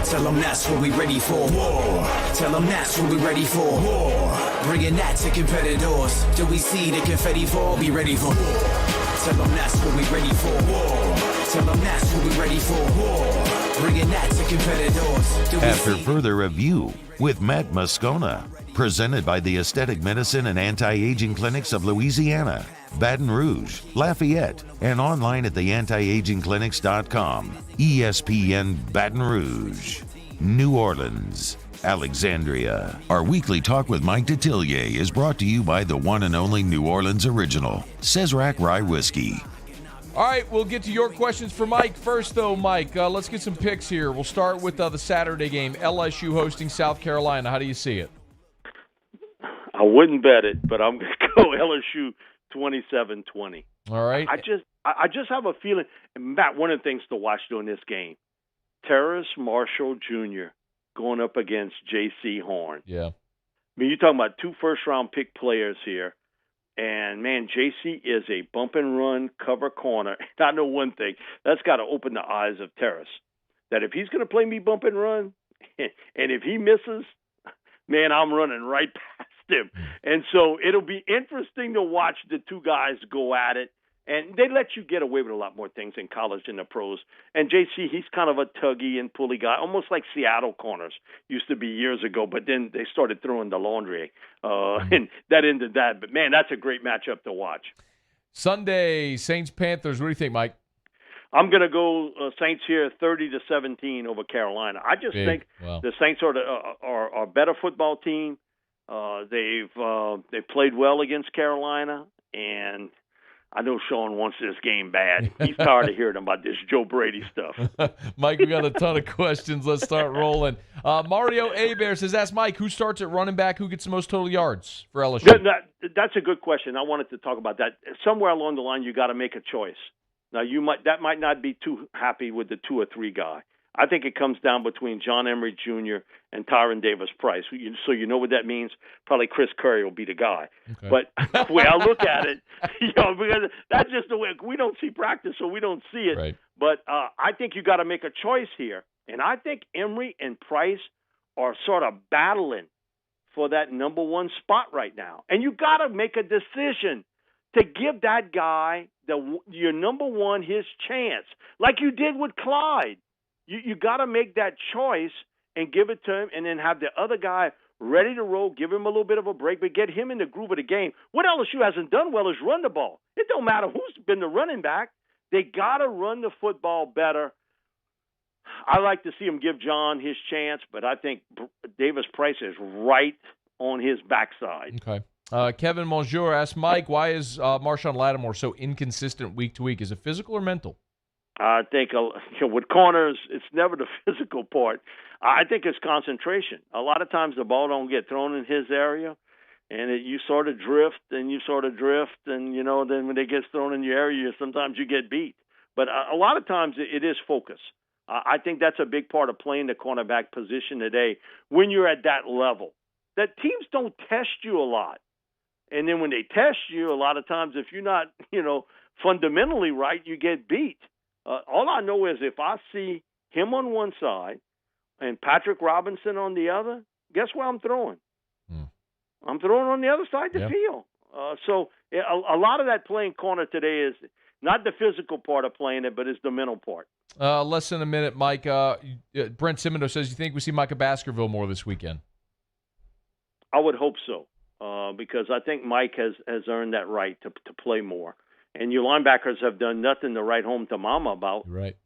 Tell them that's what we ready for. War. Tell them that's what we ready for. War. Bringing that to competitors. Do we see the confetti fall? Be ready for war. Tell them that's what we ready for. War. Tell them that's what we ready for. War. Bringing that to competitors. Do we After see further review with Matt Moscona, presented by the Aesthetic Medicine and Anti-Aging Clinics of Louisiana, Baton Rouge, Lafayette, and online at theantiagingclinics.com. ESPN Baton Rouge, New Orleans, Alexandria. Our weekly talk with Mike Detillier is brought to you by the one and only New Orleans original, Cesarac Rye Whiskey. All right, we'll get to your questions for Mike. First, though, Mike, let's get some picks here. We'll start with the Saturday game, LSU hosting South Carolina. How do you see it? I wouldn't bet it, but I'm going to go LSU 27-20. All right. I just have a feeling, and Matt, one of the things to watch during this game, Terrace Marshall Jr. going up against J.C. Horn. Yeah. I mean, you're talking about two first-round pick players here. And, man, J.C. is a bump-and-run cover corner. And I know one thing. That's got to open the eyes of Terrace, that if he's going to play me bump-and-run, and if he misses, man, I'm running right past him. And so it'll be interesting to watch the two guys go at it. And they let you get away with a lot more things in college than the pros. And JC, he's kind of a tuggy and pulley guy, almost like Seattle corners used to be years ago. But then they started throwing the laundry, and that ended that. But, man, that's a great matchup to watch. Sunday, Saints-Panthers. What do you think, Mike? I'm going to go Saints here 30-17 over Carolina. I just think the Saints are a better football team. They've played well against Carolina, and I know Sean wants this game bad. He's tired of hearing about this Joe Brady stuff. Mike, we got a ton of questions. Let's start rolling. Mario Abear says, ask Mike, who starts at running back? Who gets the most total yards for LSU? That's a good question. I wanted to talk about that. Somewhere along the line, you got to make a choice. Now, that might not be too happy with the 2 or 3 guy. I think it comes down between John Emery Jr. and Tyron Davis-Price. So you know what that means? Probably Chris Curry will be the guy. Okay. But the way I look at it, because that's just the way we don't see practice, so we don't see it. Right. But I think you got to make a choice here. And I think Emery and Price are sort of battling for that number 1 spot right now. And you got to make a decision to give that guy, your number 1, his chance, like you did with Clyde. You got to make that choice and give it to him, and then have the other guy ready to roll, give him a little bit of a break, but get him in the groove of the game. What LSU hasn't done well is run the ball. It don't matter who's been the running back. They got to run the football better. I like to see him give John his chance, but I think Davis Price is right on his backside. Okay. Kevin Monjour asked Mike, why is Marshawn Lattimore so inconsistent week to week? Is it physical or mental? I think with corners, it's never the physical part. I think it's concentration. A lot of times the ball don't get thrown in his area, and you sort of drift, and then when it gets thrown in your area, sometimes you get beat. But a lot of times it is focus. I think that's a big part of playing the cornerback position today when you're at that level. That teams don't test you a lot. And then when they test you, a lot of times if you're not, fundamentally right, you get beat. All I know is if I see him on one side and Patrick Robinson on the other, guess where I'm throwing? I'm throwing on the other side of the field. So a lot of that playing corner today is not the physical part of playing it, but it's the mental part. Less than a minute, Mike. Brent Simino says, you think we see Micah Baskerville more this weekend? I would hope so, because I think Mike has earned that right to play more. And your linebackers have done nothing to write home to mama about. Right.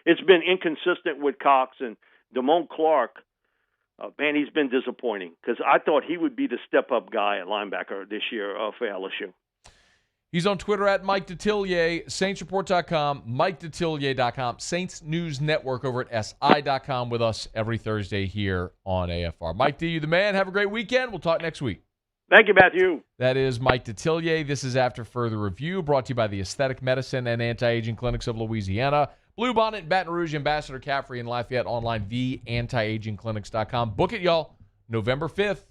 It's been inconsistent with Cox and Damone Clark. Man, he's been disappointing because I thought he would be the step-up guy at linebacker this year for LSU. He's on Twitter at Mike Detillier, SaintsReport.com, MikeDetillier.com, Saints News Network over at SI.com with us every Thursday here on AFR. Mike D, you the man. Have a great weekend. We'll talk next week. Thank you, Matthew. That is Mike Detillier. This is After Further Review, brought to you by the Aesthetic Medicine and Anti-Aging Clinics of Louisiana. Blue Bonnet, Baton Rouge, Ambassador Caffrey, and Lafayette. Online, theantiagingclinics.com. Book it, y'all. November 5th,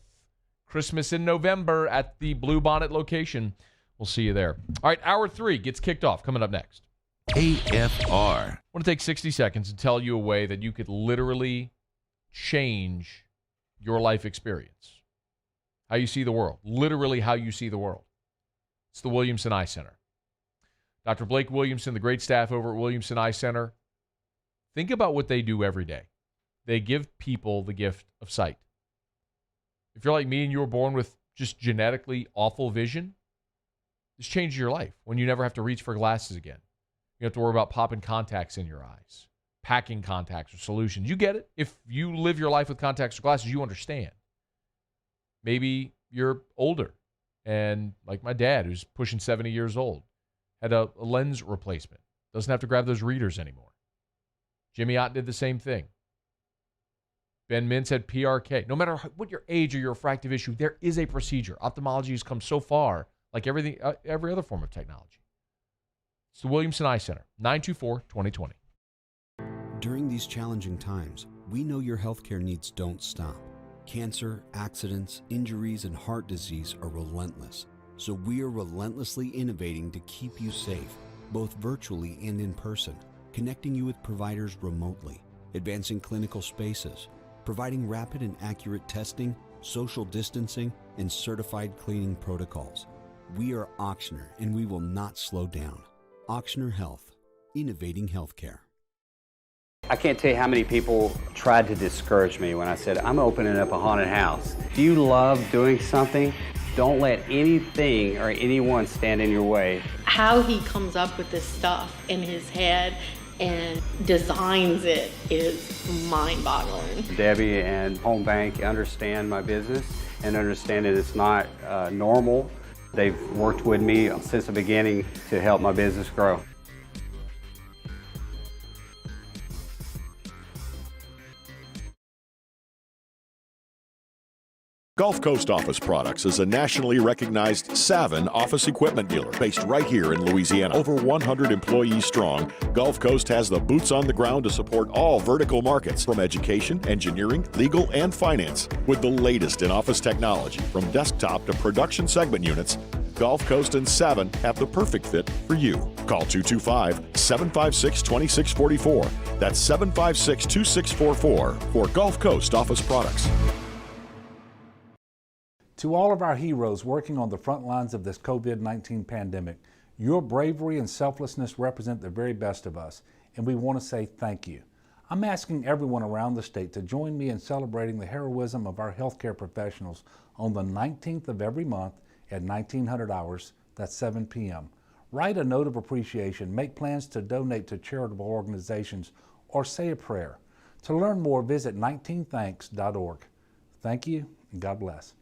Christmas in November at the Blue Bonnet location. We'll see you there. All right, Hour 3 gets kicked off. Coming up next. AFR. I want to take 60 seconds and tell you a way that you could literally change your life experience. How you see the world. Literally how you see the world. It's the Williamson Eye Center. Dr. Blake Williamson, the great staff over at Williamson Eye Center. Think about what they do every day. They give people the gift of sight. If you're like me and you were born with just genetically awful vision, this changes your life when you never have to reach for glasses again. You have to worry about popping contacts in your eyes, packing contacts or solutions. You get it. If you live your life with contacts or glasses, you understand. Maybe you're older and like my dad, who's pushing 70 years old, had a lens replacement. Doesn't have to grab those readers anymore. Jimmy Ott did the same thing. Ben Mintz had PRK. No matter what your age or your refractive issue, there is a procedure. Ophthalmology has come so far, like every other form of technology. It's the Williamson Eye Center, 924-2020. During these challenging times, we know your healthcare needs don't stop. Cancer, accidents, injuries, and heart disease are relentless. So we are relentlessly innovating to keep you safe, both virtually and in person, connecting you with providers remotely, advancing clinical spaces, providing rapid and accurate testing, social distancing, and certified cleaning protocols. We are Auctioner, and we will not slow down. Auctioner Health, innovating healthcare. I can't tell you how many people tried to discourage me when I said, I'm opening up a haunted house. If you love doing something, don't let anything or anyone stand in your way. How he comes up with this stuff in his head and designs it is mind-boggling. Debbie and Home Bank understand my business and understand that it's not normal. They've worked with me since the beginning to help my business grow. Gulf Coast Office Products is a nationally recognized Savin office equipment dealer based right here in Louisiana. Over 100 employees strong, Gulf Coast has the boots on the ground to support all vertical markets, from education, engineering, legal, and finance. With the latest in office technology, from desktop to production segment units, Gulf Coast and Savin have the perfect fit for you. Call 225-756-2644. That's 756-2644 for Gulf Coast Office Products. To all of our heroes working on the front lines of this COVID-19 pandemic, your bravery and selflessness represent the very best of us, and we want to say thank you. I'm asking everyone around the state to join me in celebrating the heroism of our healthcare professionals on the 19th of every month at 1900 hours, that's 7 p.m. Write a note of appreciation, make plans to donate to charitable organizations, or say a prayer. To learn more, visit 19thanks.org. Thank you, and God bless.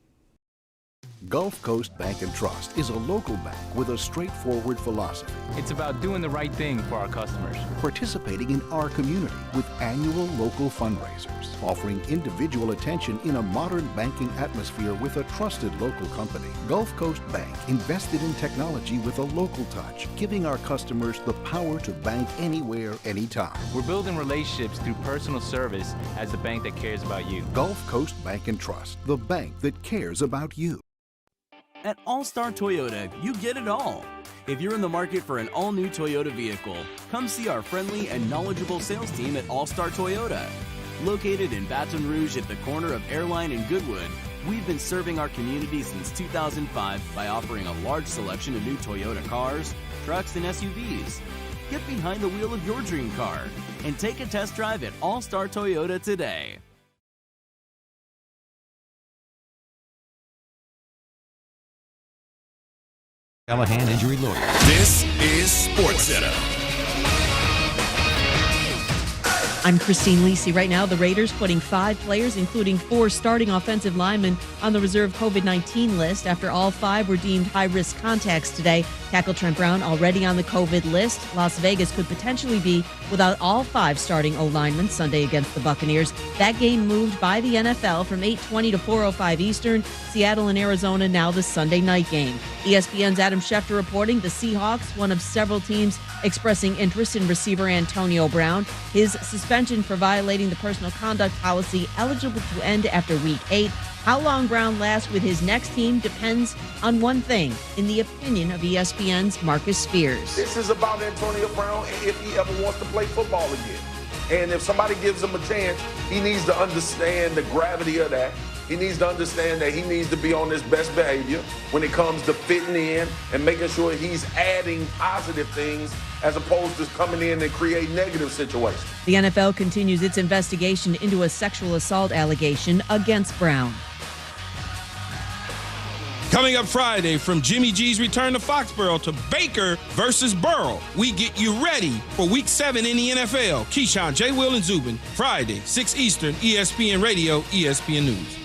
Gulf Coast Bank and Trust is a local bank with a straightforward philosophy. It's about doing the right thing for our customers. Participating in our community with annual local fundraisers, offering individual attention in a modern banking atmosphere with a trusted local company. Gulf Coast Bank invested in technology with a local touch, giving our customers the power to bank anywhere, anytime. We're building relationships through personal service as the bank that cares about you. Gulf Coast Bank and Trust, the bank that cares about you. At All-Star Toyota, you get it all. If you're in the market for an all-new Toyota vehicle, come see our friendly and knowledgeable sales team at All-Star Toyota. Located in Baton Rouge at the corner of Airline and Goodwood, we've been serving our community since 2005 by offering a large selection of new Toyota cars, trucks, and SUVs. Get behind the wheel of your dream car and take a test drive at All-Star Toyota today. Callahan Injury Lawyer. This is SportsCenter. I'm Christine Lisi. Right now, the Raiders putting 5 players, including 4 starting offensive linemen, on the reserve COVID-19 list after all 5 were deemed high-risk contacts today. Tackle Trent Brown already on the COVID list. Las Vegas could potentially be without all 5 starting O-linemen Sunday against the Buccaneers. That game moved by the NFL from 8:20 to 4:05 Eastern. Seattle and Arizona now the Sunday night game. ESPN's Adam Schefter reporting the Seahawks, one of several teams expressing interest in receiver Antonio Brown. His suspension for violating the personal conduct policy eligible to end after Week 8. How long Brown lasts with his next team depends on one thing, in the opinion of ESPN's Marcus Spears. This is about Antonio Brown and if he ever wants to play football again. And if somebody gives him a chance, he needs to understand the gravity of that. He needs to understand that he needs to be on his best behavior when it comes to fitting in and making sure he's adding positive things as opposed to coming in and create negative situations. The NFL continues its investigation into a sexual assault allegation against Brown. Coming up Friday, from Jimmy G's return to Foxborough to Baker versus Burrow, we get you ready for Week 7 in the NFL. Keyshawn, J. Will, and Zubin, Friday, 6 Eastern, ESPN Radio, ESPN News.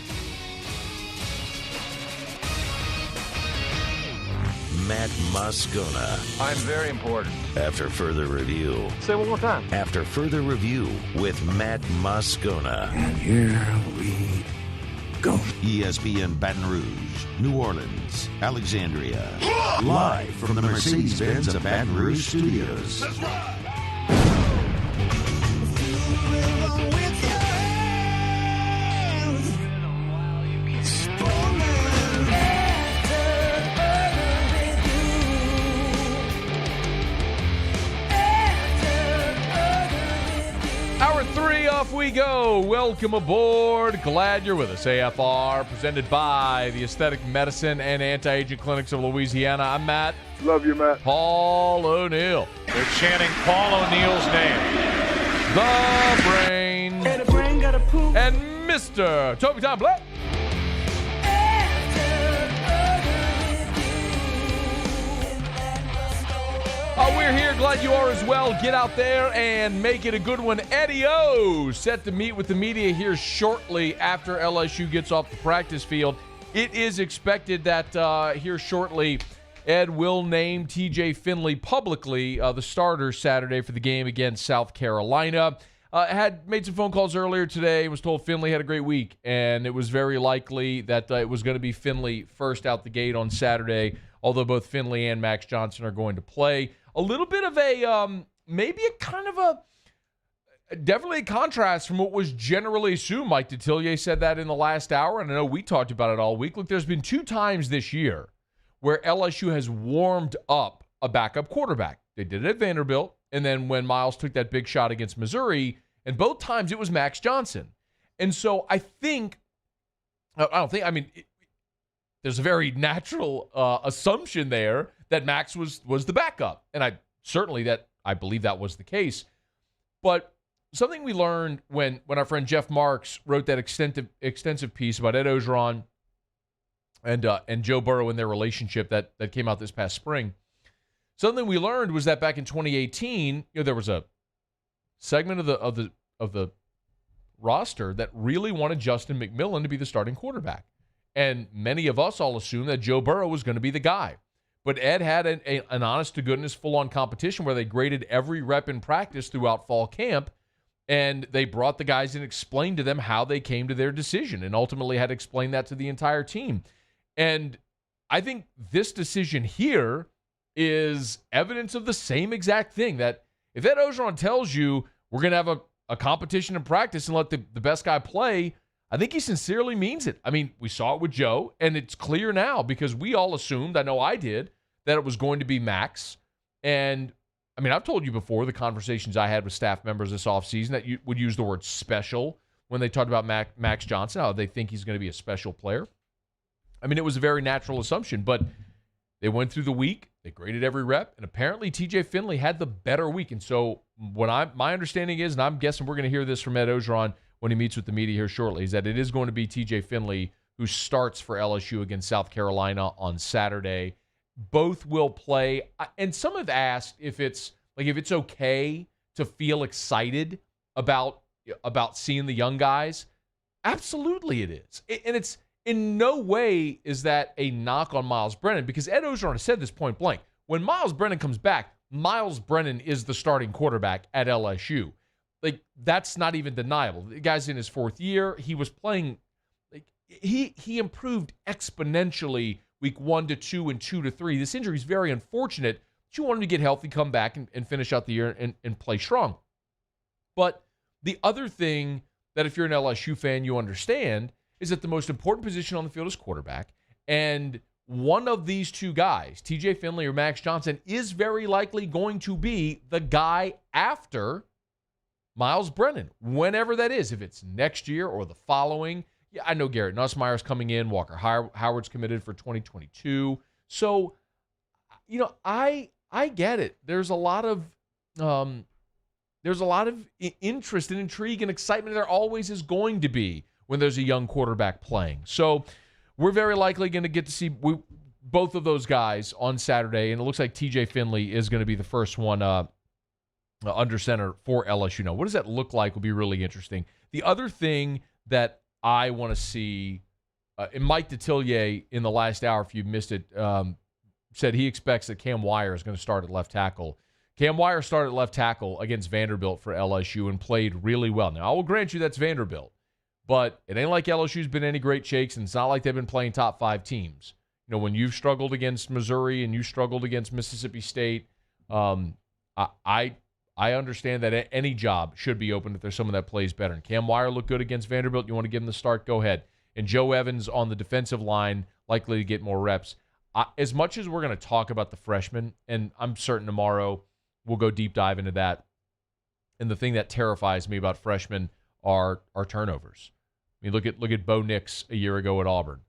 Matt Moscona. I'm very important. After further review. Say it one more time. After further review with Matt Moscona. And here we go. ESPN Baton Rouge, New Orleans, Alexandria. Live from the Mercedes-Benz of Baton Rouge studios. That's right. Hour 3 off we go. Welcome aboard. Glad you're with us. AFR, presented by the Aesthetic Medicine and Anti-Aging Clinics of Louisiana. I'm Matt. Love you, Matt. Paul O'Neill. They're chanting Paul O'Neill's name. The Brain. And the brain got a poop. And Mr. Toby Tom Black. We're here. Glad you are as well. Get out there and make it a good one. Eddie O set to meet with the media here shortly after LSU gets off the practice field. It is expected that here shortly, Ed will name TJ Finley publicly the starter Saturday for the game against South Carolina. Had made some phone calls earlier today. Was told Finley had a great week, and it was very likely that it was going to be Finley first out the gate on Saturday, although both Finley and Max Johnson are going to play. A little bit of a, maybe a kind of a, definitely a contrast from what was generally assumed. Mike Detillier said that in the last hour, and I know we talked about it all week. Look, there's been 2 times this year where LSU has warmed up a backup quarterback. They did it at Vanderbilt, and then when Miles took that big shot against Missouri, and both times it was Max Johnson. And so I mean, there's a very natural assumption there that Max was the backup. And I believe that was the case. But something we learned when our friend Jeff Marks wrote that extensive piece about Ed Ogeron and Joe Burrow and their relationship that came out this past spring. Something we learned was that back in 2018, there was a segment of the roster that really wanted Justin McMillan to be the starting quarterback. And many of us all assumed that Joe Burrow was going to be the guy. But Ed had an honest-to-goodness full-on competition where they graded every rep in practice throughout fall camp, and they brought the guys in and explained to them how they came to their decision and ultimately had to explain that to the entire team. And I think this decision here is evidence of the same exact thing, that if Ed Orgeron tells you we're going to have a competition in practice and let the best guy play, I think he sincerely means it. I mean, we saw it with Joe, and it's clear now because we all assumed, I know I did, that it was going to be Max. And, I mean, I've told you before the conversations I had with staff members this offseason that you would use the word special when they talked about Max Johnson, how they think he's going to be a special player. I mean, it was a very natural assumption, but they went through the week, they graded every rep, and apparently TJ Finley had the better week. And so my understanding is, and I'm guessing we're going to hear this from Ed Orgeron when he meets with the media here shortly, is that it is going to be TJ Finley who starts for LSU against South Carolina on Saturday. Both will play, and some have asked if it's okay to feel excited about seeing the young guys. Absolutely it is. And it's in no way is that a knock on Miles Brennan, because Ed Orgeron has said this point blank. When Miles Brennan comes back, Miles Brennan is the starting quarterback at LSU. Like, that's not even deniable. The guy's in his fourth year. He was playing, he improved exponentially week 1 to 2 and 2 to 3. This injury is very unfortunate. But you want him to get healthy, come back, and finish out the year and play strong. But the other thing that if you're an LSU fan, you understand is that the most important position on the field is quarterback. And one of these two guys, TJ Finley or Max Johnson, is very likely going to be the guy after Miles Brennan, whenever that is, if it's next year or the following. Yeah, I know Garrett Nussmeier's coming in. Walker Howard's committed for 2022. So, I get it. There's a lot of interest and intrigue and excitement. There always is going to be when there's a young quarterback playing. So we're very likely going to get to see both of those guys on Saturday, and it looks like TJ Finley is going to be the first one under center for LSU. Now, what does that look like will be really interesting. The other thing that I want to see, and Mike Detillier in the last hour, if you missed it, said he expects that Cam Wire is going to start at left tackle. Cam Wire started at left tackle against Vanderbilt for LSU and played really well. Now, I will grant you that's Vanderbilt, but it ain't like LSU's been any great shakes, and it's not like they've been playing top 5 teams. When you've struggled against Missouri and you struggled against Mississippi State, I understand that any job should be open if there's someone that plays better. And Cam Wire looked good against Vanderbilt. You want to give him the start, go ahead. And Joe Evans on the defensive line, likely to get more reps. As much as we're going to talk about the freshmen, and I'm certain tomorrow we'll go deep dive into that, and the thing that terrifies me about freshmen are turnovers. I mean, look at Bo Nix a year ago at Auburn.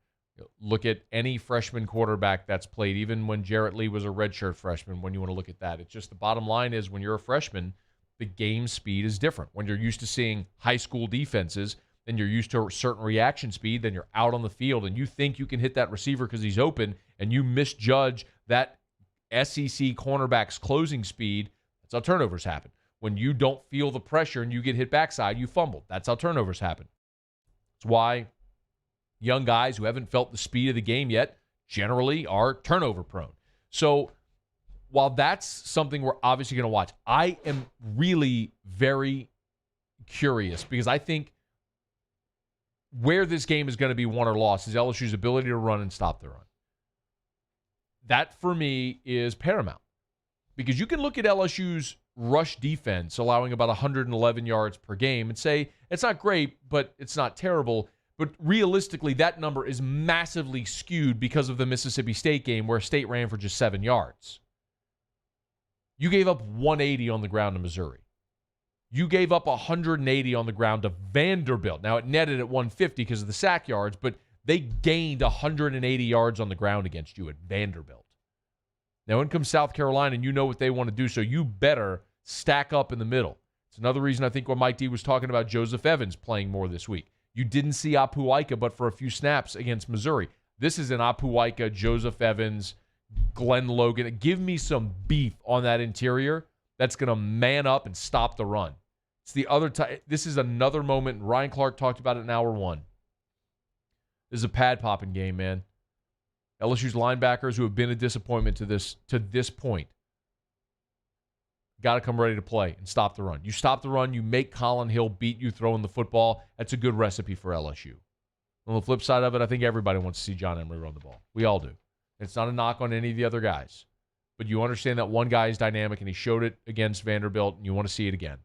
Look at any freshman quarterback that's played, even when Jarrett Lee was a redshirt freshman, when you want to look at that. It's just the bottom line is when you're a freshman, the game speed is different. When you're used to seeing high school defenses and you're used to a certain reaction speed, then you're out on the field and you think you can hit that receiver because he's open and you misjudge that SEC cornerback's closing speed. That's how turnovers happen. When you don't feel the pressure and you get hit backside, you fumble. That's how turnovers happen. That's why young guys who haven't felt the speed of the game yet generally are turnover prone. So while that's something we're obviously going to watch, I am really very curious because I think where this game is going to be won or lost is LSU's ability to run and stop the run. That, for me, is paramount. Because you can look at LSU's rush defense, allowing about 111 yards per game, and say, it's not great, but it's not terrible. But realistically, that number is massively skewed because of the Mississippi State game where State ran for just 7 yards. You gave up 180 on the ground to Missouri. You gave up 180 on the ground to Vanderbilt. Now, it netted at 150 because of the sack yards, but they gained 180 yards on the ground against you at Vanderbilt. Now, in comes South Carolina, and you know what they want to do, so you better stack up in the middle. It's another reason I think when Mike D was talking about Joseph Evans playing more this week. You didn't see Apu Wcka but for a few snaps against Missouri. This is an Apu Wcka, Joseph Evans Glenn Logan. Give me some beef on that interior that's going to man up and stop the run. It's the other time. This is another moment. Ryan Clark talked about it in hour one. This is a pad-popping game, man. LSU's linebackers, who have been a disappointment to this point, got to come ready to play and stop the run. You stop the run, you make Colin Hill beat you throwing the football. That's a good recipe for LSU. On the flip side of it, I think everybody wants to see John Emery run the ball. We all do. It's not a knock on any of the other guys. But you understand that one guy is dynamic, and he showed it against Vanderbilt, and you want to see it again.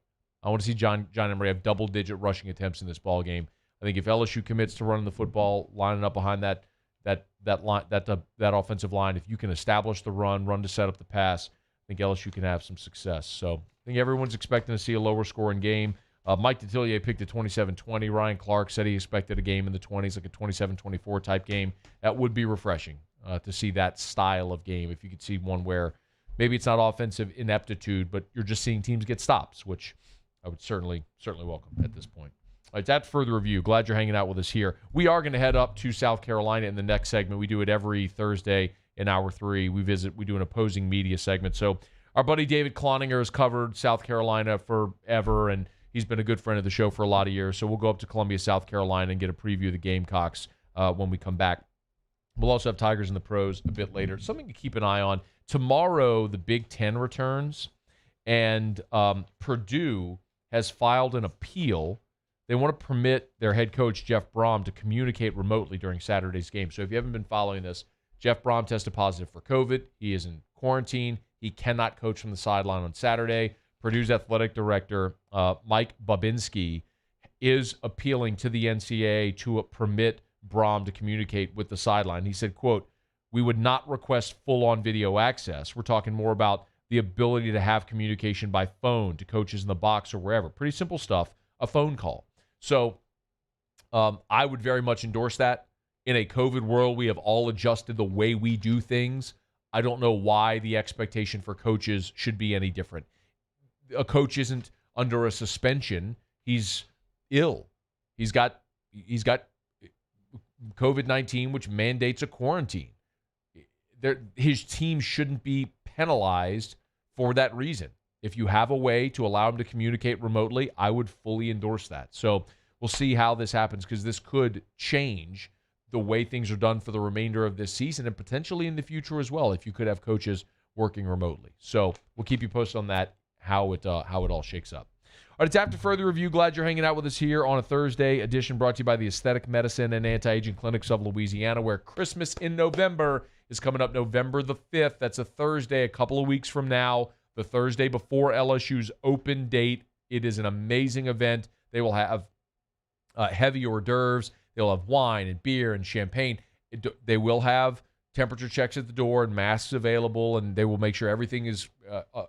I want to see John Emery have double-digit rushing attempts in this ball game. I think if LSU commits to running the football, lining up behind that offensive line, if you can establish the run to set up the pass, I think LSU can have some success. So I think everyone's expecting to see a lower-scoring game. Mike Detillier picked a 27-20. Ryan Clark said he expected a game in the 20s, like a 27-24 type game. That would be refreshing to see that style of game. If you could see one where maybe it's not offensive ineptitude, but you're just seeing teams get stops, which I would certainly welcome at this point. All right, that's further review. Glad you're hanging out with us here. We are going to head up to South Carolina in the next segment. We do it every Thursday in hour 3. We do an opposing media segment. So our buddy David Cloninger has covered South Carolina forever, and he's been a good friend of the show for a lot of years. So we'll go up to Columbia, South Carolina, and get a preview of the Gamecocks when we come back. We'll also have Tigers in the Pros a bit later. Something to keep an eye on. Tomorrow, the Big Ten returns, and Purdue has filed an appeal. They want to permit their head coach, Jeff Brom, to communicate remotely during Saturday's game. So if you haven't been following this, Jeff Brom tested positive for COVID. He is in quarantine. He cannot coach from the sideline on Saturday. Purdue's athletic director, Mike Babinski, is appealing to the NCAA to permit Brom to communicate with the sideline. He said, quote, "We would not request full-on video access. We're talking more about the ability to have communication by phone to coaches in the box or wherever." Pretty simple stuff, a phone call. So I would very much endorse that. In a COVID world, we have all adjusted the way we do things. I don't know why the expectation for coaches should be any different. A coach isn't under a suspension. He's ill. He's got COVID-19, which mandates a quarantine. His team shouldn't be penalized for that reason. If you have a way to allow him to communicate remotely, I would fully endorse that. So we'll see how this happens, because this could change the way things are done for the remainder of this season and potentially in the future as well, if you could have coaches working remotely. So we'll keep you posted on that, how it all shakes up. All right, it's After Further Review. Glad you're hanging out with us here on a Thursday edition, brought to you by the Aesthetic Medicine and Anti-Aging Clinics of Louisiana, where Christmas in November is coming up November the 5th. That's a Thursday, a couple of weeks from now, the Thursday before LSU's open date. It is an amazing event. They will have heavy hors d'oeuvres. They'll have wine and beer and champagne. They will have temperature checks at the door and masks available, and they will make sure everything is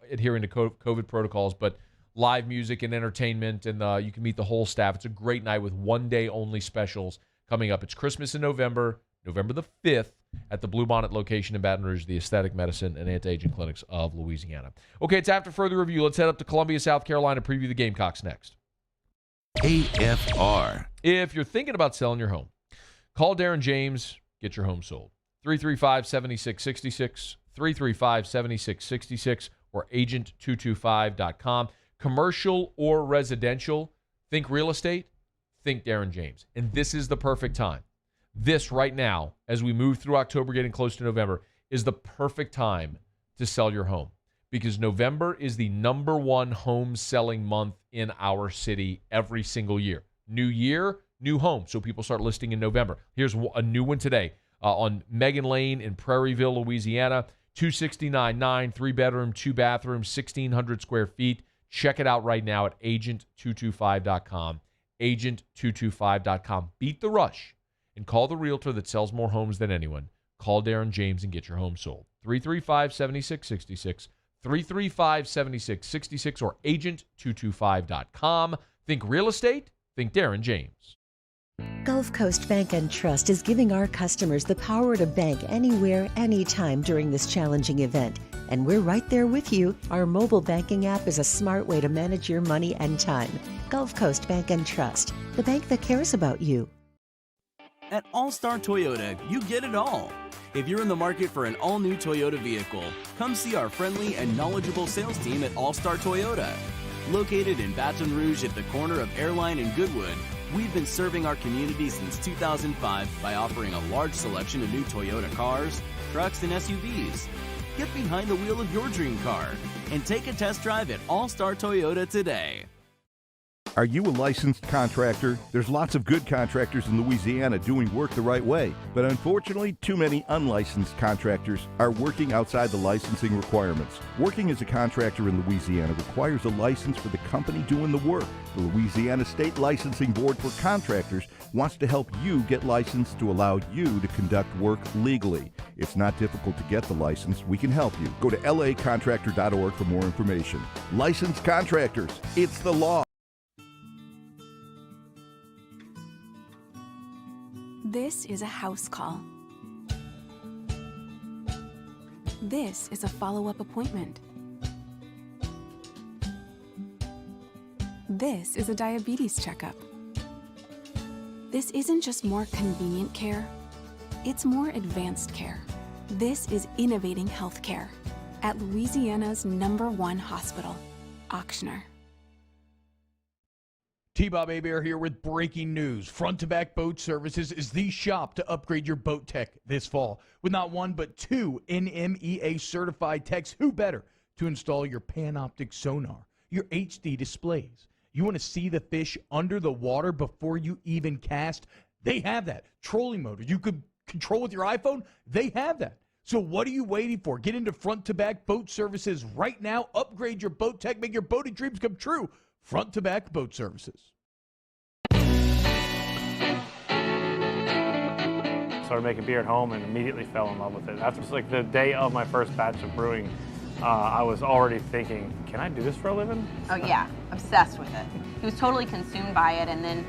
adhering to COVID protocols. But live music and entertainment, and you can meet the whole staff. It's a great night with one-day-only specials coming up. It's Christmas in November, November the 5th, at the Bluebonnet location in Baton Rouge, the Aesthetic Medicine and Anti-Aging Clinics of Louisiana. Okay, it's After Further Review. Let's head up to Columbia, South Carolina, preview the Gamecocks next. AFR. If you're thinking about selling your home, call Darin James, get your home sold. 335-7666, 335-7666, or agent225.com. Commercial or residential, think real estate, think Darin James. And this is the perfect time. This right now, as we move through October, getting close to November, is the perfect time to sell your home, because November is the #1 home selling month in our city every single year. New year, new home. So people start listing in November. Here's a new one today on Megan Lane in Prairieville, Louisiana. 269.9, 3-bedroom, 2-bathroom, 1,600 square feet. Check it out right now at agent225.com. Agent225.com. Beat the rush and call the realtor that sells more homes than anyone. Call Darin James and get your home sold. 335-7666, 335-7666, or agent225.com. Think real estate, think Darin James. Gulf Coast Bank and Trust is giving our customers the power to bank anywhere, anytime during this challenging event. And we're right there with you. Our mobile banking app is a smart way to manage your money and time. Gulf Coast Bank and Trust, the bank that cares about you. At All-Star Toyota, you get it all. If you're in the market for an all-new Toyota vehicle, come see our friendly and knowledgeable sales team at All Star Toyota. Located in Baton Rouge at the corner of Airline and Goodwood, we've been serving our community since 2005 by offering a large selection of new Toyota cars, trucks, and SUVs. Get behind the wheel of your dream car and take a test drive at All Star Toyota today. Are you a licensed contractor? There's lots of good contractors in Louisiana doing work the right way, but unfortunately, too many unlicensed contractors are working outside the licensing requirements. Working as a contractor in Louisiana requires a license for the company doing the work. The Louisiana State Licensing Board for Contractors wants to help you get licensed to allow you to conduct work legally. It's not difficult to get the license. We can help you. Go to lacontractor.org for more information. Licensed contractors, it's the law. This is a house call. This is a follow-up appointment. This is a diabetes checkup. This isn't just more convenient care, it's more advanced care. This is innovating healthcare at Louisiana's #1 hospital, Auctioner. T-Bob Hebert here with breaking news. Front to Back Boat Services is the shop to upgrade your boat tech this fall. With not one but two NMEA certified techs, who better to install your Panoptic sonar, your HD displays. You want to see the fish under the water before you even cast? They have that. Trolling motor you could control with your iPhone? They have that. So what are you waiting for? Get into Front to Back Boat Services right now. Upgrade your boat tech. Make your boating dreams come true. Front to Back Boat Services. Started making beer at home and immediately fell in love with it. After like the day of my first batch of brewing, I was already thinking, can I do this for a living? Oh yeah, obsessed with it. He was totally consumed by it, and then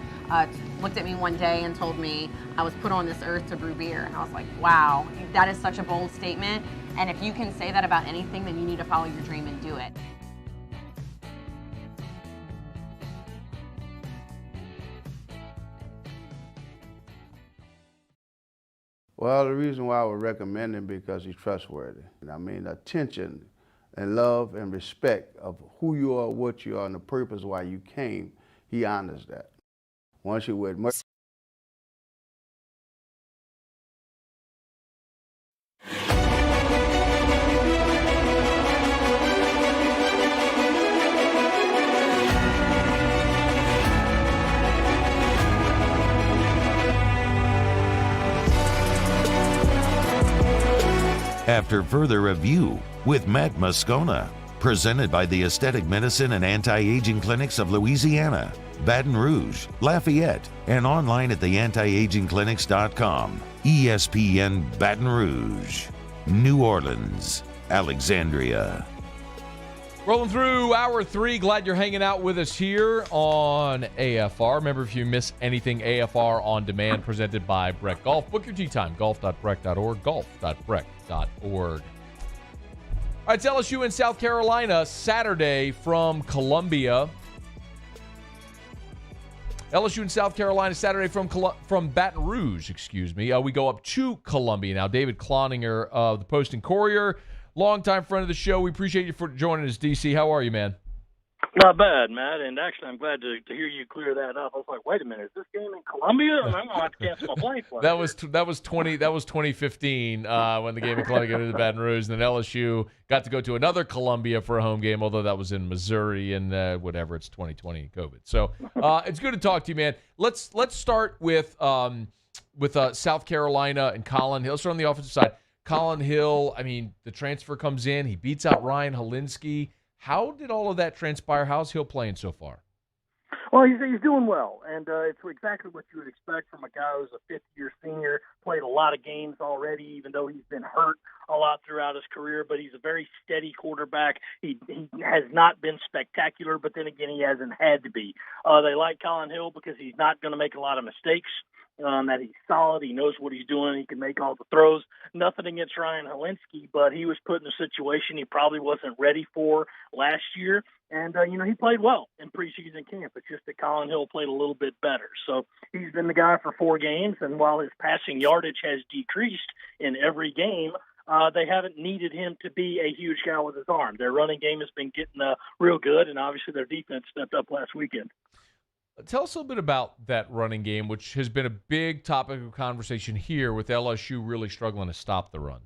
looked at me one day and told me I was put on this earth to brew beer. And I was like, wow, that is such a bold statement. And if you can say that about anything, then you need to follow your dream and do it. Well, the reason why I would recommend him because he's trustworthy. I mean, attention and love and respect of who you are, what you are, and the purpose why you came, he honors that. Once you're with much. After further review with Matt Moscona, presented by the Aesthetic Medicine and Anti-Aging Clinics of Louisiana, Baton Rouge, Lafayette, and online at theantiagingclinics.com. ESPN Baton Rouge, New Orleans, Alexandria. Rolling through hour 3. Glad you're hanging out with us here on AFR. Remember, if you miss anything, AFR On Demand, presented by Breck Golf. Book your tee time, golf.breck.org, golf.breck.org. All right, it's LSU in South Carolina, Saturday from Columbia. LSU in South Carolina, Saturday from Baton Rouge, we go up to Columbia now. David Cloninger of the Post and Courier, longtime friend of the show. We appreciate you for joining us, DC. How are you, man? Not bad, Matt. And actually, I'm glad to hear you clear that up. I was like, wait a minute, is this game in Columbia? I'm going to have to cancel my plane flight. That was 2015 when the game in Columbia got to Baton Rouge, and then LSU got to go to another Columbia for a home game, although that was in Missouri and whatever. It's 2020 COVID. So it's good to talk to you, man. Let's start with South Carolina and Colin Hill. Let's start on the offensive side. Colin Hill, I mean, the transfer comes in. He beats out Ryan Helinski. How did all of that transpire? How's Hill playing so far? Well, he's doing well, and it's exactly what you would expect from a guy who's a fifth-year senior, played a lot of games already, even though he's been hurt a lot throughout his career, but he's a very steady quarterback. He has not been spectacular, but then again, he hasn't had to be. They like Colin Hill because he's not going to make a lot of mistakes. that he's solid. He knows what he's doing. He can make all the throws. Nothing against Ryan Helinski, but he was put in a situation he probably wasn't ready for last year. And, he played well in preseason camp. It's just that Colin Hill played a little bit better. So he's been the guy for 4 games, and while his passing yardage has decreased in every game, they haven't needed him to be a huge guy with his arm. Their running game has been getting real good, and obviously their defense stepped up last weekend. Tell us a little bit about that running game, which has been a big topic of conversation here with LSU really struggling to stop the run.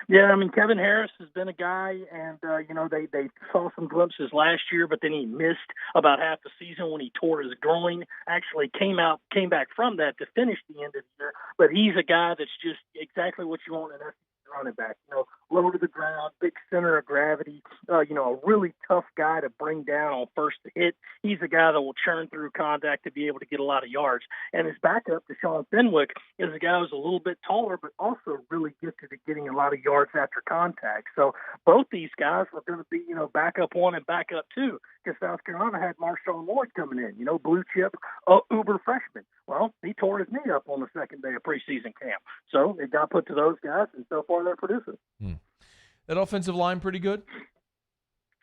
Yeah, Kevin Harris has been a guy, and, they saw some glimpses last year, but then he missed about half the season when he tore his groin. Actually came back from that to finish the end of the year, but he's a guy that's just exactly what you want in an running back, low to the ground, big center of gravity, a really tough guy to bring down on first hit. He's a guy that will churn through contact to be able to get a lot of yards. And his backup, Deshaun Fenwick, is a guy who's a little bit taller, but also really gifted at getting a lot of yards after contact. So both these guys were going to be, backup 1 and backup 2, because South Carolina had Marshawn Lloyd coming in, blue chip, uber freshman. Well, he tore his knee up on the second day of preseason camp. So it got put to those guys, and so far they're producing. That offensive line pretty good?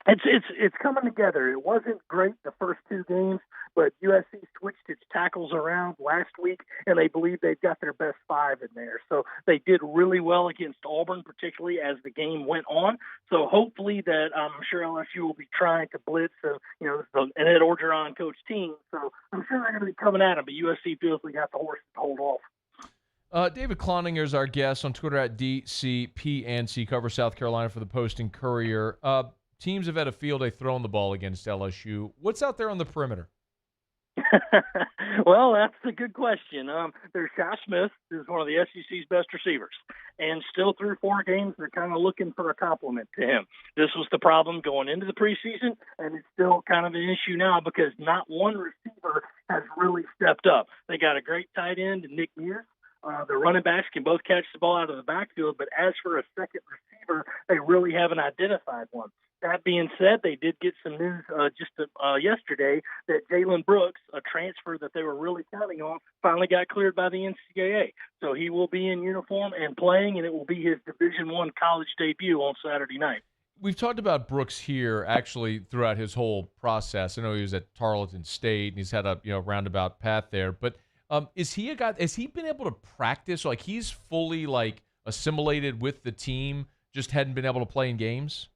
It's coming together. It wasn't great the first 2 games, but USC switched its tackles around last week, and they believe they've got their best 5 in there. So they did really well against Auburn, particularly as the game went on. So hopefully that I'm sure LSU will be trying to blitz, an Ed Orgeron coach team. So I'm sure they're going to be coming at them, but USC feels they got the horses to hold off. David Cloninger is our guest on Twitter at DCPNC, covers South Carolina for the Post and Courier. Teams have had a field day throwing the ball against LSU. What's out there on the perimeter? Well, that's a good question. There's Shy Smith, who's one of the SEC's best receivers, and still through 4 games, they're kind of looking for a compliment to him. This was the problem going into the preseason, and it's still kind of an issue now because not one receiver has really stepped up. They got a great tight end, Nick Mears. The running backs can both catch the ball out of the backfield, but as for a second receiver, they really haven't identified one. That being said, they did get some news yesterday that Jalen Brooks, a transfer that they were really counting on, finally got cleared by the NCAA. So he will be in uniform and playing, and it will be his Division I college debut on Saturday night. We've talked about Brooks here actually throughout his whole process. I know he was at Tarleton State, and he's had a roundabout path there, but is he a guy? Has he been able to practice? Like he's fully assimilated with the team, just hadn't been able to play in games?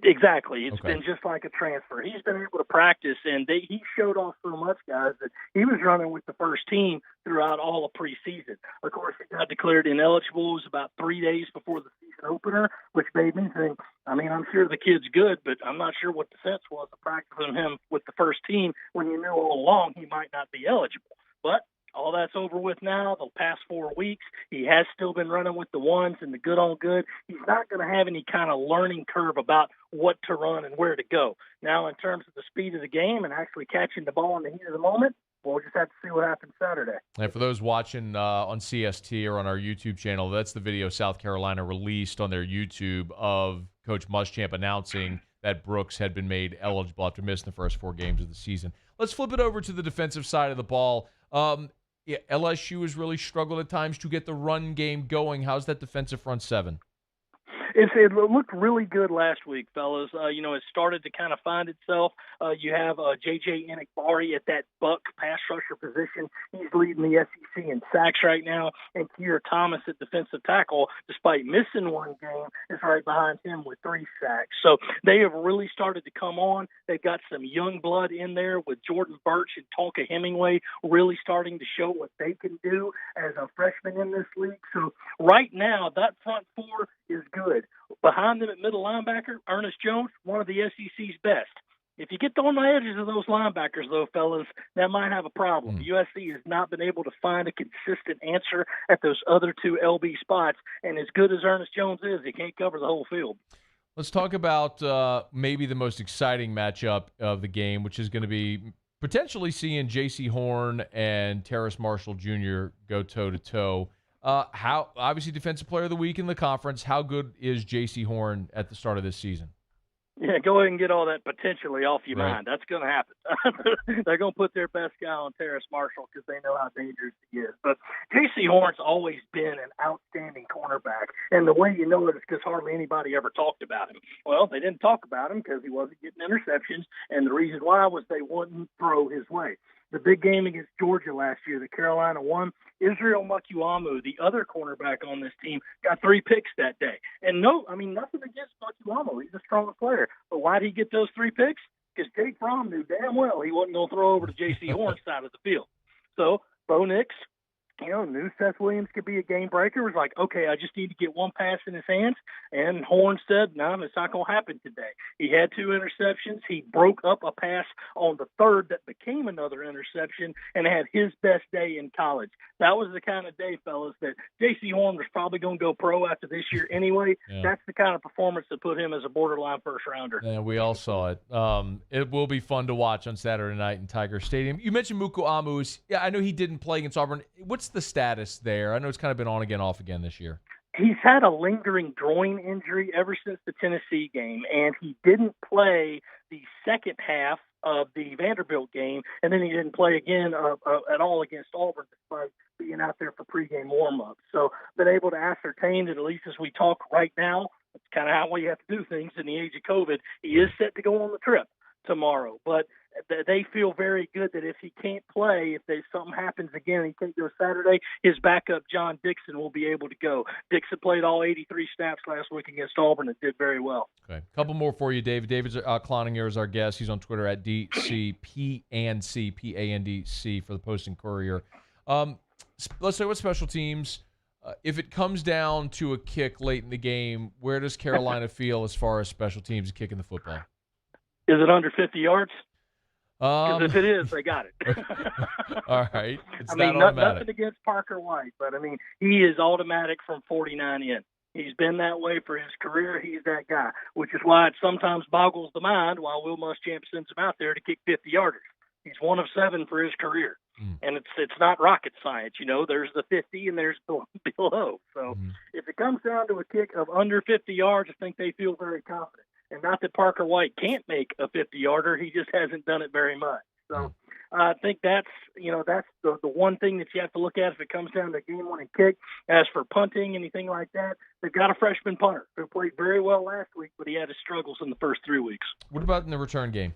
Exactly. It's been just like a transfer. He's been able to practice, and he showed off so much, guys, that he was running with the first team throughout all of preseason. Of course, he got declared ineligible. It was about 3 days before the season opener, which made me think, I'm sure the kid's good, but I'm not sure what the sense was of practicing him with the first team when you knew all along he might not be eligible. But all that's over with now. The past 4 weeks, he has still been running with the ones and the good on good. He's not going to have any kind of learning curve about what to run and where to go. Now, in terms of the speed of the game and actually catching the ball in the heat of the moment, we'll just have to see what happens Saturday. And for those watching on CST or on our YouTube channel, that's the video South Carolina released on their YouTube of Coach Muschamp announcing that Brooks had been made eligible after missing the first 4 games of the season. Let's flip it over to the defensive side of the ball. LSU has really struggled at times to get the run game going. How's that defensive front 7? It looked really good last week, fellas. It started to kind of find itself. You have J.J. Enikbari at that buck pass rusher position. He's leading the SEC in sacks right now. And Keir Thomas at defensive tackle, despite missing 1 game, is right behind him with 3 sacks. So they have really started to come on. They've got some young blood in there with Jordan Birch and Tonka Hemingway really starting to show what they can do as a freshman in this league. So right now, that front 4 is good. Behind them at middle linebacker, Ernest Jones, one of the SEC's best. If you get on the edges of those linebackers, though, fellas, that might have a problem. USC has not been able to find a consistent answer at those other 2 LB spots, and as good as Ernest Jones is, he can't cover the whole field. Let's talk about maybe the most exciting matchup of the game, which is going to be potentially seeing J.C. Horn and Terrace Marshall Jr. go toe-to-toe. How obviously Defensive Player of the Week in the conference. How good is J.C. Horn at the start of this season? Yeah, go ahead and get all that potentially off your Right. mind. That's going to happen. They're going to put their best guy on Terrace Marshall because they know how dangerous he is. But J.C. Horn's always been an outstanding cornerback, and the way you know it is because hardly anybody ever talked about him. Well, they didn't talk about him because he wasn't getting interceptions, and the reason why was they wouldn't throw his way. The big game against Georgia last year that Carolina won, Israel Mukuamu, the other cornerback on this team, got 3 picks that day. And nothing against Mukuamu. He's a strong player. But why did he get those 3 picks? Because Jake Fromm knew damn well he wasn't going to throw over to J.C. Horn's side of the field. So Bo Nix, knew Seth Williams could be a game breaker. Was like, okay, I just need to get one pass in his hands. And Horn said, no, it's not going to happen today. He had 2 interceptions. He broke up a pass on the 3rd that became another interception and had his best day in college. That was the kind of day, fellas, that J.C. Horn was probably going to go pro after this year anyway. Yeah. That's the kind of performance that put him as a borderline first-rounder. Yeah, we all saw it. It will be fun to watch on Saturday night in Tiger Stadium. You mentioned Mukuamu. Yeah, I know he didn't play against Auburn. What's the status there? I know it's kind of been on again, off again this year. He's had a lingering groin injury ever since the Tennessee game, and he didn't play the second half of the Vanderbilt game, and then he didn't play again at all against Auburn despite being out there for pregame warm-ups. So been able to ascertain that at least as we talk right now, it's kind of how we have to do things in the age of COVID. He is set to go on the trip tomorrow, but they feel very good that if he can't play, if there's something happens again and he can't go Saturday, his backup, John Dixon, will be able to go. Dixon played all 83 snaps last week against Auburn and did very well. Okay. A couple more for you, David. David Cloninger is our guest. He's on Twitter at DCPANC, PANDC for the Post and Courier. Let's say what special teams, if it comes down to a kick late in the game, where does Carolina feel as far as special teams kicking the football? Is it under 50 yards? Because if it is, they got it. All right. It's nothing automatic. against Parker White, but, he is automatic from 49 in. He's been that way for his career. He's that guy, which is why it sometimes boggles the mind why Will Muschamp sends him out there to kick 50-yarders. He's 1 of 7 for his career. And it's not rocket science. There's the 50 and there's below. So if it comes down to a kick of under 50 yards, I think they feel very confident. And not that Parker White can't make a 50-yarder, he just hasn't done it very much. So I think that's the one thing that you have to look at if it comes down to a game-winning kick. As for punting, anything like that, they've got a freshman punter who played very well last week, but he had his struggles in the first 3 weeks. What about in the return game?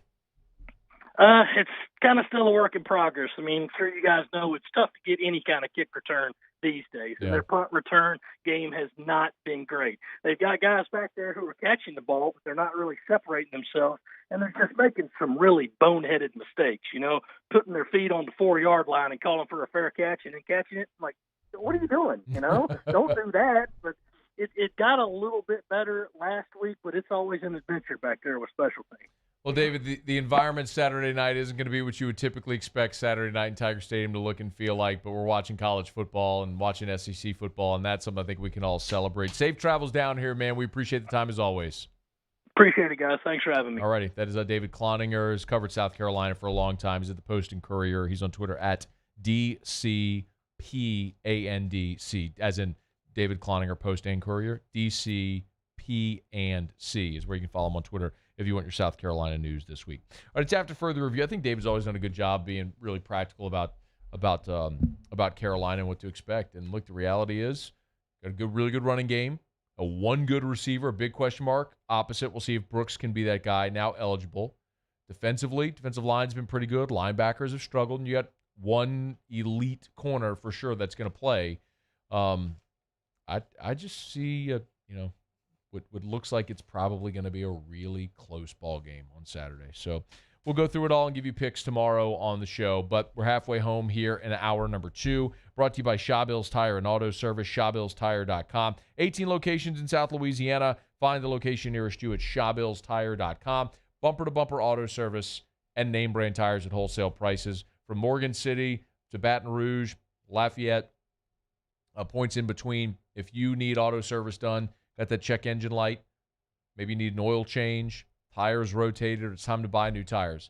It's kind of still a work in progress. I'm sure you guys know it's tough to get any kind of kick return these days. Yeah. And their punt return game has not been great. They've got guys back there who are catching the ball, but they're not really separating themselves, and they're just making some really boneheaded mistakes, putting their feet on the 4-yard line and calling for a fair catch and then catching it. I'm like, what are you doing? Don't do that. But it got a little bit better last week, but it's always an adventure back there with special teams. Well, David, the environment Saturday night isn't going to be what you would typically expect Saturday night in Tiger Stadium to look and feel like, but we're watching college football and watching SEC football, and that's something I think we can all celebrate. Safe travels down here, man. We appreciate the time as always. Appreciate it, guys. Thanks for having me. All righty. That is David Cloninger. He's covered South Carolina for a long time. He's at the Post and Courier. He's on Twitter at DCPANDC, as in David Cloninger, Post and Courier. DCPANDC is where you can follow him on Twitter if you want your South Carolina news this week. All right, it's after further review. I think David's always done a good job being really practical about Carolina and what to expect. And look, the reality is, got a really good running game, one good receiver, a big question mark. Opposite, we'll see if Brooks can be that guy now eligible. Defensively, defensive line's been pretty good. Linebackers have struggled, and you got one elite corner for sure that's going to play. I just see what looks like it's probably going to be a really close ball game on Saturday. So we'll go through it all and give you picks tomorrow on the show. But we're halfway home here in hour number 2. Brought to you by Shawbills Tire and Auto Service, ShawBillsTire.com. 18 locations in South Louisiana. Find the location nearest you at ShawBillsTire.com. Bumper-to-bumper auto service and name brand tires at wholesale prices. From Morgan City to Baton Rouge, Lafayette, points in between. If you need auto service done, got that check engine light, maybe you need an oil change, tires rotated, it's time to buy new tires.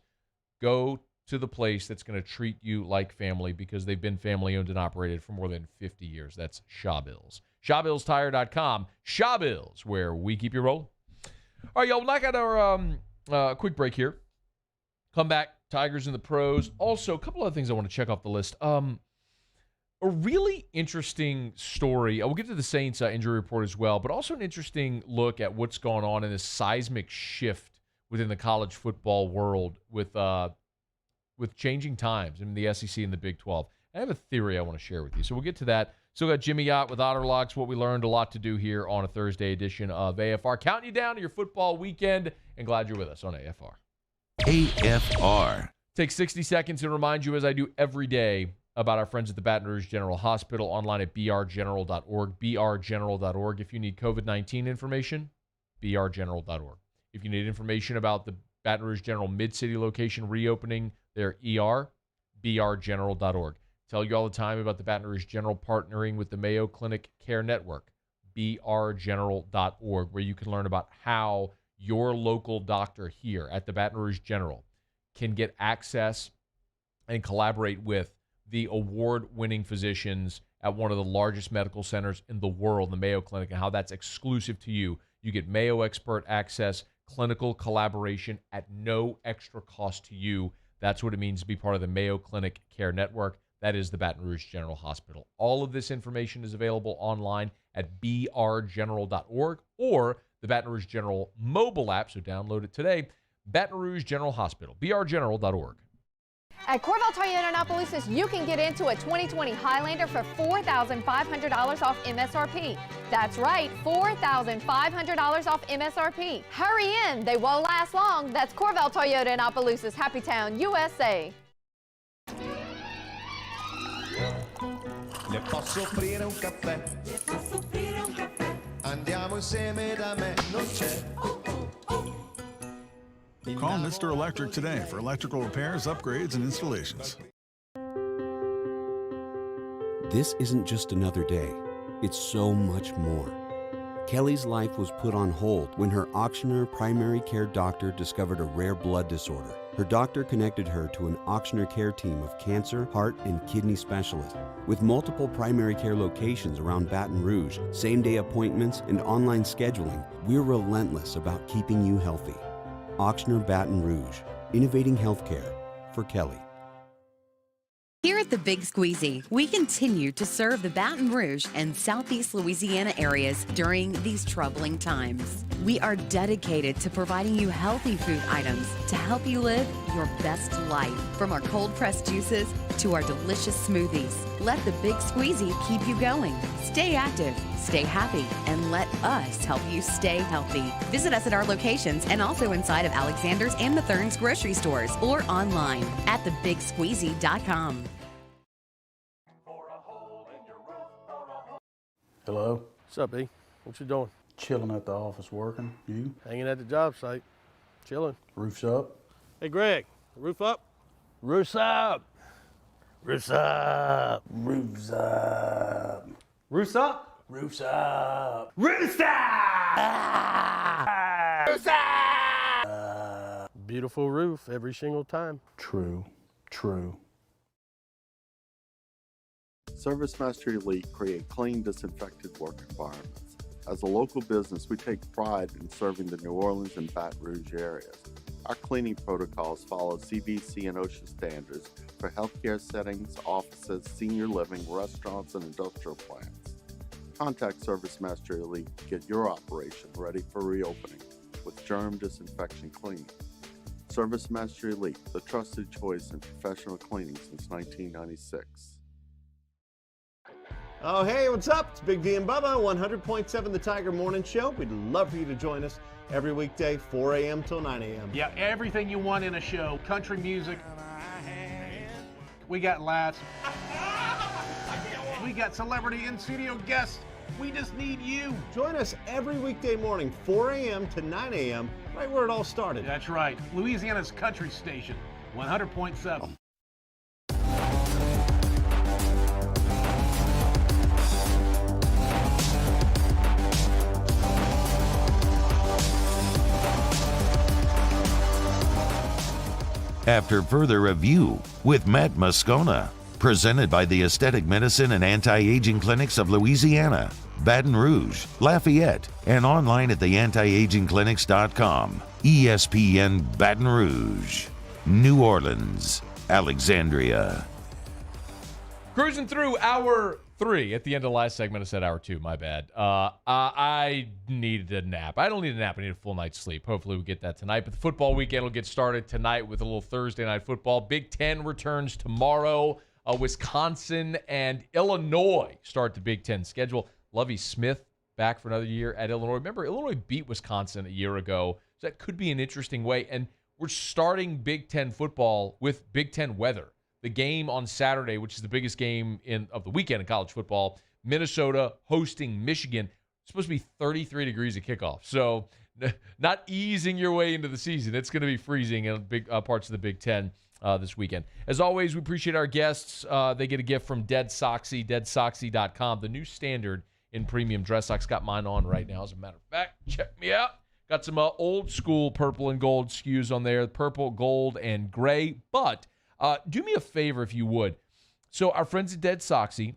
Go to the place that's going to treat you like family because they've been family owned and operated for more than 50 years. That's Shawbills. ShawBillsTire.com. Shawbills, where we keep you rolling. All right, y'all, we'll knock out our quick break here. Come back, Tigers and the pros. Also, a couple other things I want to check off the list. A really interesting story. We'll get to the Saints injury report as well, but also an interesting look at what's going on in this seismic shift within the college football world with changing times in the SEC and the Big 12. I have a theory I want to share with you, so we'll get to that. Still got Jimmy Ott with Otterlocks, what we learned, a lot to do here on a Thursday edition of AFR. Counting you down to your football weekend, and glad you're with us on AFR. AFR. Take 60 seconds to remind you, as I do every day, about our friends at the Baton Rouge General Hospital, online at brgeneral.org, brgeneral.org. If you need COVID-19 information, brgeneral.org. If you need information about the Baton Rouge General Mid-City location reopening their ER, brgeneral.org. Tell you all the time about the Baton Rouge General partnering with the Mayo Clinic Care Network, brgeneral.org, where you can learn about how your local doctor here at the Baton Rouge General can get access and collaborate with the award-winning physicians at one of the largest medical centers in the world, the Mayo Clinic, and how that's exclusive to you. You get Mayo expert access, clinical collaboration at no extra cost to you. That's what it means to be part of the Mayo Clinic Care Network. That is the Baton Rouge General Hospital. All of this information is available online at brgeneral.org or the Baton Rouge General mobile app, so download it today. Baton Rouge General Hospital, brgeneral.org. At Corval Toyota in Opelousas, you can get into a 2020 Highlander for $4,500 off MSRP. That's right, $4,500 off MSRP. Hurry in, they won't last long. That's Corval Toyota in Opelousas, Happy Town, USA. Le posso offrire un caffè? Le posso offrire un caffè? Andiamo insieme da me, non c'è. Call Mr. Electric today for electrical repairs, upgrades, and installations. This isn't just another day. It's so much more. Kelly's life was put on hold when her auctioneer primary care doctor discovered a rare blood disorder. Her doctor connected her to an auctioneer care team of cancer, heart, and kidney specialists. With multiple primary care locations around Baton Rouge, same-day appointments, and online scheduling, we're relentless about keeping you healthy. Auctioneer Baton Rouge, innovating healthcare for Kelly. Here at the Big Squeezy, we continue to serve the Baton Rouge and Southeast Louisiana areas during these troubling times. We are dedicated to providing you healthy food items to help you live your best life. From our cold-pressed juices to our delicious smoothies, let the Big Squeezy keep you going. Stay active, stay happy, and let us help you stay healthy. Visit us at our locations and also inside of Alexander's and Mathern's grocery stores or online at thebigsqueezy.com. Hello. What's up, E? What you doing? Chilling at the office working. You? Hanging at the job site. Chilling. Roof's up. Hey, Greg. Roof up? Roof's up. Roof's up. Roof's up. Roof's up? Roof's up. Roof's up! Roof's up! Beautiful roof every single time. True. True. Service Master Elite create clean, disinfected work environments. As a local business, we take pride in serving the New Orleans and Baton Rouge areas. Our cleaning protocols follow CDC and OSHA standards for healthcare settings, offices, senior living, restaurants, and industrial plants. Contact Service Master Elite to get your operation ready for reopening with germ disinfection cleaning. Service Master Elite, the trusted choice in professional cleaning since 1996. Oh, hey, what's up? It's Big D and Bubba, 100.7 The Tiger Morning Show. We'd love for you to join us every weekday, 4 a.m. till 9 a.m. Yeah, everything you want in a show. Country music. We got laughs. We got celebrity in-studio guests. We just need you. Join us every weekday morning, 4 a.m. to 9 a.m., right where it all started. That's right. Louisiana's country station, 100.7. After further review with Matt Moscona. Presented by the Aesthetic Medicine and Anti-Aging Clinics of Louisiana, Baton Rouge, Lafayette, and online at theantiagingclinics.com. ESPN Baton Rouge, New Orleans, Alexandria. Cruising through hour 3 at the end of the last segment. I said hour 2, my bad. I needed a nap. I don't need a nap. I need a full night's sleep. Hopefully we get that tonight. But the football weekend will get started tonight with a little Thursday night football. Big Ten returns tomorrow. Wisconsin and Illinois start the Big Ten schedule. Lovie Smith back for another year at Illinois. Remember, Illinois beat Wisconsin a year ago. So that could be an interesting way. And we're starting Big Ten football with Big Ten weather. The game on Saturday, which is the biggest game of the weekend in college football, Minnesota hosting Michigan. It's supposed to be 33 degrees at kickoff. So not easing your way into the season. It's going to be freezing in big parts of the Big Ten this weekend. As always, we appreciate our guests. They get a gift from Dead Soxy, deadsoxy.com, the new standard in premium dress socks. Got mine on right now, as a matter of fact. Check me out. Got some old school purple and gold SKUs on there, purple, gold, and gray. But do me a favor if you would. So our friends at Dead Soxy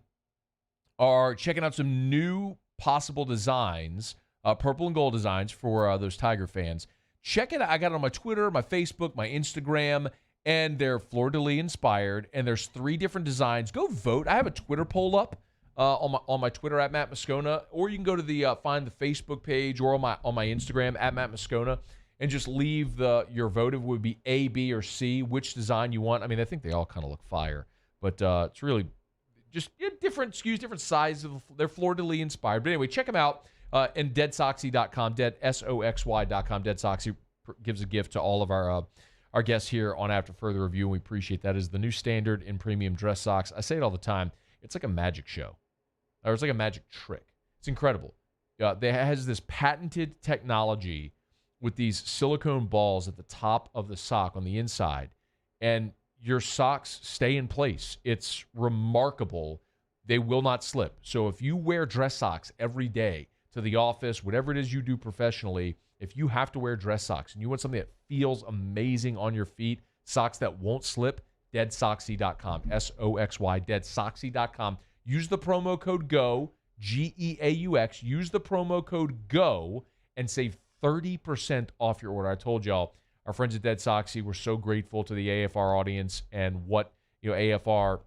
are checking out some new possible designs, purple and gold designs for those Tiger fans. Check it out. I got it on my Twitter, my Facebook, my Instagram, and they're fleur-de-lis inspired, and there's 3 different designs. Go vote. I have a Twitter poll up on my Twitter at Matt Moscona, or you can go to the find the Facebook page or on my Instagram at Matt Moscona and just leave your vote. It would be A, B, or C, which design you want. I mean, I think they all kind of look fire, but it's really just different SKUs, different sizes. They're fleur-de-lis inspired. But anyway, check them out and deadsoxy.com, deadsoxy.com. Dead Soxy gives a gift to all of our guests here on After Further Review, and we appreciate that. Is the new standard in premium dress socks. I say it all the time. It's like a magic show. Or it's like a magic trick. It's incredible. They has this patented technology with these silicone balls at the top of the sock on the inside, and your socks stay in place. It's remarkable. They will not slip. So if you wear dress socks every day to the office, whatever it is you do professionally, if you have to wear dress socks and you want something that feels amazing on your feet, socks that won't slip, deadsoxy.com, S-O-X-Y, deadsoxy.com. Use the promo code GO, G-E-A-U-X. Use the promo code GO and save 30% off your order. I told y'all, our friends at Dead Soxy were so grateful to the AFR audience and what AFR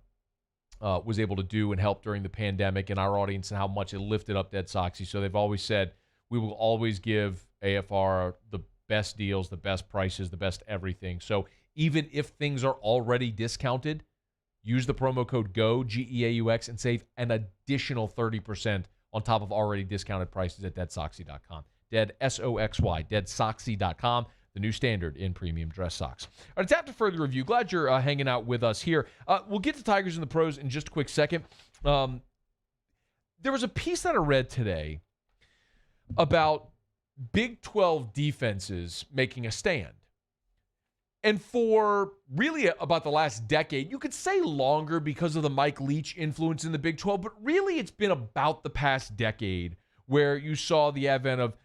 was able to do and help during the pandemic, and our audience, and how much it lifted up Dead Soxy. So they've always said, we will always give AFR the best deals, the best prices, the best everything. So even if things are already discounted, use the promo code GO, G-E-A-U-X, and save an additional 30% on top of already discounted prices at deadsoxy.com. Dead, S-O-X-Y, deadsoxy.com, the new standard in premium dress socks. All right, it's After Further Review. Glad you're hanging out with us here. We'll get to Tigers and the Pros in just a quick second. There was a piece that I read today about Big 12 defenses making a stand. And for really about the last decade, you could say longer because of the Mike Leach influence in the Big 12, but really it's been about the past decade where you saw the advent of,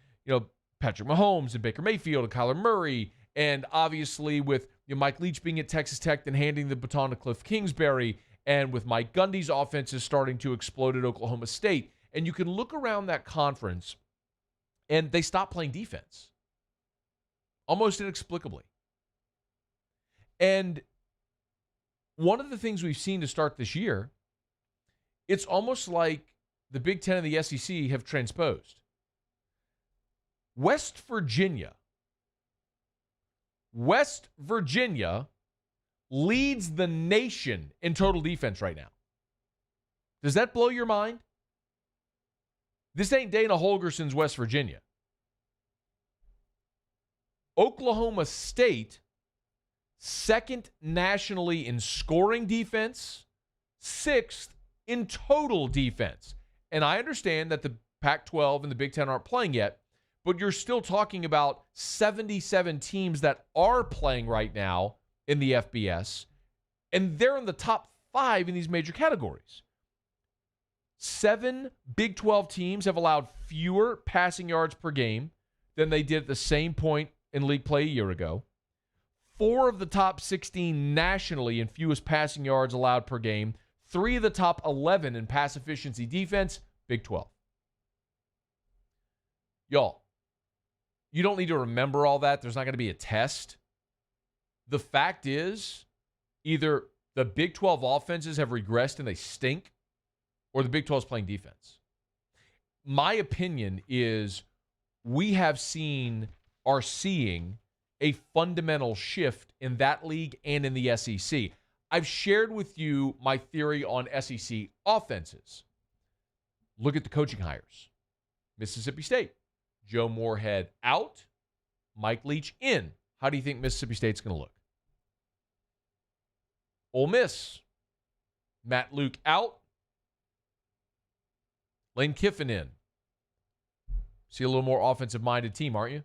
Patrick Mahomes and Baker Mayfield and Kyler Murray, and obviously with Mike Leach being at Texas Tech and handing the baton to Cliff Kingsbury, and with Mike Gundy's offenses starting to explode at Oklahoma State. And you can look around that conference and they stopped playing defense almost inexplicably. And one of the things we've seen to start this year, it's almost like the Big Ten and the SEC have transposed. West Virginia leads the nation in total defense right now. Does that blow your mind? This ain't Dana Holgerson's West Virginia. Oklahoma State, second nationally in scoring defense, 6th in total defense. And I understand that the Pac-12 and the Big Ten aren't playing yet, but you're still talking about 77 teams that are playing right now in the FBS, and they're in the top 5 in these major categories. 7 Big 12 teams have allowed fewer passing yards per game than they did at the same point in league play a year ago. 4 of the top 16 nationally in fewest passing yards allowed per game 3 of the top 11 in pass efficiency defense, Big 12. Y'all, you don't need to remember all that. There's not going to be a test. The fact is, either the Big 12 offenses have regressed and they stink, or the Big 12 is playing defense. My opinion is we are seeing a fundamental shift in that league and in the SEC. I've shared with you my theory on SEC offenses. Look at the coaching hires. Mississippi State, Joe Moorhead out, Mike Leach in. How do you think Mississippi State's going to look? Ole Miss, Matt Luke out, Lane Kiffin in. See a little more offensive-minded team, aren't you?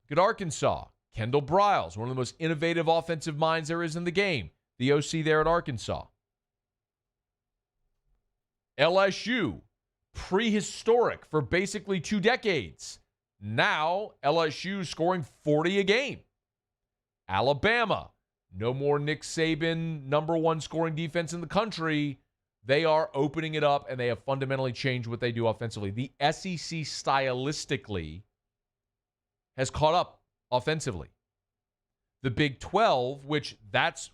Look at Arkansas. Kendall Briles, one of the most innovative offensive minds there is in the game. The OC there at Arkansas. LSU, prehistoric for basically 2 decades. Now, LSU scoring 40 a game. Alabama, no more Nick Saban, number 1 scoring defense in the country. They are opening it up, and they have fundamentally changed what they do offensively. The SEC stylistically has caught up offensively. The Big 12, which that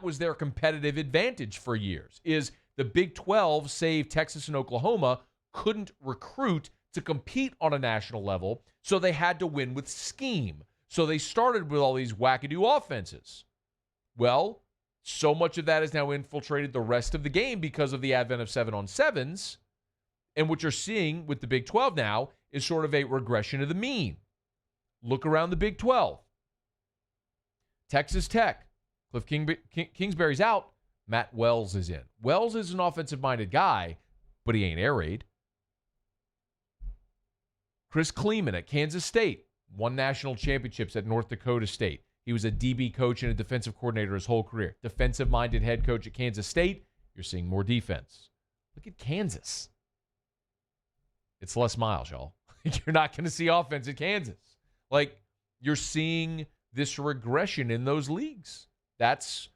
was their competitive advantage for years, is the Big 12, save Texas and Oklahoma, couldn't recruit to compete on a national level, so they had to win with scheme. So they started with all these wackadoo offenses. Well, so much of that has now infiltrated the rest of the game because of the advent of 7-on-7s. And what you're seeing with the Big 12 now is sort of a regression of the mean. Look around the Big 12. Texas Tech, Cliff Kingsbury's out, Matt Wells is in. Wells is an offensive-minded guy, but he ain't air raid. Chris Kleeman at Kansas State won national championships at North Dakota State. He was a DB coach and a defensive coordinator his whole career. Defensive-minded head coach at Kansas State. You're seeing more defense. Look at Kansas. It's Les Miles, y'all. You're not going to see offense at Kansas. Like, you're seeing this regression in those leagues. That's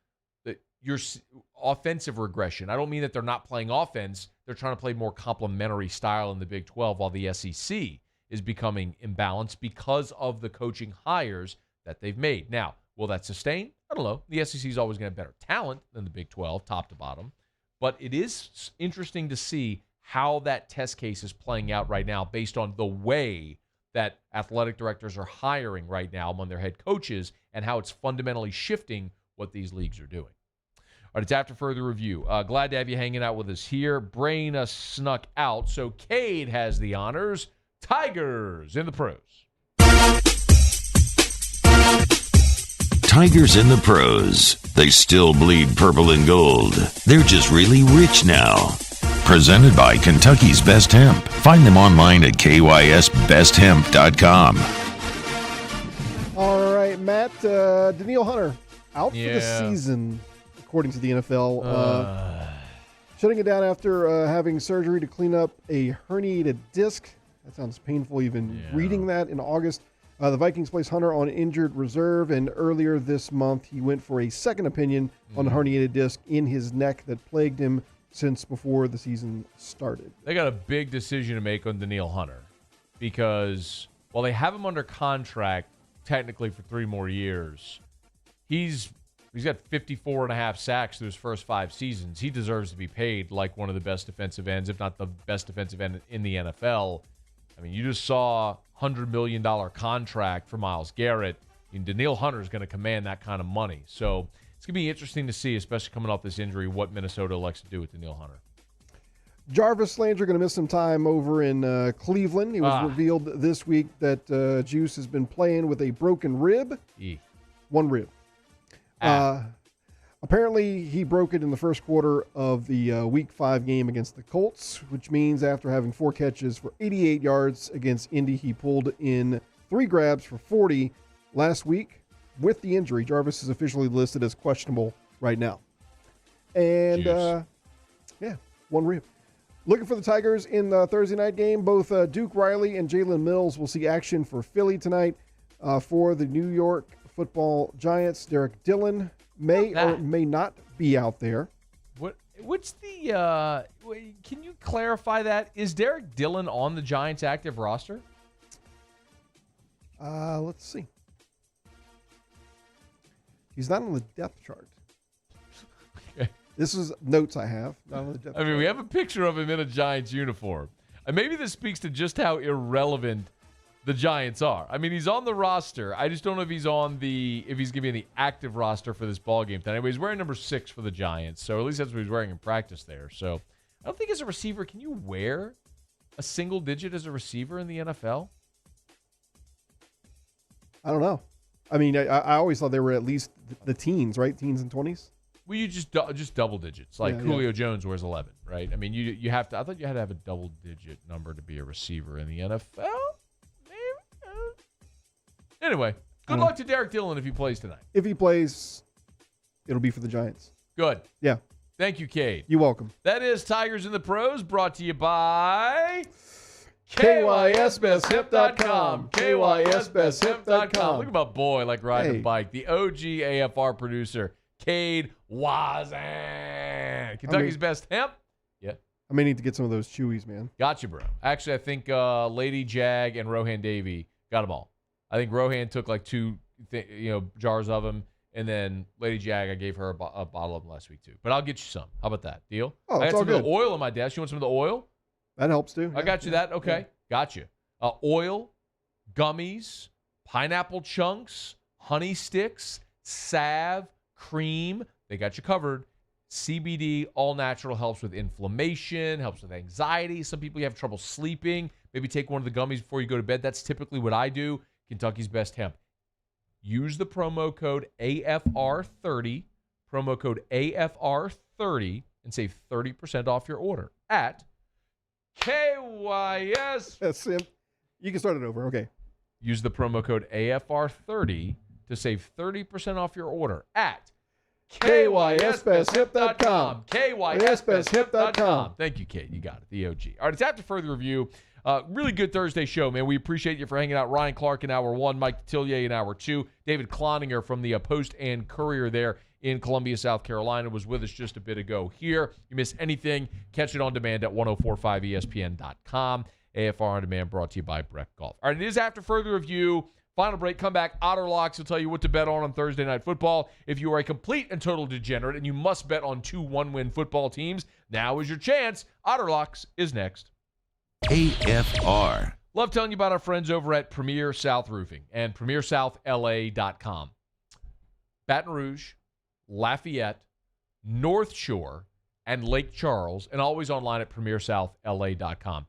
your offensive regression. I don't mean that they're not playing offense. They're trying to play more complementary style in the Big 12 while the SEC is becoming imbalanced because of the coaching hires that they've made. Now, will that sustain? I don't know. The SEC is always going to have better talent than the Big 12, top to bottom. But it is interesting to see how that test case is playing out right now based on the way that athletic directors are hiring right now among their head coaches and how it's fundamentally shifting what these leagues are doing. All right, it's after further review. Glad to have you hanging out with us here. Brain snuck out, so Cade has the honors. Tigers in the pros. Tigers in the pros. They still bleed purple and gold. They're just really rich now. Presented by Kentucky's Best Hemp. Find them online at kysbesthemp.com. All right, Matt. Daniil Hunter out for the season, according to the NFL. Shutting it down after having surgery to clean up a herniated disc. That sounds painful even reading that in August. The Vikings placed Hunter on injured reserve, and earlier this month he went for a second opinion on the herniated disc in his neck that plagued him since before the season started. They got a big decision to make on Daniil Hunter because while they have him under contract technically for 3 more years, he's got 54.5 sacks through his first 5 seasons. He deserves to be paid like one of the best defensive ends, if not the best defensive end in the NFL. I mean, you just saw $100 million contract for Myles Garrett. And Daniil Hunter is going to command that kind of money. So it's going to be interesting to see, especially coming off this injury, what Minnesota elects to do with Daniil Hunter. Jarvis Landry going to miss some time over in Cleveland. It was revealed this week that Juice has been playing with a broken rib. One rib. Apparently, he broke it in the first quarter of the Week 5 game against the Colts, which means after having 4 catches for 88 yards against Indy, he pulled in 3 grabs for 40 last week. With the injury, Jarvis is officially listed as questionable right now. And, one rib. Looking for the Tigers in the Thursday night game. Both Duke Riley and Jalen Mills will see action for Philly tonight. For the New York Football Giants, Derek Dillon may or may not be out there. What What's the can you clarify that? Is Derek Dillon on the Giants active roster? Let's see. He's not on the depth chart. Okay. This is notes I have. Not on the depth chart. We have a picture of him in a Giants uniform. And maybe this speaks to just how irrelevant the Giants are. I mean, he's on the roster. I just don't know if he's going to be in the active roster for this ball game. Anyway, he's wearing number 6 for the Giants, so at least that's what he's wearing in practice there. So I don't think as a receiver, can you wear a single digit as a receiver in the NFL? I don't know. I mean, I always thought they were at least the teens, right? Teens and 20s. Well, you just double digits. Like Julio Jones wears 11, right? I mean, you have to. I thought you had to have a double digit number to be a receiver in the NFL. Anyway, good luck to Derek Dillon if he plays tonight. If he plays, it'll be for the Giants. Good. Yeah. Thank you, Cade. You're welcome. That is Tigers in the Pros, brought to you by KYSBestHip.com. KYSBestHip.com. Look at my boy like riding a bike. The OG AFR producer, Cade Wazan. Kentucky's best hemp. Yeah. I may need to get some of those chewies, man. Gotcha, bro. Actually, I think Lady Jag and Rohan Davey got them all. I think Rohan took like 2 jars of them, and then Lady Jag, I gave her a bottle of them last week too. But I'll get you some. How about that? Deal? Oh, I got all some good. of the oil on my desk. You want some of the oil? That helps too. I got you that. Okay. Yeah. Got you. Oil, gummies, pineapple chunks, honey sticks, salve, cream. They got you covered. CBD, all natural, helps with inflammation, helps with anxiety. Some people you have trouble sleeping. Maybe take one of the gummies before you go to bed. That's typically what I do. Kentucky's best hemp. Use the promo code AFR30, promo code AFR30, and save 30% off your order at KYS. That's it. You can start it over. Okay. Use the promo code AFR30 to save 30% off your order at KYSBestHip.com. KYSBestHip.com. Thank you, Kate. You got it. The OG. All right, it's after further review. Really good Thursday show, man. We appreciate you for hanging out. Ryan Clark in hour 1, Mike Detillier in hour 2. David Cloninger from the Post and Courier there in Columbia, South Carolina, was with us just a bit ago here. You miss anything, catch it on demand at 1045ESPN.com. AFR On Demand brought to you by Breck Golf. All right, it is after further review. Final break, come back. Otter Locks will tell you what to bet on Thursday Night Football. If you are a complete and total degenerate and you must bet on 2 one-win football teams, now is your chance. Otter Locks is next. AFR. Love telling you about our friends over at Premier South Roofing and PremierSouthLA.com. Baton Rouge, Lafayette, North Shore, and Lake Charles, and always online at PremierSouthLA.com.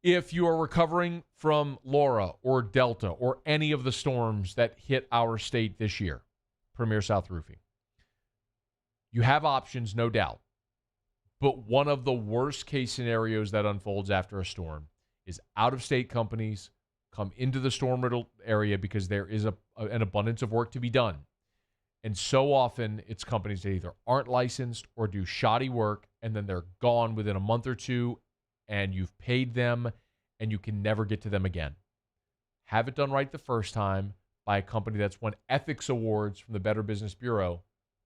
If you are recovering from Laura or Delta or any of the storms that hit our state this year, Premier South Roofing, you have options, no doubt. But one of the worst case scenarios that unfolds after a storm is out-of-state companies come into the storm-riddled area because there is an abundance of work to be done. And so often it's companies that either aren't licensed or do shoddy work, and then they're gone within a month or two, and you've paid them, and you can never get to them again. Have it done right the first time by a company that's won ethics awards from the Better Business Bureau.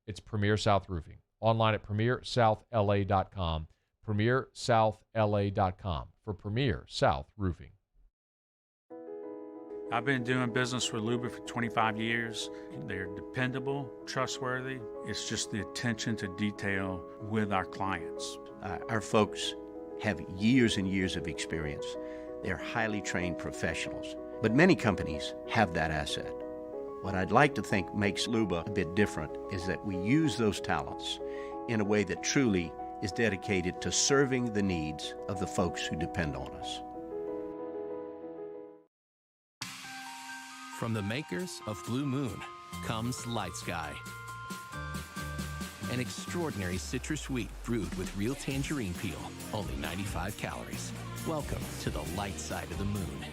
It's Premier South Roofing. Online at PremierSouthLA.com. PremierSouthLA.com for Premier South Roofing. I've been doing business with Luba for 25 years. They're dependable, trustworthy. It's just the attention to detail with our clients. Our folks have years and years of experience. They're highly trained professionals, but many companies have that asset. What I'd like to think makes Luba a bit different is that we use those talents in a way that truly is dedicated to serving the needs of the folks who depend on us. From the makers of Blue Moon comes Light Sky. An extraordinary citrus sweet brewed with real tangerine peel, only 95 calories. Welcome to the light side of the moon.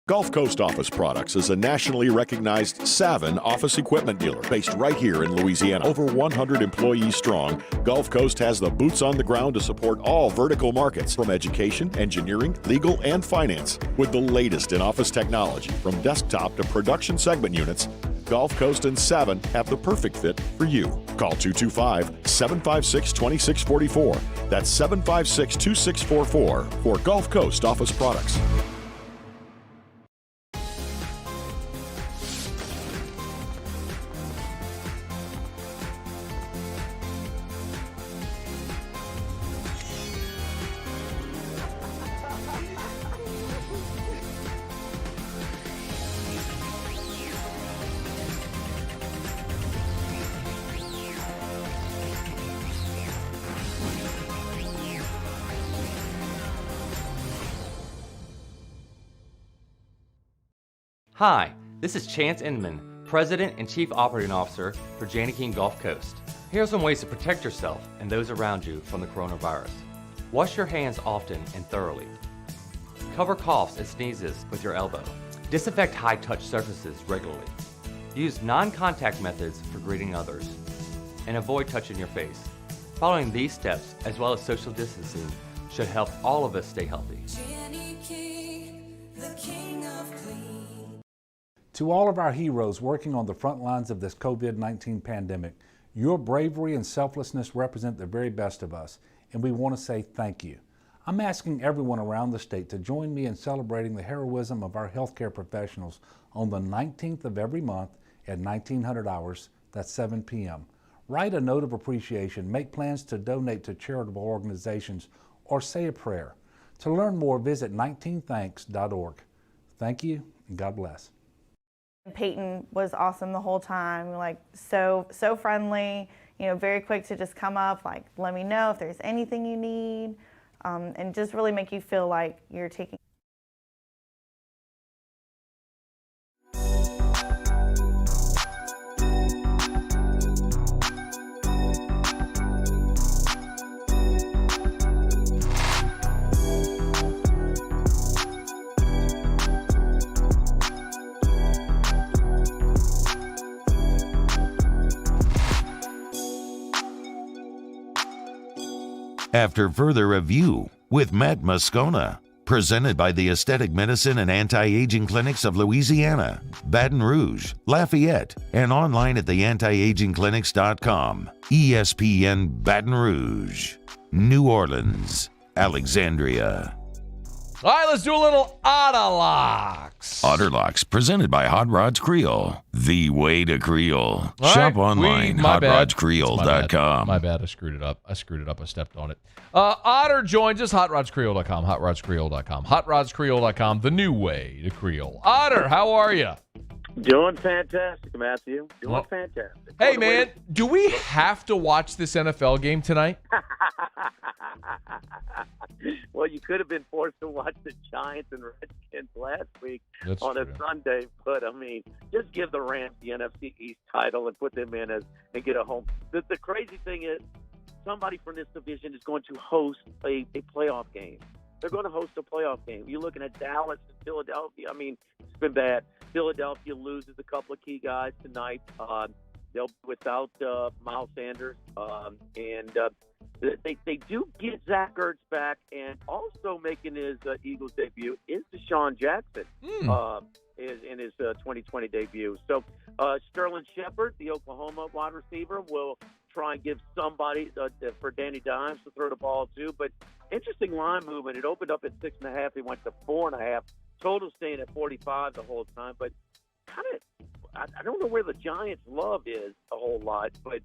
Gulf Coast Office Products is a nationally recognized Savin office equipment dealer based right here in Louisiana. Over 100 employees strong, Gulf Coast has the boots on the ground to support all vertical markets, from education, engineering, legal, and finance. With the latest in office technology, from desktop to production segment units, Gulf Coast and Savin have the perfect fit for you. Call 225-756-2644. That's 756-2644 for Gulf Coast Office Products. Hi, this is Chance Inman, President and Chief Operating Officer for Janney King Gulf Coast. Here are some ways to protect yourself and those around you from the coronavirus. Wash your hands often and thoroughly. Cover coughs and sneezes with your elbow. Disinfect high-touch surfaces regularly. Use non-contact methods for greeting others. And avoid touching your face. Following these steps, as well as social distancing, should help all of us stay healthy. To all of our heroes working on the front lines of this COVID-19 pandemic, your bravery and selflessness represent the very best of us, and we want to say thank you. I'm asking everyone around the state to join me in celebrating the heroism of our healthcare professionals on the 19th of every month at 1900 hours, that's 7 p.m. Write a note of appreciation, make plans to donate to charitable organizations, or say a prayer. To learn more, visit 19thanks.org. Thank you, and God bless. Peyton was awesome the whole time, like so friendly, very quick to just come up, like let me know if there's anything you need, and just really make you feel like you're taking. After further review with Matt Moscona, presented by the Aesthetic Medicine and Anti-Aging Clinics of Louisiana, Baton Rouge, Lafayette, and online at theantiagingclinics.com. ESPN Baton Rouge, New Orleans, Alexandria. All right, let's do a little Otterlocks. Otterlocks, presented by Hot Rods Creole, the way to Creole. All Shop right, online, hotrodscreole.com. My bad, I screwed it up. I stepped on it. Otter joins us, hotrodscreole.com, hotrodscreole.com, hotrodscreole.com, the new way to Creole. Otter, how are you? Doing fantastic, Matthew. Doing fantastic. Hey, man, do we have to watch this NFL game tonight? Well, you could have been forced to watch the Giants and Redskins last week on a Sunday, but I mean, just give the Rams the NFC East title and put them in and get a home. The crazy thing is, somebody from this division is going to host a playoff game. They're going to host a playoff game. You're looking at Dallas and Philadelphia. I mean, it's been bad. Philadelphia loses a couple of key guys tonight. They'll be without Miles Sanders, and they do get Zach Ertz back, and also making his Eagles debut is Deshaun Jackson is in his 2020 debut. So Sterling Shepard, the Oklahoma wide receiver, will try and give somebody for Danny Dimes to throw the ball to. But interesting line movement. It opened up at 6.5. It went to 4.5. Total staying at 45 the whole time. But kind of, I don't know where the Giants' love is a whole lot. But,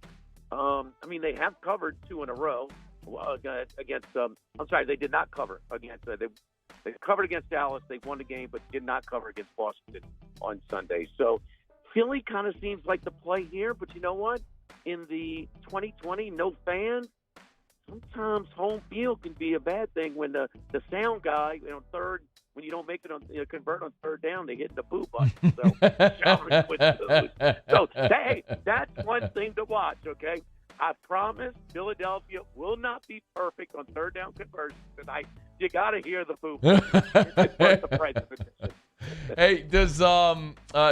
I mean, they have covered 2 in a row against I'm sorry, they did not cover against they covered against Dallas. They won the game, but did not cover against Washington on Sunday. So Philly kind of seems like the play here. But you know what? In the 2020, no fans, sometimes home field can be a bad thing when the sound guy on third, when you don't make it on convert on third down, they hit the boo button. So hey, that's one thing to watch, okay? I promise Philadelphia will not be perfect on third down conversions tonight. You got to hear the boo button. Hey, does do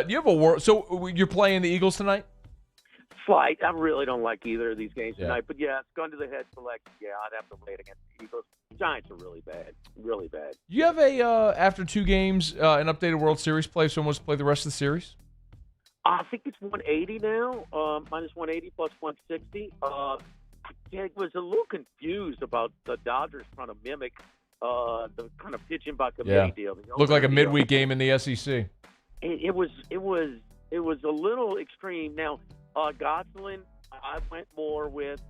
you have a so you're playing the Eagles tonight? Slight. I really don't like either of these games tonight. But, yeah, it's gone to the head selection. Yeah, I'd have to play it against the Eagles. Giants are really bad. Really bad. You have a, after 2 games, an updated World Series play? Someone wants to play the rest of the series? I think it's 180 now, minus 180 plus 160. I was a little confused about the Dodgers trying to mimic the kind of pitching by committee deal. Looked like a midweek game in the SEC. It was a little extreme. Now, Gosselin, I went more with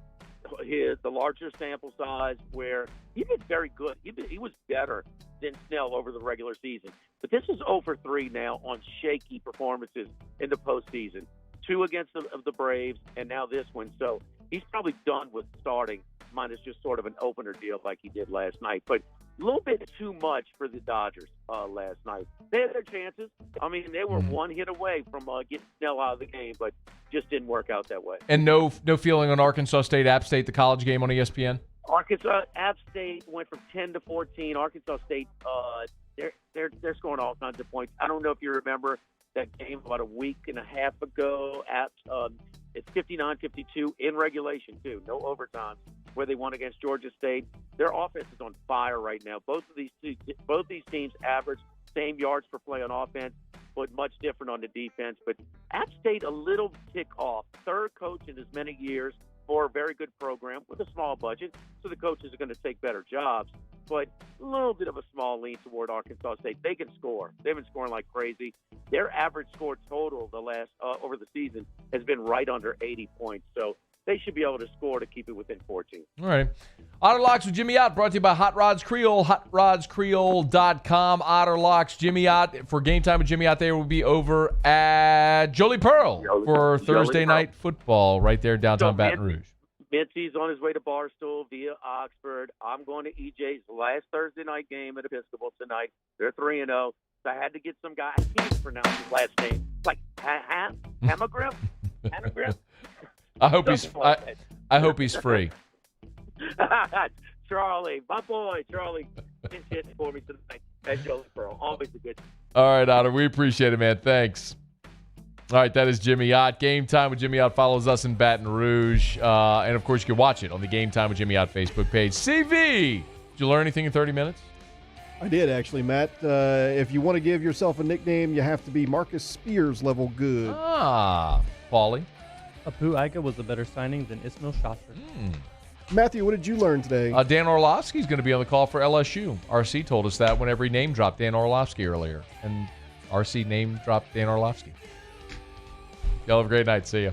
the larger sample size, where he did very good. He was better than Snell over the regular season. But this is 0 for 3 now on shaky performances in the postseason. 2 against the Braves, and now this one. So he's probably done with starting, minus just sort of an opener deal like he did last night. But a little bit too much for the Dodgers last night. They had their chances. I mean, they were one hit away from getting Snell out of the game, but just didn't work out that way. And no feeling on Arkansas State, App State, the college game on ESPN? Arkansas, App State went from 10 to 14. Arkansas State, they're scoring all kinds of points. I don't know if you remember that game about a week and a half ago. It's 59-52 in regulation too, no overtime, where they won against Georgia State. Their offense is on fire right now. Both these teams average same yards per play on offense, but much different on the defense. But App State a little tick off. Third coach in as many years for a very good program with a small budget, so the coaches are going to take better jobs. But a little bit of a small lean toward Arkansas State. They can score. They've been scoring like crazy. Their average score total the last over the season has been right under 80 points. So they should be able to score to keep it within 14. All right. Otter Locks with Jimmy Ott, brought to you by Hot Rods Creole, HotRodsCreole.com. Otter Locks, Jimmy Ott. For Game Time with Jimmy Ott, there will be over at Jolie Pearl for Thursday night football right there downtown Baton Rouge. Mincy's on his way to Barstool via Oxford. I'm going to EJ's last Thursday night game at Episcopal tonight. They're 3-0. So I had to get some guy. I can't pronounce his last name. It's like Hamagrim? Hamagrim? I hope he's free. Charlie, my boy, Charlie, pinch hitting for me tonight at Jolie Pearl. Always a good. All right, Otter, we appreciate it, man. Thanks. All right, that is Jimmy Ott. Game Time with Jimmy Ott follows us in Baton Rouge. And, of course, you can watch it on the Game Time with Jimmy Ott Facebook page. CV, did you learn anything in 30 minutes? I did, actually, Matt. If you want to give yourself a nickname, you have to be Marcus Spears level good. Paulie? Wcka was a better signing than Ismail Shosser. Matthew, what did you learn today? Dan Orlovsky's going to be on the call for LSU. RC told us that whenever he name dropped Dan Orlovsky earlier. And RC name dropped Dan Orlovsky. Y'all have a great night. See ya.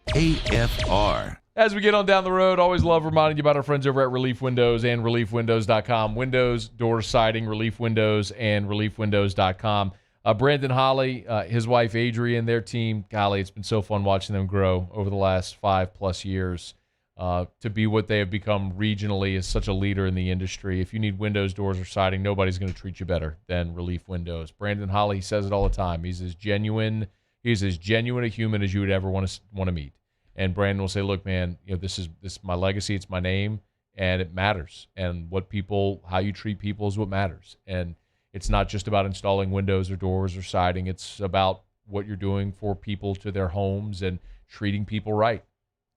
AFR. As we get on down the road, always love reminding you about our friends over at Relief Windows and ReliefWindows.com. Windows, door siding, Relief Windows, and ReliefWindows.com. Brandon Holly, his wife Adrian, their team, golly, it's been so fun watching them grow over the last 5+ years to be what they have become regionally as such a leader in the industry. If you need windows, doors, or siding, nobody's going to treat you better than Relief Windows. Brandon Holly says it all the time. He's as genuine a human as you would ever want to meet. And Brandon will say, look, man, this is my legacy, it's my name, and it matters. And how you treat people is what matters. And it's not just about installing windows or doors or siding. It's about what you're doing for people to their homes and treating people right.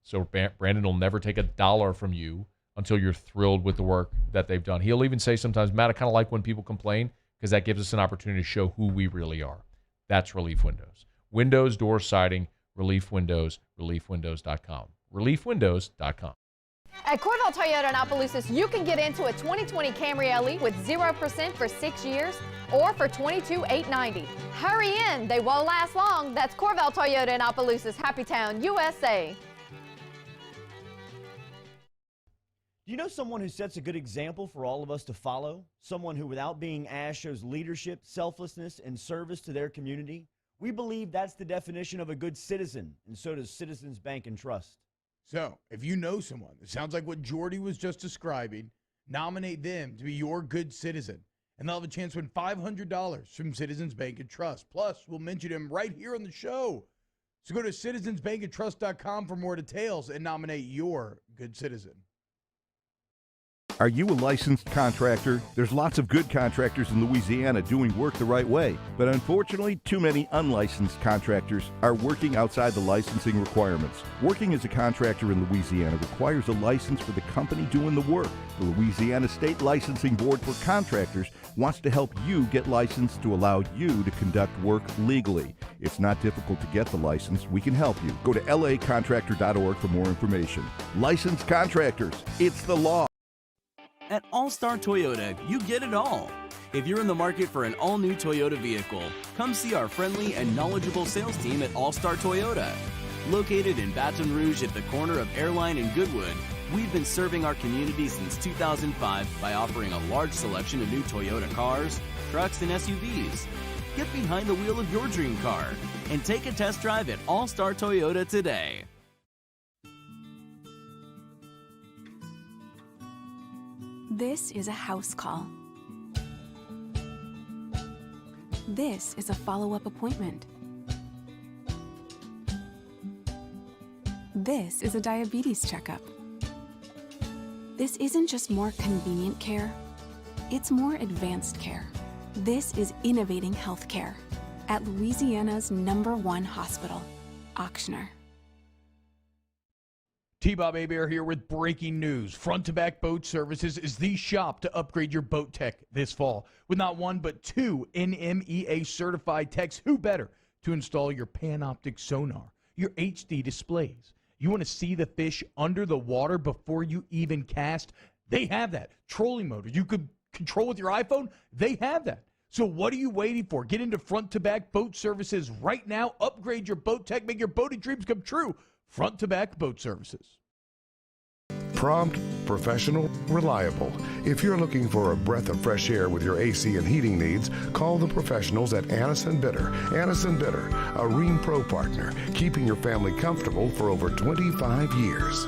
So Brandon will never take $1 from you until you're thrilled with the work that they've done. He'll even say sometimes, Matt, I kind of like when people complain because that gives us an opportunity to show who we really are. That's Relief Windows. Windows, door siding, Relief Windows, ReliefWindows.com. ReliefWindows.com. At Corval Toyota in Opelousas, you can get into a 2020 Camry LE with 0% for 6 years or for $22,890. Hurry in, they won't last long. That's Corval Toyota in Opelousas, Happy Town, USA. Do you know someone who sets a good example for all of us to follow? Someone who, without being asked, shows leadership, selflessness, and service to their community? We believe that's the definition of a good citizen, and so does Citizens Bank and Trust. So, if you know someone that sounds like what Jordy was just describing, nominate them to be your good citizen, and they'll have a chance to win $500 from Citizens Bank and Trust. Plus, we'll mention him right here on the show. So go to citizensbankandtrust.com for more details and nominate your good citizen. Are you a licensed contractor? There's lots of good contractors in Louisiana doing work the right way, but unfortunately, too many unlicensed contractors are working outside the licensing requirements. Working as a contractor in Louisiana requires a license for the company doing the work. The Louisiana State Licensing Board for Contractors wants to help you get licensed to allow you to conduct work legally. It's not difficult to get the license. We can help you. Go to lacontractor.org for more information. Licensed contractors, it's the law. At All-Star Toyota, you get it all. If you're in the market for an all-new Toyota vehicle, come see our friendly and knowledgeable sales team at All-Star Toyota. Located in Baton Rouge at the corner of Airline and Goodwood, we've been serving our community since 2005 by offering a large selection of new Toyota cars, trucks, and SUVs. Get behind the wheel of your dream car and take a test drive at All-Star Toyota today. This is a house call. This is a follow-up appointment. This is a diabetes checkup. This isn't just more convenient care, it's more advanced care. This is innovating healthcare at Louisiana's #1 hospital, Auctioner. T-Bob Hebert here with breaking news. Front to Back Boat Services is the shop to upgrade your boat tech this fall. With not one but two NMEA certified techs, who better to install your Panoptic sonar, your HD displays. You want to see the fish under the water before you even cast? They have that. Trolling motor you could control with your iPhone? They have that. So what are you waiting for? Get into Front to Back Boat Services right now. Upgrade your boat tech. Make your boating dreams come true. Front to Back Boat Services. Prompt, professional, reliable. If you're looking for a breath of fresh air with your AC and heating needs, call the professionals at Anison Bitter. Anison Bitter, a Rheem Pro partner, keeping your family comfortable for over 25 years.